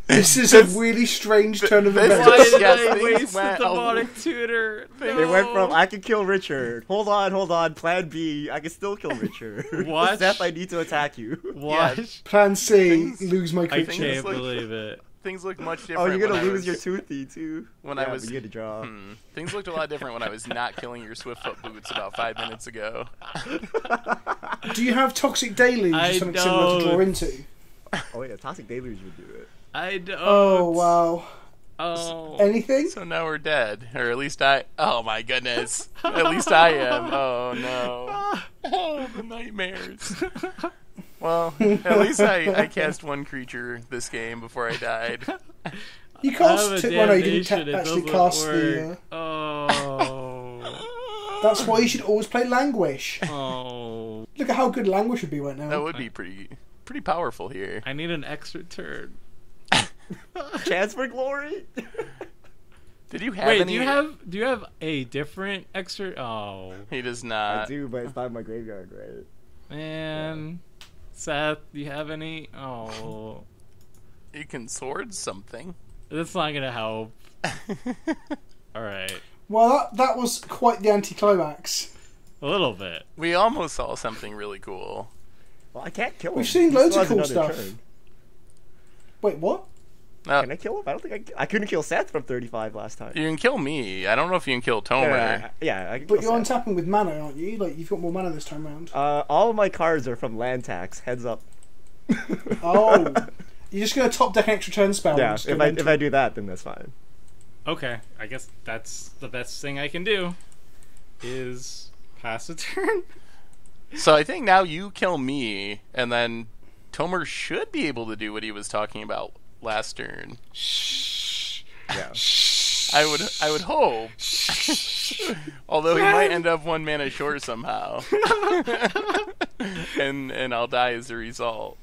This is a really strange turn of this- events. Why did Yes, I things waste the went a- demonic tutor? It went from I can kill Richard. Hold on. Plan B. I can still kill Richard. What? Seth, I need to attack you. What? Yeah. Plan C, Things- lose my I creature. can't like- believe it. Things look much different. Oh, you're when gonna I lose was- your Toothy too. when Yeah, I was. but you get a draw. Things looked a lot different when I was not killing your Swiftfoot boots about 5 minutes ago. Do you have Toxic Deluge I or something similar to draw don't. into? Oh yeah, Toxic Deluge would do it. I don't. Oh, wow. Oh. Anything? So now we're dead, or at least I. Oh my goodness! At least I am. Oh no! Oh, the nightmares. Well, at least I cast one creature this game before I died. You I cast have a two. Well, no, you didn't damnation, it actually doesn't cast work. the. Oh. That's why you should always play Languish. Oh. Look at how good Languish would be right now. That would be pretty powerful here. I need an extra turn. Chance for glory. Did you have Wait, any? do you have a different extra? Oh He does I not. do, but it's not in my graveyard, right? man, Seth, do you have any? Oh, You can sword something. that's not gonna help. All right, Well, that was quite the anticlimax. a little bit. We almost saw something really cool. Well, I can't kill him. We've seen He loads still of has cool another stuff. turn. Wait, what? Can I kill him? I don't think I couldn't kill Seth from 35 last time. You can kill me. I don't know if you can kill Tomer. Yeah, I can But kill you're Seth. untapping with mana, aren't you? Like, you've got more mana this time round. All of my cards are from land tax. Heads up. Oh. You're just going to top deck an extra turn spell. Yeah, and just go if I mental. do that, then that's fine. Okay, I guess that's the best thing I can do. Is pass a turn. So I think now you kill me, and then Tomer should be able to do what he was talking about last turn. Yeah. I would hope. Although he might end up 1 mana short somehow. and I'll die as a result.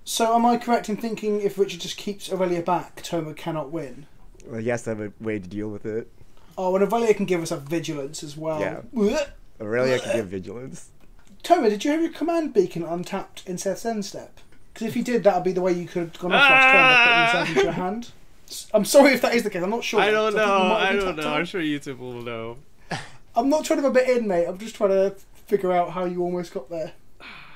So, am I correct in thinking if Richard just keeps Aurelia back, Tomo cannot win? Well, he has to have a way to deal with it. Oh, and Aurelia can give us a vigilance as well. Yeah. Aurelia can give vigilance. Tomo, did you have your command beacon untapped in Seth's end step? Because if you did, that would be the way you could have gone off last turn by putting yourself into your hand. I'm sorry if that is the case. I'm not sure. I don't So know. think you might I have been don't tapped know. out. I'm sure YouTube will know. I'm not trying to rub it in, mate. I'm just trying to figure out how you almost got there.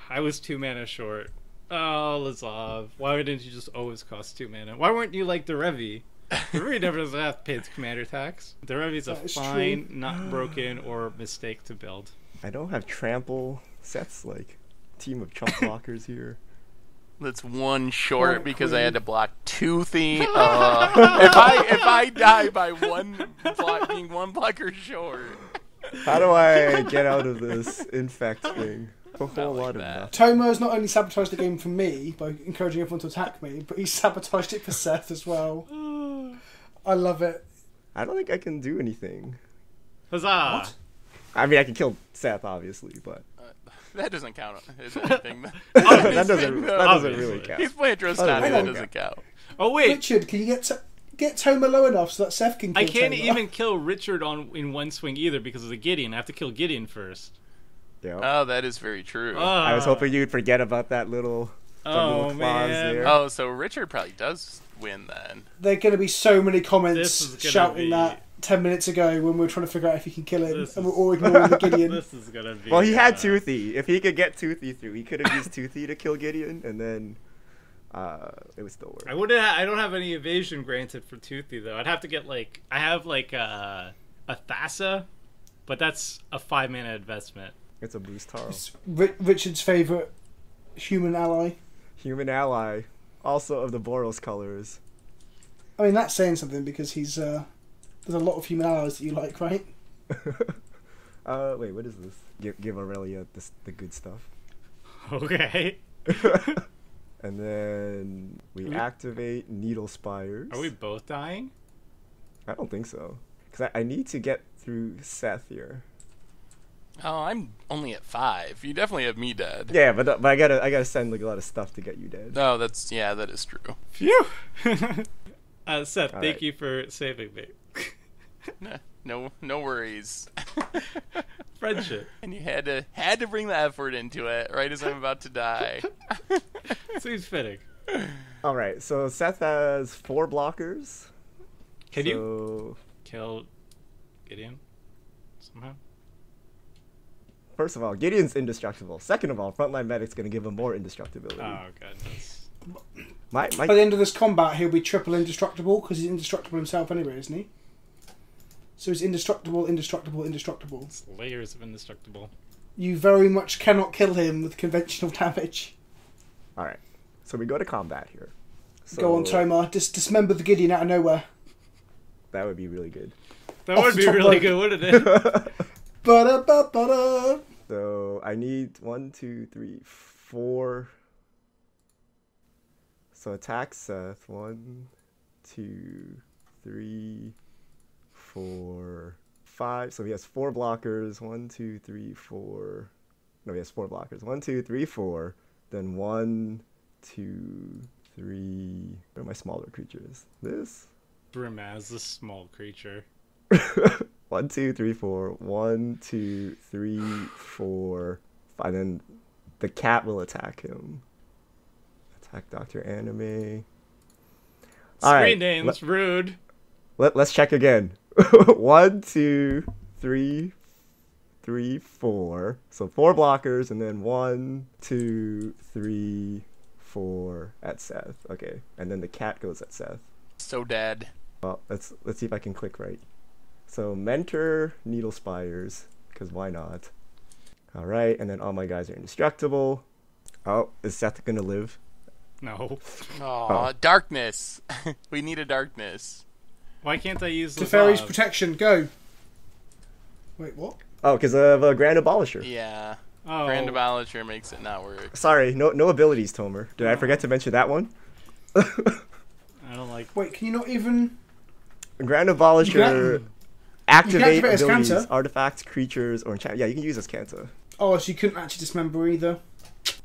I was 2 mana short. Oh, Lazav. Why didn't you just always cost 2 mana? Why weren't you like the Revi? The Revi never does have to pay its commander tax. The Revi's a fine, not broken, or mistake to build. I don't have trample sets like team of chump blockers here. That's one short Oh, because queen. I had to block Toothy. If I die by being one blocker short. How do I get out of this infect thing? A whole like lot of that. nothing. Tomo's not only sabotaged the game for me by encouraging everyone to attack me, but he's sabotaged it for Seth as well. I love it. I don't think I can do anything. Huzzah! What? I mean, I can kill Seth, obviously, but That doesn't count as anything. that doesn't really count. He's playing Trostani. Hang That on. doesn't count. Oh wait, Richard, can you get Tomo low enough so that Seth can kill I can't Tomo? even kill Richard in one swing either because of the Gideon. I have to kill Gideon first. Yeah. Oh, that is very true. I was hoping you'd forget about that little, Oh, clause man. there. Oh, so Richard probably does win then. There are going to be so many This comments is gonna shouting be- that 10 minutes ago when we were trying to figure out if he can kill him, This and we're is- all ignoring the Gideon. This is gonna be. Well, he had Toothy. If he could get Toothy through, he could have used Toothy to kill Gideon, and then it would still work. I don't have any evasion granted for Toothy though. I'd have to get like I have like a Thassa, but that's a 5 mana investment. It's a boost taro. It's Richard's favourite human ally. Human ally, also of the Boros colors. I mean, that's saying something because he's there's a lot of human allies that you like, right? Wait, what is this? Give Aurelia the good stuff. Okay. And then we activate Needle Spires. Are we both dying? I don't think so. Because I need to get through Seth here. Oh, I'm only at 5. You definitely have me dead. Yeah, but I gotta send like a lot of stuff to get you dead. No, that is true. Phew. Seth, All thank right. you for saving me. No worries. Friendship. And you had to bring the effort into it right as I'm about to die. Seems fitting. All right, so Seth has 4 blockers. Can you So kill Gideon somehow? first of all, Gideon's indestructible. Second of all, frontline medic's gonna give him more indestructibility. Oh goodness. My By the end of this combat, he'll be triple indestructible because he's indestructible himself anyway, isn't he? So he's indestructible, indestructible, indestructible. It's layers of indestructible. You very much cannot kill him with conventional damage. All right, so we go to combat here. So Go on, Tomar. Just dismember the Gideon out of nowhere. That would be really good. That Off would the be top really rope. good, wouldn't it? Ba-da-ba-ba-da. So I need 1, 2, 3, 4. So attack Seth. 1, 2, 3, 4, 5. So he has 4 blockers. 1, 2, 3, 4. No, he has 4 blockers. 1, 2, 3, 4. Then 1, 2, 3. Where are my smaller creatures? This. Brimaz, this small creature. 1, 2, 3, 4. 1, 2, 3, 4. 5. Then the cat will attack him. Attack Dr. Anime. All Screen right, names, rude. let's check again. 1, 2, 3, 4. So 4 blockers, and then 1, 2, 3, 4 at Seth. Okay, and then the cat goes at Seth. So dead. Well, let's see if I can click right. So Mentor Needle Spires, because why not? All right, and then all my guys are indestructible. Oh, is Seth gonna live? No. Aw, darkness. We need a darkness. Why can't I use Teferi's Lazav? protection, go. Wait, what? Oh, because of a Grand Abolisher. Yeah. Oh. Grand Abolisher makes it not work. Sorry, no abilities, Tomer. Did I forget to mention that one? I don't like. Wait, can you not even... Grand Abolisher activate activate as abilities, Kanta. artifacts, creatures, or enchant. Yeah, you can use as Kanta. Oh, so you couldn't actually dismember either.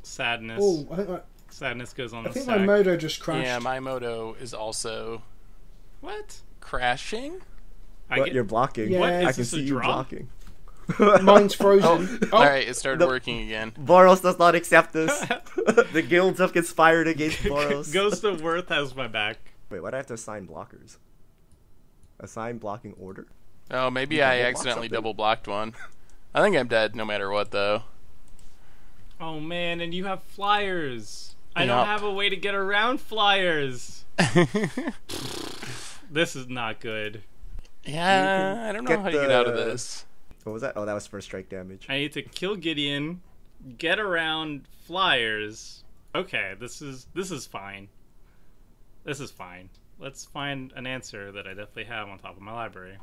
Sadness. Oh, I think Sadness goes on I the think stack. my Modo just crashed. Yeah, my moto is also What? crashing. I But get... you're blocking. Yeah. What? I Is can this see a you draw? blocking. Mine's frozen. Oh, Alright, it started the- working again. Boros does not accept this. The guilds have conspired against Boros. Ghost of Worth has my back. Wait, why do I have to assign blockers? Assign blocking order? Oh, maybe You I double block accidentally something? double blocked one. I think I'm dead no matter what, though. Oh man, and you have flyers. I don't Yep. have a way to get around flyers. This is not good. Yeah, I don't know get how to get out of the- this. What was that? Oh, that was first strike damage. I need to kill Gideon, get around flyers. Okay, this is fine. This is fine. Let's find an answer that I definitely have on top of my library.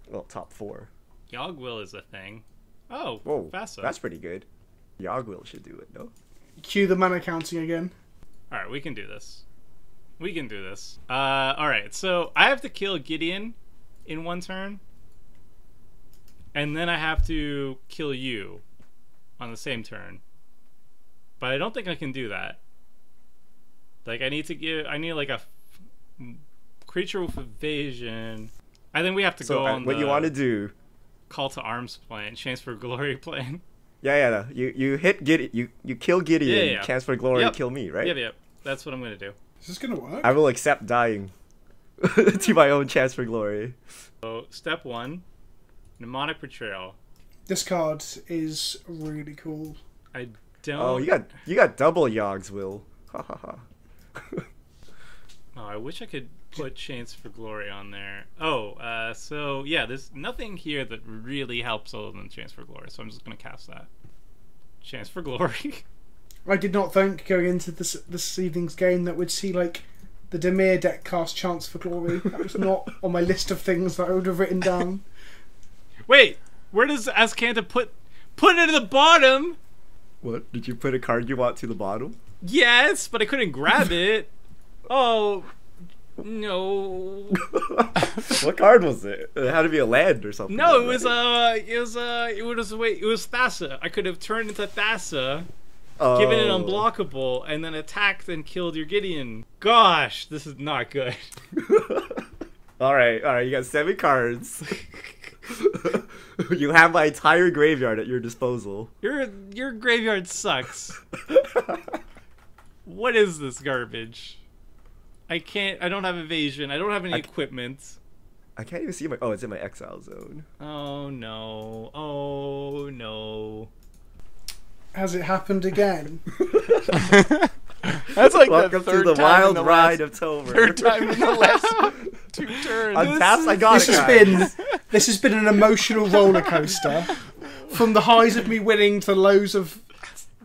Well, top 4. Yogwill is a thing. Oh, Whoa, Vasa. that's pretty good. Yogwill should do it, no? Cue the mana counting again. Alright, we can do this. We can do this. Alright, so I have to kill Gideon in one turn. And then I have to kill you on the same turn. But I don't think I can do that. Like, I need like a creature with evasion. I think we have to So go on what the you want to do? Call to Arms plane, Chance for Glory plane. Yeah. No. You hit Gideon. You kill Gideon. Yeah. Chance for glory. Yep. Kill me, right? Yep. That's what I'm gonna do. Is this gonna work? I will accept dying to my own chance for glory. So, step 1, Mnemonic Betrayal. This card is really cool. I don't... Oh, you got double Yogs, Will. Ha ha ha. Oh, I wish I could put Chance for Glory on there. Oh, so yeah, there's nothing here that really helps other than Chance for Glory, so I'm just gonna cast that. Chance for Glory. I did not think going into this evening's game that we'd see like the Demir deck cast Chance for Glory. That was not on my list of things that I would have written down. Wait, where does Azcanta put it at the bottom? What? Did you put a card you want to the bottom? Yes, but I couldn't grab it. Oh no. What card was it? It had to be a land or something. No, it right? was Thassa. I could have turned into Thassa, given it Oh. unblockable, and then attacked and killed your Gideon. Gosh, this is not good. All right. You got 7 cards. You have my entire graveyard at your disposal. Your graveyard sucks. What is this garbage? I don't have evasion. I don't have any equipment. I can't even see my. Oh, it's in my exile zone. Oh no. Oh no. Has it happened again? That's like Welcome the third to the time in wild the ride last, of Tomer. third time in the last 2 turns. Untapped, I got it. This has been an emotional roller coaster, from the highs of me winning to the lows of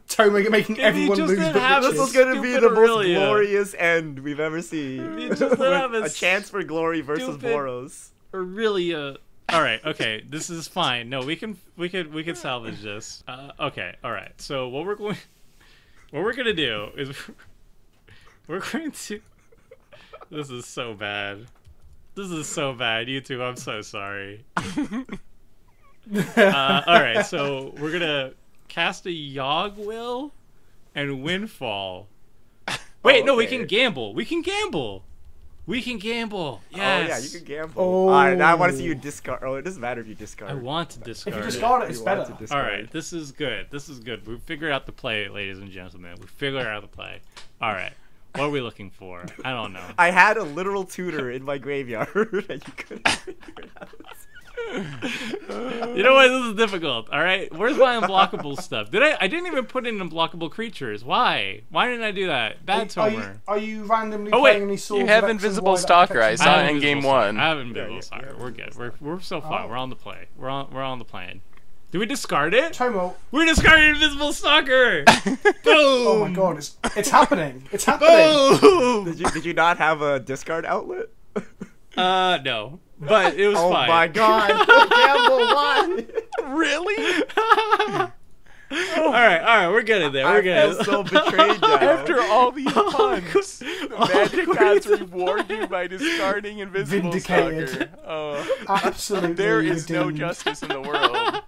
Tomer making If you everyone just lose. didn't but have This bitches. was going to be Stupid the most Aurelia. glorious end we've ever seen. You just don't have a chance for glory versus stupid- Boros. Aurelia. All right, okay, this is fine. No, we can salvage this. Okay, all right. So what we're gonna do is we're going to. This is so bad. This is so bad. YouTube, I'm so sorry. All right, so we're gonna cast a Yogwill and Windfall. Wait, no, we okay. can gamble. We can gamble. We can gamble. Yes. Oh yeah, you can gamble. Oh. Alright, now I want to see you discard. Oh, it doesn't matter if you discard. I want to discard. If you it. discard it, it's You want better. to discard. All right, this is good. This is good. We figured out the play, ladies and gentlemen. We figured out the play. All right, what are we looking for? I don't know. I had a literal tutor in my graveyard, and you couldn't figure it out. You know what? This is difficult. All right, where's my unblockable stuff? I didn't even put in unblockable creatures. Why? Why didn't I do that? Bad Tomer. Are you randomly Oh, wait. playing any swords? You have of X and Invisible Y that Stalker, affect I you? saw have it in game Invisible Stalker. 1. I have Invisible Yeah, Stalker. yeah. We're good. We're so far. Oh. We're on the play. We're on the plane. Do we discard it? Tomo. We discarded Invisible Stalker. Boom. Oh my god, it's happening. It's happening. Boom. Did you not have a discard outlet? No, but it was Oh fine. my god! Gamble won. Really? All right, we're good in there. We're I good. feel so betrayed now. After all these puns, the magic gods reward you by discarding Invisible Vindicated. Stalker. Oh, Absolutely. there is no redeemed. justice in the world.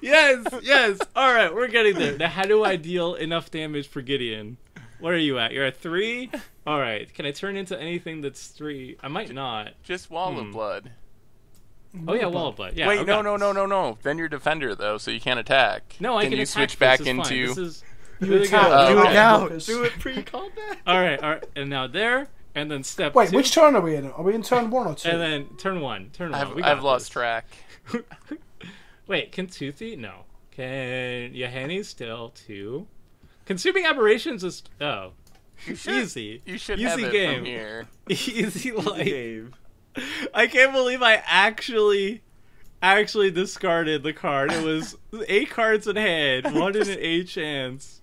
Yes. All right, we're getting there. Now, how do I deal enough damage for Gideon? What are you at? You're at 3? All right. Can I turn into anything that's 3? I might not. Just Wall of Blood. Oh, yeah, Wall of Blood. Yeah, Wait, okay. no. Then you're Defender, though, so you can't attack. No, I can you attack switch this, back it's fine. into... This is You really attack. good. Oh, Do okay. it now. Blockers. Do it pre-combat. All right. And now there, And then step Wait, 2. which turn are we in? Are we in turn 1 or 2? And then turn 1. Turn 1. We got I've lost this. track. Wait, can Toothy? No. Can Yahani still 2? Consuming aberrations is easy. You should easy have it game. from here. Easy life. Game. I can't believe I actually discarded the card. It was 8 cards in hand, 1 in an 8 chance.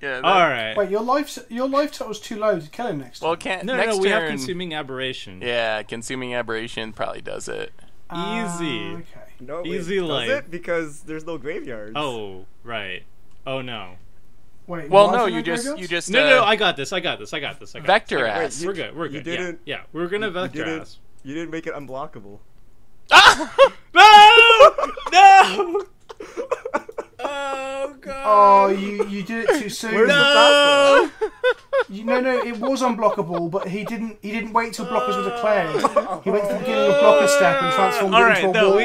Yeah. All right. Wait, your life total's too low to kill him next time. Well, can't No, next we have turn- consuming aberration. Yeah, consuming aberration probably does it. Easy. Okay. No, wait, Easy does life. it? Because there's no graveyards. Oh, right. Oh no. Wait. Well, why no, is you there just graveyards? No, I got this. Vector Okay, ass. We're good. you didn't- Yeah, we're gonna vector didn't- ass. You didn't make it unblockable. No! No! Oh god. Oh, you did it too soon. Where's No! No, it was unblockable, but he didn't wait till blockers were declared. He went to the beginning of blocker step and transformed All it right, into a no, wall.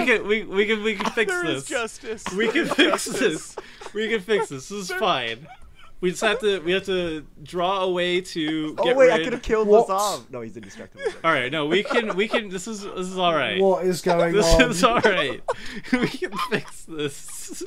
we can fix There is this. justice. We can There is fix justice. this. We can fix this. This is fine. We just have to draw a way to Oh get wait, rid. I could have killed What? Lazav. No, he's indestructible. All right, no, we can. This is all right. What is going This on? is all right. We can fix this.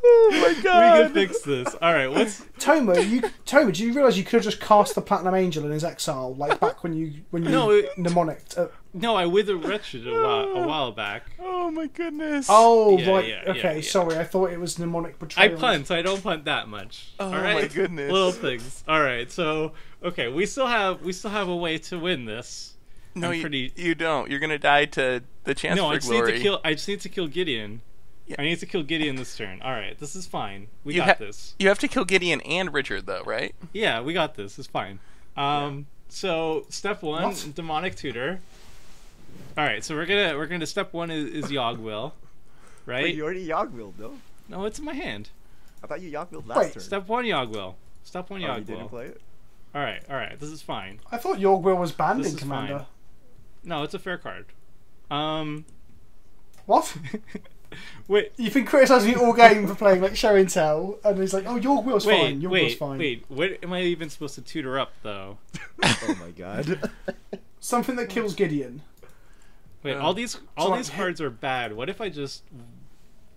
Oh my We god. can fix this. All right, what's Toma, do you realise you could have just cast the Platinum Angel in his exile, like back when you No, it- mnemonicked? no? I withered wretched a while back. Oh my goodness. Oh, Yeah, right. yeah, okay, yeah. sorry. I thought it was mnemonic I betrayal. punt. I don't punt that much. Oh all right? my goodness. Little things. All right. So okay, we still have a way to win this. No, I'm pretty. you don't. You're gonna die to the chance No, for I just glory. need to kill. I just need to kill Gideon. Yeah. I need to kill Gideon this turn. All right, this is fine. We You got this. You have to kill Gideon and Richard, though, right? Yeah, we got this. It's fine. So step 1, What? demonic tutor. All right, so we're gonna step 1 is Yogg-Will, right? Wait, you already Yogg-willed, though. No, it's in my hand. I thought you Yogg-willed last Wait, turn. Step 1 Yogg-Will. Step 1 Oh, you didn't Yogg-Will. play it? All right. This is fine. I thought your will was banned This in is Commander. fine. No, it's a fair card. What? Wait. You've been criticising me all game for playing like show and tell, and he's like, "Oh, your will's fine. Your will's fine." Wait. What am I even supposed to tutor up though? Oh my god. Something that kills Gideon. Wait, all these like- cards are bad. What if I just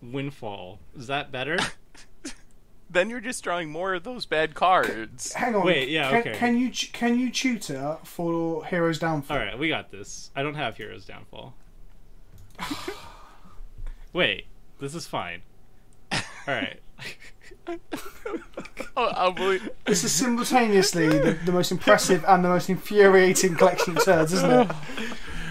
windfall? Is that better? Then you're just drawing more of those bad cards. Hang on. Wait, yeah, Can, okay. can you tutor for Heroes Downfall? All right, we got this. I don't have Heroes Downfall. Wait, this is fine. All right. Oh, I'll believe. This is simultaneously the most impressive and the most infuriating collection of turds, isn't it?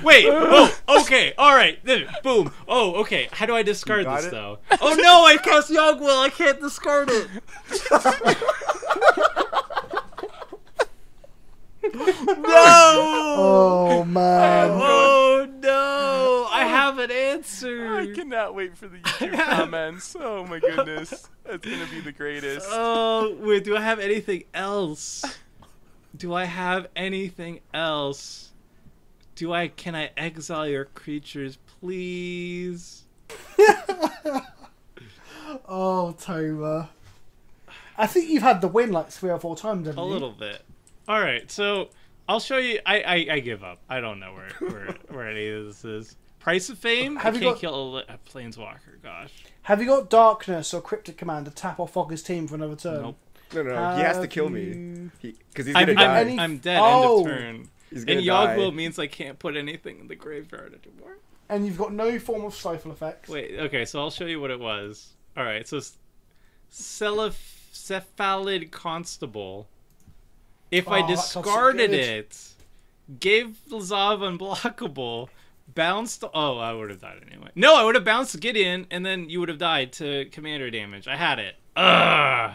Wait. Oh, okay. All right. Then, boom. Oh, okay. How do I discard got this it? though? Oh no! I cast Yogg-Will. I can't discard it. No! Oh man. Oh no! I have an answer. I cannot wait for the YouTube comments. Oh my goodness. That's going to be the greatest. Oh wait, do I have anything else? Do I have anything else? Can I exile your creatures, please? Oh, Toma. I think you've had the win like 3 or 4 times, haven't A you? little bit. All right, so I'll show you. I give up. I don't know where any of this is. Price of Fame. Have I you can't got- kill a planeswalker. Gosh. Have you got Darkness or Cryptic Command to tap off Fogger's team for another turn? Nope. No, he has to Have kill me. you- Because he's I'm, gonna die. any- I'm dead. Oh. End of turn. He's gonna And die. Yogg-Will means I can't put anything in the graveyard anymore. And you've got no form of stifle effect. Wait, okay, so I'll show you what it was. Alright, so Cephalid Constable. If I Oh, that sounds so discarded good. it, gave Lazav unblockable, bounced... Oh, I would have died anyway. No, I would have bounced Gideon, and then you would have died to commander damage. I had it. Ugh!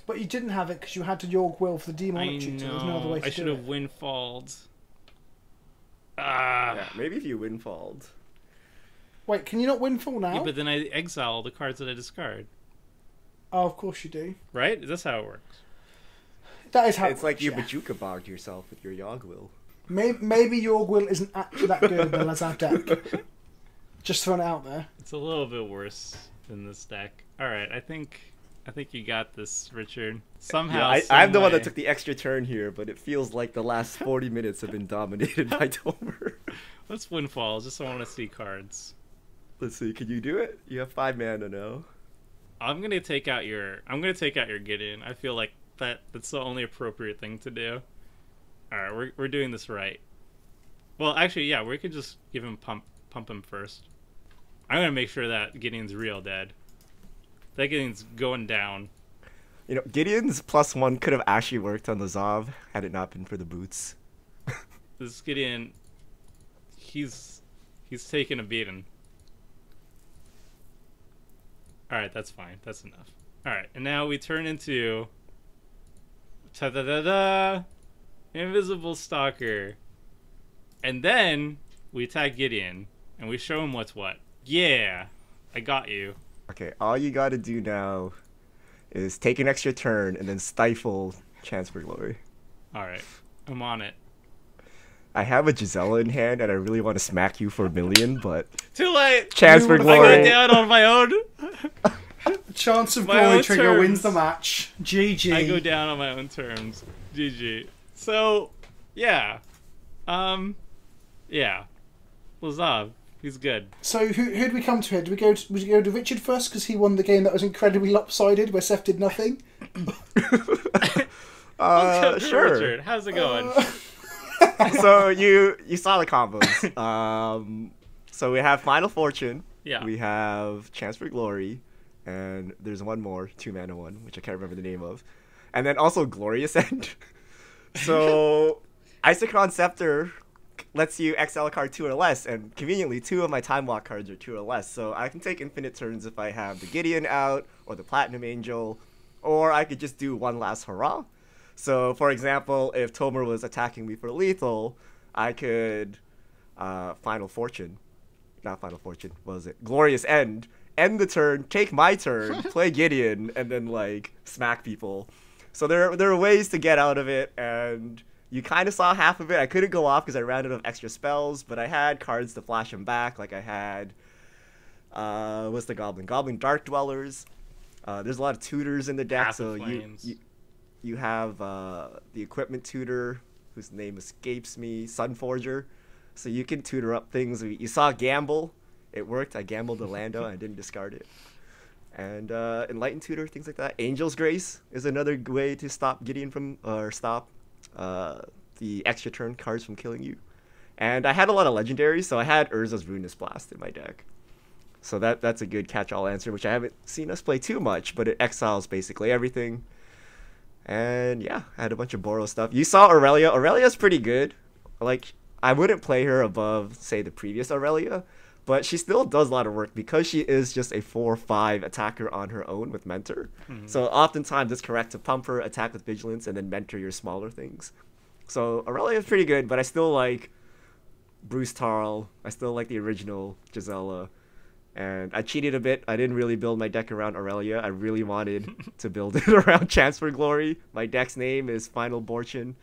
But you didn't have it because you had to Yogg-Will for the I demonic tutor. There's no other know. way to I should do have it. windfalled. Yeah, maybe if you windfalled. Wait, can you not windfall now? Yeah, but then I exile the cards that I discard. Oh, of course you do. Right? That's how it works. That is how It's like you yeah. Bajuka bogged yourself with your Yogg-Will. Maybe your will isn't actually that good in the Lazav deck. Just throwing it out there. It's a little bit worse than this deck. Alright, I think I think you got this, Richard. Somehow, Yeah, I'm the one that some took the extra turn here, but it feels like the last 40 minutes have been dominated by Tomer. Let's windfall. Just want to see cards. Let's see, can you do it? You have 5 mana now. I'm gonna take out your Gideon. I feel like that's the only appropriate thing to do. All right, we're doing this right. Well, actually, yeah, we could just give him pump him first. I'm gonna make sure that Gideon's real dead. That Gideon's going down. You know, Gideon's +1 could have actually worked on Lazav had it not been for the boots. This Gideon, he's taking a beating. All right, that's fine. That's enough. All right, and now we turn into ta-da-da-da, Invisible Stalker, and then we attack Gideon and we show him what's what. Yeah, I got you. Okay, all you gotta do now is take an extra turn and then stifle Chance for Glory. All right, I'm on it. I have a Gisela in hand and I really want to smack you for a million, but Too late. Chance for I go Glory. down on my own. Chance of My Glory own trigger terms. wins the match. GG. I go down on my own terms. GG. So, yeah. Yeah. Lazav, he's good. So who'd we come to here? Would we go to Richard first because he won the game that was incredibly lopsided where Seth did nothing? Sure. Richard, how's it going? So you saw the combos. So we have Final Fortune. Yeah. We have Chance for Glory, and there's one more 2-mana one, which I can't remember the name of, and then also Glorious End. So Isochron Scepter lets you exile a card 2 or less, and conveniently 2 of my Time Walk cards are 2 or less, so I can take infinite turns if I have the Gideon out or the Platinum Angel, or I could just do one last hurrah. So for example, if Tomer was attacking me for lethal, I could Final Fortune, not Final Fortune, what was it? Glorious End the turn, take my turn, play Gideon, and then like smack people. So there are ways to get out of it, and you kind of saw half of it. I couldn't go off because I ran out of extra spells, but I had cards to flash them back. Like I had, what's the Goblin? Goblin Dark Dwellers. There's a lot of tutors in the deck, Path so of Flames. you have the equipment tutor, whose name escapes me, Sunforger. So you can tutor up things. You saw Gamble. It worked. I gambled a Lando and I didn't discard it. And Enlightened Tutor, things like that. Angel's Grace is another way to stop Gideon from, or stop the extra turn cards from killing you. And I had a lot of legendaries, so I had Urza's Ruinous Blast in my deck. So that's a good catch-all answer, which I haven't seen us play too much, but it exiles basically everything. And yeah, I had a bunch of Boros stuff. You saw Aurelia. Aurelia's pretty good. Like, I wouldn't play her above, say, the previous Aurelia, but she still does a lot of work because she is just a 4/5 attacker on her own with Mentor. Mm-hmm. So oftentimes it's correct to pump her, attack with Vigilance, and then mentor your smaller things. So Aurelia is pretty good, but I still like Bruce Tarl. I still like the original Gisela. And I cheated a bit. I didn't really build my deck around Aurelia. I really wanted to build it around Chance for Glory. My deck's name is Final BORTUNE,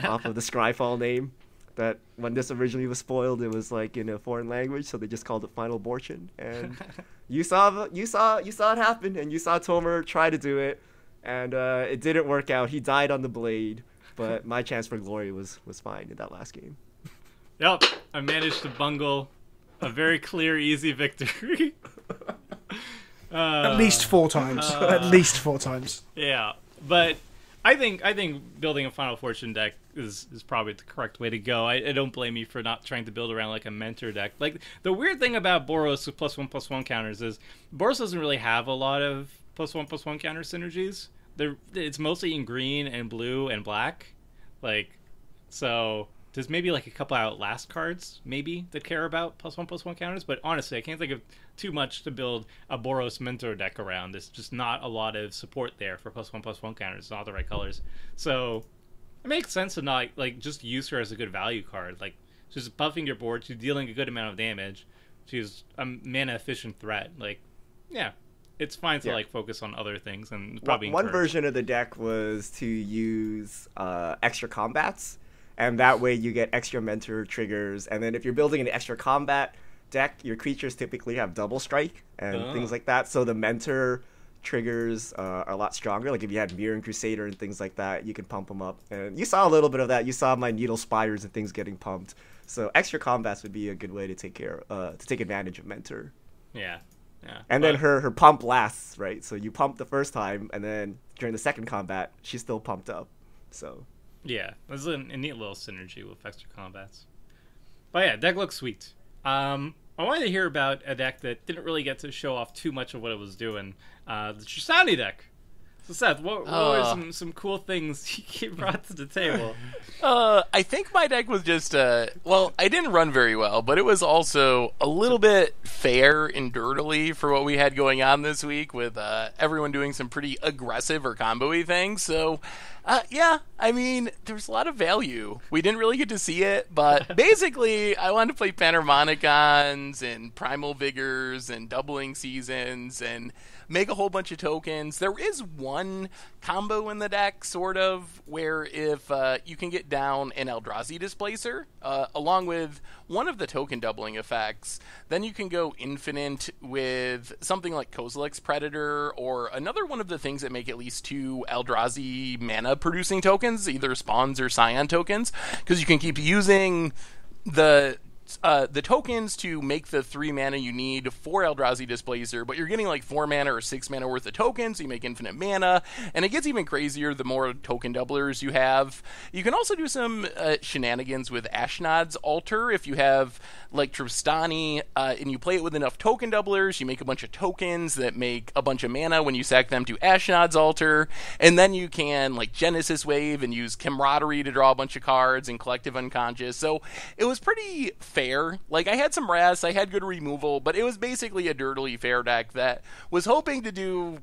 off of the Scryfall name. That when this originally was spoiled, it was like in a foreign language, so they just called it Final BORTUNE. And you saw it happen, and you saw Tomer try to do it, and it didn't work out. He died on the blade, but my Chance for Glory was fine in that last game. Yep, I managed to bungle a very clear, easy victory. At least 4 times. At least 4 times. Yeah, but I think building a Final Fortune deck is probably the correct way to go. I don't blame you for not trying to build around like a mentor deck. Like, the weird thing about Boros with +1/+1 counters is Boros doesn't really have a lot of +1/+1 counter synergies. It's mostly in green and blue and black. Like, so there's maybe like a couple Outlast cards, maybe, that care about +1/+1 counters, but honestly, I can't think of too much to build a Boros Mentor deck around. There's just not a lot of support there for +1/+1 counters. It's not the right colors. So it makes sense to not, like, just use her as a good value card. Like, she's buffing your board, she's dealing a good amount of damage, she's a mana-efficient threat. Like, yeah, it's fine to, like, focus on other things, and probably one version of the deck was to use extra combats. And that way you get extra mentor triggers. And then if you're building an extra combat deck, your creatures typically have double strike and things like that. So the mentor triggers are a lot stronger. Like if you had Mirror Crusader and things like that, you can pump them up. And you saw a little bit of that. You saw my Needle Spires and things getting pumped. So extra combats would be a good way to take advantage of Mentor. Yeah. Yeah. And then her pump lasts, right? So you pump the first time, and then during the second combat, she's still pumped up. So yeah, there's a neat little synergy with extra combats. But yeah, deck looks sweet. I wanted to hear about a deck that didn't really get to show off too much of what it was doing. The Trostani deck. So Seth, what were some cool things you brought to the table? I think my deck was just, well, I didn't run very well, but it was also a little bit fair and dirtily for what we had going on this week with everyone doing some pretty aggressive or combo-y things. So, yeah, I mean, there's a lot of value. We didn't really get to see it, but basically, I wanted to play Panharmonicons and Primal Vigors and Doubling Seasons and make a whole bunch of tokens. There is one combo in the deck, sort of, where if you can get down an Eldrazi Displacer, along with one of the token doubling effects, then you can go infinite with something like Kozilek's Predator, or another one of the things that make at least 2 Eldrazi mana-producing tokens, either spawns or scion tokens, because you can keep using the tokens to make the 3 mana you need for Eldrazi Displacer, but you're getting like 4 mana or 6 mana worth of tokens, so you make infinite mana, and it gets even crazier the more token doublers you have. You can also do some shenanigans with Ashnod's Altar. If you have like Trostani and you play it with enough token doublers, you make a bunch of tokens that make a bunch of mana when you sack them to Ashnod's Altar, and then you can like Genesis Wave and use Camaraderie to draw a bunch of cards and Collective Unconscious. So it was pretty fair. Like, I had some Ras, I had good removal, but it was basically a dirtily fair deck that was hoping to do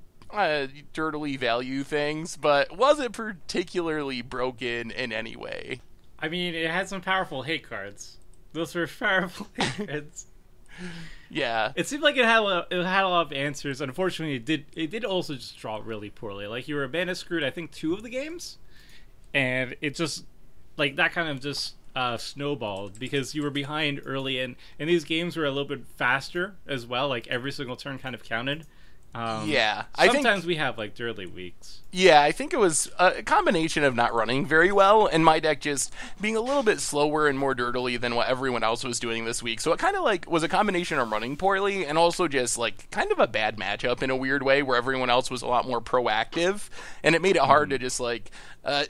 dirtily value things, but wasn't particularly broken in any way. I mean, it had some powerful hate cards. Those were powerful hate cards. Yeah. It seemed like it had a lot of answers. Unfortunately, it did also just draw really poorly. Like, you were mana screwed, I think, 2 of the games, and it just, like, that kind of just snowballed because you were behind early, and these games were a little bit faster as well. Like, every single turn kind of counted. Yeah. Sometimes we have, like, dirty weeks. Yeah, I think it was a combination of not running very well and my deck just being a little bit slower and more dirtily than what everyone else was doing this week. So it kind of, like, was a combination of running poorly and also just, like, kind of a bad matchup in a weird way where everyone else was a lot more proactive, and it made it hard to just, like,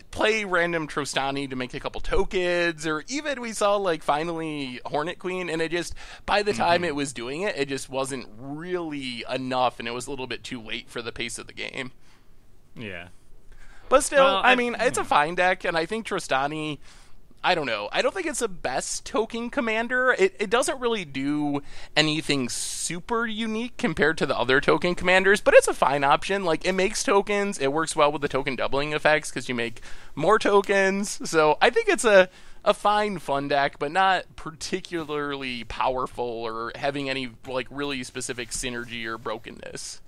play random Trostani to make a couple tokens, or even we saw, like, finally Hornet Queen, and it just, by the time it was doing it, it just wasn't really enough, and it was a little bit too late for the pace of the game. Yeah. But still, well, I mean, it's a fine deck, and I think Trostani, I don't know. I don't think it's the best token commander. It doesn't really do anything super unique compared to the other token commanders, but it's a fine option. Like, it makes tokens. It works well with the token doubling effects because you make more tokens. So I think it's a fine, fun deck, but not particularly powerful or having any, like, really specific synergy or brokenness.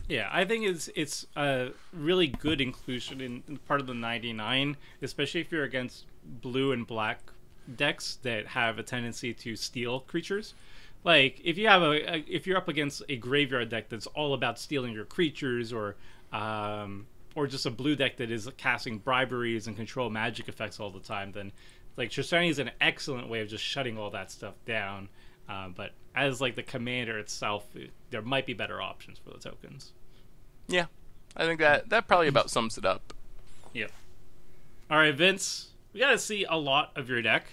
Yeah, I think it's a really good inclusion in part of the 99, especially if you're against blue and black decks that have a tendency to steal creatures. Like, if you have if you're up against a graveyard deck that's all about stealing your creatures, or just a blue deck that is casting briberies and control magic effects all the time, then like Trostani is an excellent way of just shutting all that stuff down. But as like the commander itself, there might be better options for the tokens. Yeah, I think that probably about sums it up. Yep. All right, Vince, we got to see a lot of your deck.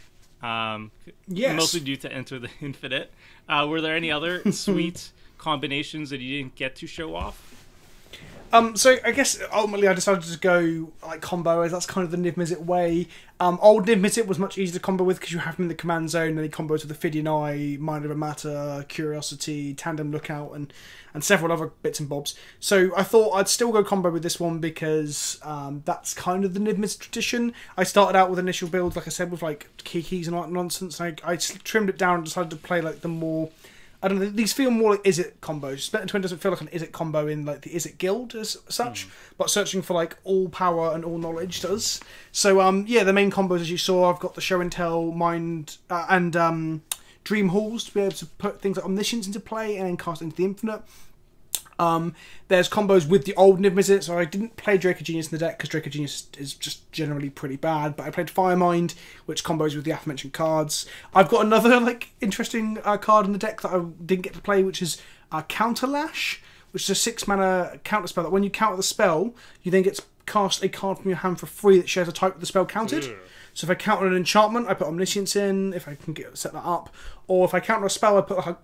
Yes. Mostly due to Enter the Infinite. Were there any other sweet combinations that you didn't get to show off? So I guess ultimately I decided to go like combo, as that's kind of the Niv-Mizzet way. Old Niv-Mizzet was much easier to combo with because you have him in the command zone, and he combos with the Ophidian Eye, Mind Over Matter, Curiosity, Tandem Lookout, and several other bits and bobs. So I thought I'd still go combo with this one because that's kind of the Niv-Mizzet tradition. I started out with initial builds, like I said, with like keys and all that nonsense. I trimmed it down and decided to play like the more, I don't know, these feel more like Izzet combos. Split and Twin doesn't feel like an Izzet combo in like the Izzet guild as such, but searching for like all power and all knowledge does. So yeah, the main combos, as you saw, I've got the Show and Tell, Mind, and Dream Halls to be able to put things like Omniscience into play and then cast into the Infinite. There's combos with the old Niv-Mizzet, so I didn't play Draco Genius in the deck because Draco Genius is just generally pretty bad, but I played Firemind, which combos with the aforementioned cards. I've got another like interesting card in the deck that I didn't get to play, which is Counterlash, which is a 6 mana counter spell that when you counter the spell, you then get to cast a card from your hand for free that shares a type with the spell countered. So if I counter an enchantment, I put Omniscience in, if I can set that up. Or if I counter a spell, I put...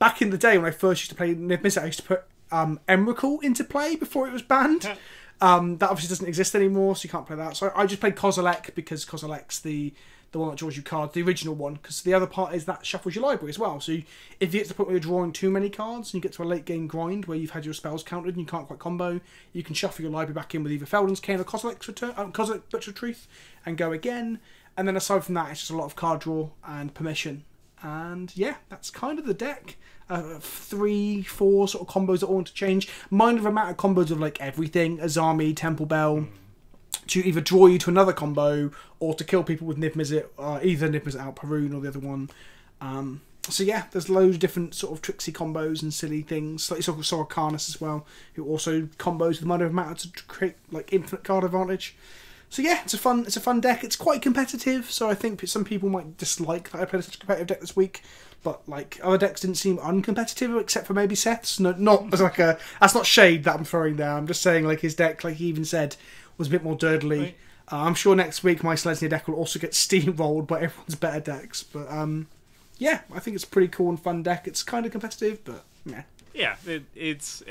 back in the day when I first used to play Niv-Mizzet, I used to put Emrakul into play before it was banned. That obviously doesn't exist anymore, so you can't play that. So I just played Kozilek because Kozilek's the one that draws you cards, the original one, because the other part is that shuffles your library as well. So if you get to the point where you're drawing too many cards and you get to a late game grind where you've had your spells counted and you can't quite combo, you can shuffle your library back in with either Feldon's Cane or Kozilek's Butcher of Truth and go again. And then aside from that, it's just a lot of card draw and permission. And yeah, that's kind of the deck. 3, 4 sort of combos that all interchange. Minor amount of combos of like everything, Azami, Temple Bell, to either draw you to another combo or to kill people with Niv-Mizzet, either Niv-Mizzet out Parun or the other one. So yeah, there's loads of different sort of tricksy combos and silly things. Like you saw Karnas as well, who also combos with minor amount to create like infinite card advantage. So yeah, it's a fun deck. It's quite competitive, so I think some people might dislike that I played such a competitive deck this week. But like other decks didn't seem uncompetitive, except for maybe Seth's. Not as like that's not shade that I'm throwing there. I'm just saying like his deck, like he even said, was a bit more dirtly. Right. I'm sure next week my Selesnya deck will also get steamrolled by everyone's better decks. But yeah, I think it's a pretty cool and fun deck. It's kind of competitive, but yeah. Yeah, it's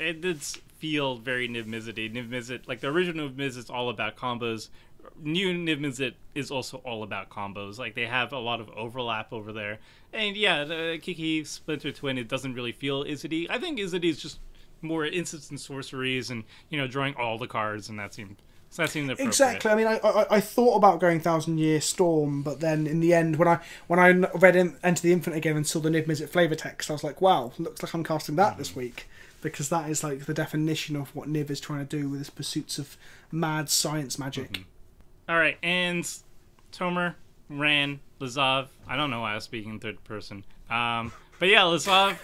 feel very Niv-Mizzet-y. Niv-Mizzet, like the original Niv-Mizzet's all about combos. New Niv-Mizzet is also all about combos. Like they have a lot of overlap over there. And yeah, the Kiki Splinter Twin, it doesn't really feel Izzety. I think Izzety is just more instants and sorceries and, drawing all the cards, and that seemed appropriate. Exactly. I mean, I thought about going Thousand Year Storm, but then in the end, when I read Enter the Infinite again and saw the Niv-Mizzet flavor text, I was like, wow, looks like I'm casting that this week. Because that is like the definition of what Niv is trying to do with his pursuits of mad science magic. All right, and Tomer, Ran, Lazav. I don't know why I was speaking in third person. But yeah, Lazav.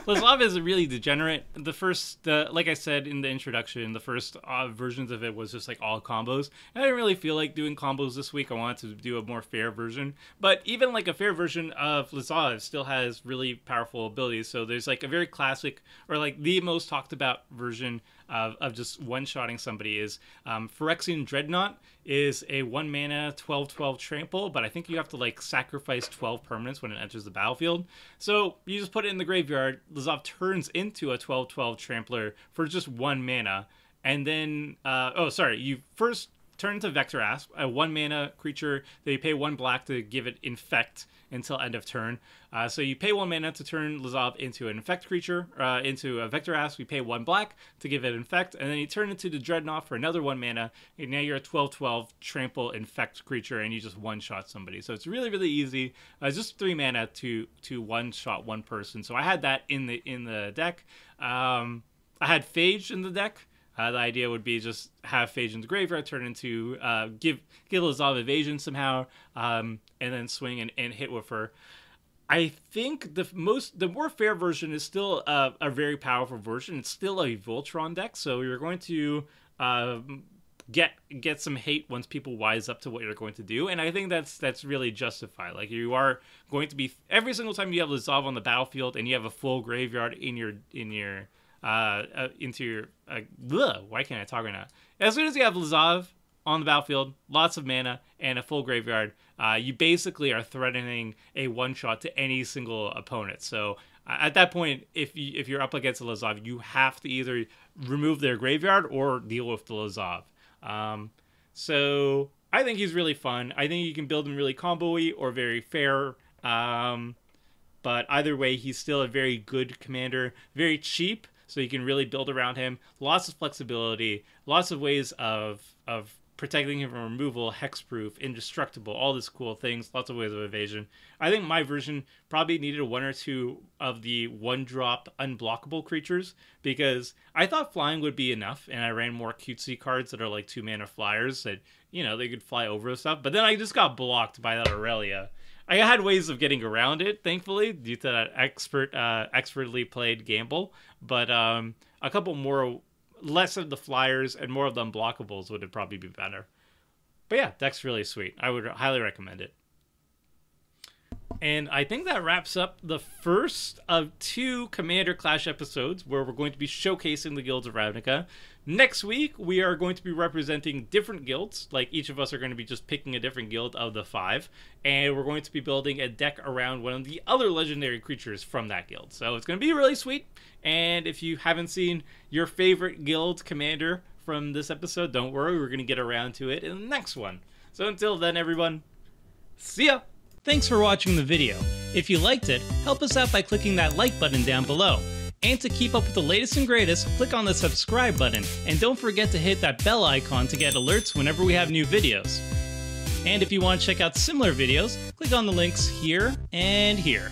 Lazav is really degenerate. Like I said in the introduction, the first versions of it was just like all combos. And I didn't really feel like doing combos this week. I wanted to do a more fair version. But even like a fair version of Lazav still has really powerful abilities. So there's like a very classic, or like the most talked about version of just one-shotting somebody is Phyrexian Dreadnought is a 1 mana 12/12 trample, but I think you have to like sacrifice 12 permanents when it enters the battlefield. So you just put it in the graveyard. Lazav turns into a 12/12 trampler for just 1 mana, and then you first turn into Vector Asp, a 1 mana creature that you pay 1 black to give it infect until end of turn. So you pay 1 mana to turn Lazav into an infect creature, into a Vector Asp. You pay 1 black to give it infect, and then you turn into the Dreadnought for another 1 mana. And now you're a 12/12 trample infect creature, and you just one-shot somebody. So it's really, really easy. It's just 3 mana to one-shot one person. So I had that in the deck. I had Phage in the deck. The idea would be just have Phage in the graveyard, turn into give Lazav evasion somehow, and then swing and hit with her. I think the more fair version is still a very powerful version. It's still a Voltron deck, so you're going to get some hate once people wise up to what you're going to do, and I think that's really justified. Like you are going to be every single time you have Lazav on the battlefield and you have a full graveyard why can't I talk right now? As soon as you have Lazav on the battlefield, lots of mana, and a full graveyard, you basically are threatening a one-shot to any single opponent. So at that point, if you're up against a Lazav, you have to either remove their graveyard or deal with the Lazav. So I think he's really fun. I think you can build him really combo-y or very fair. But either way, he's still a very good commander, very cheap. So you can really build around him. Lots of flexibility, lots of ways of protecting him from removal, hexproof, indestructible, all these cool things, lots of ways of evasion. I think my version probably needed 1 or 2 of the 1-drop unblockable creatures because I thought flying would be enough, and I ran more cutesy cards that are like 2 mana flyers that, they could fly over and stuff. But then I just got blocked by that Aurelia. I had ways of getting around it, thankfully, due to that expertly played gamble. But a couple more, less of the flyers and more of the unblockables would probably be better. But yeah, deck's really sweet. I would highly recommend it. And I think that wraps up the first of 2 Commander Clash episodes where we're going to be showcasing the guilds of Ravnica. Next week, we are going to be representing different guilds. Like, each of us are going to be just picking a different guild of the 5. And we're going to be building a deck around one of the other legendary creatures from that guild. So it's going to be really sweet. And if you haven't seen your favorite guild commander from this episode, don't worry. We're going to get around to it in the next one. So until then, everyone, see ya! Thanks for watching the video. If you liked it, help us out by clicking that like button down below. And to keep up with the latest and greatest, click on the subscribe button, and don't forget to hit that bell icon to get alerts whenever we have new videos. And if you want to check out similar videos, click on the links here and here.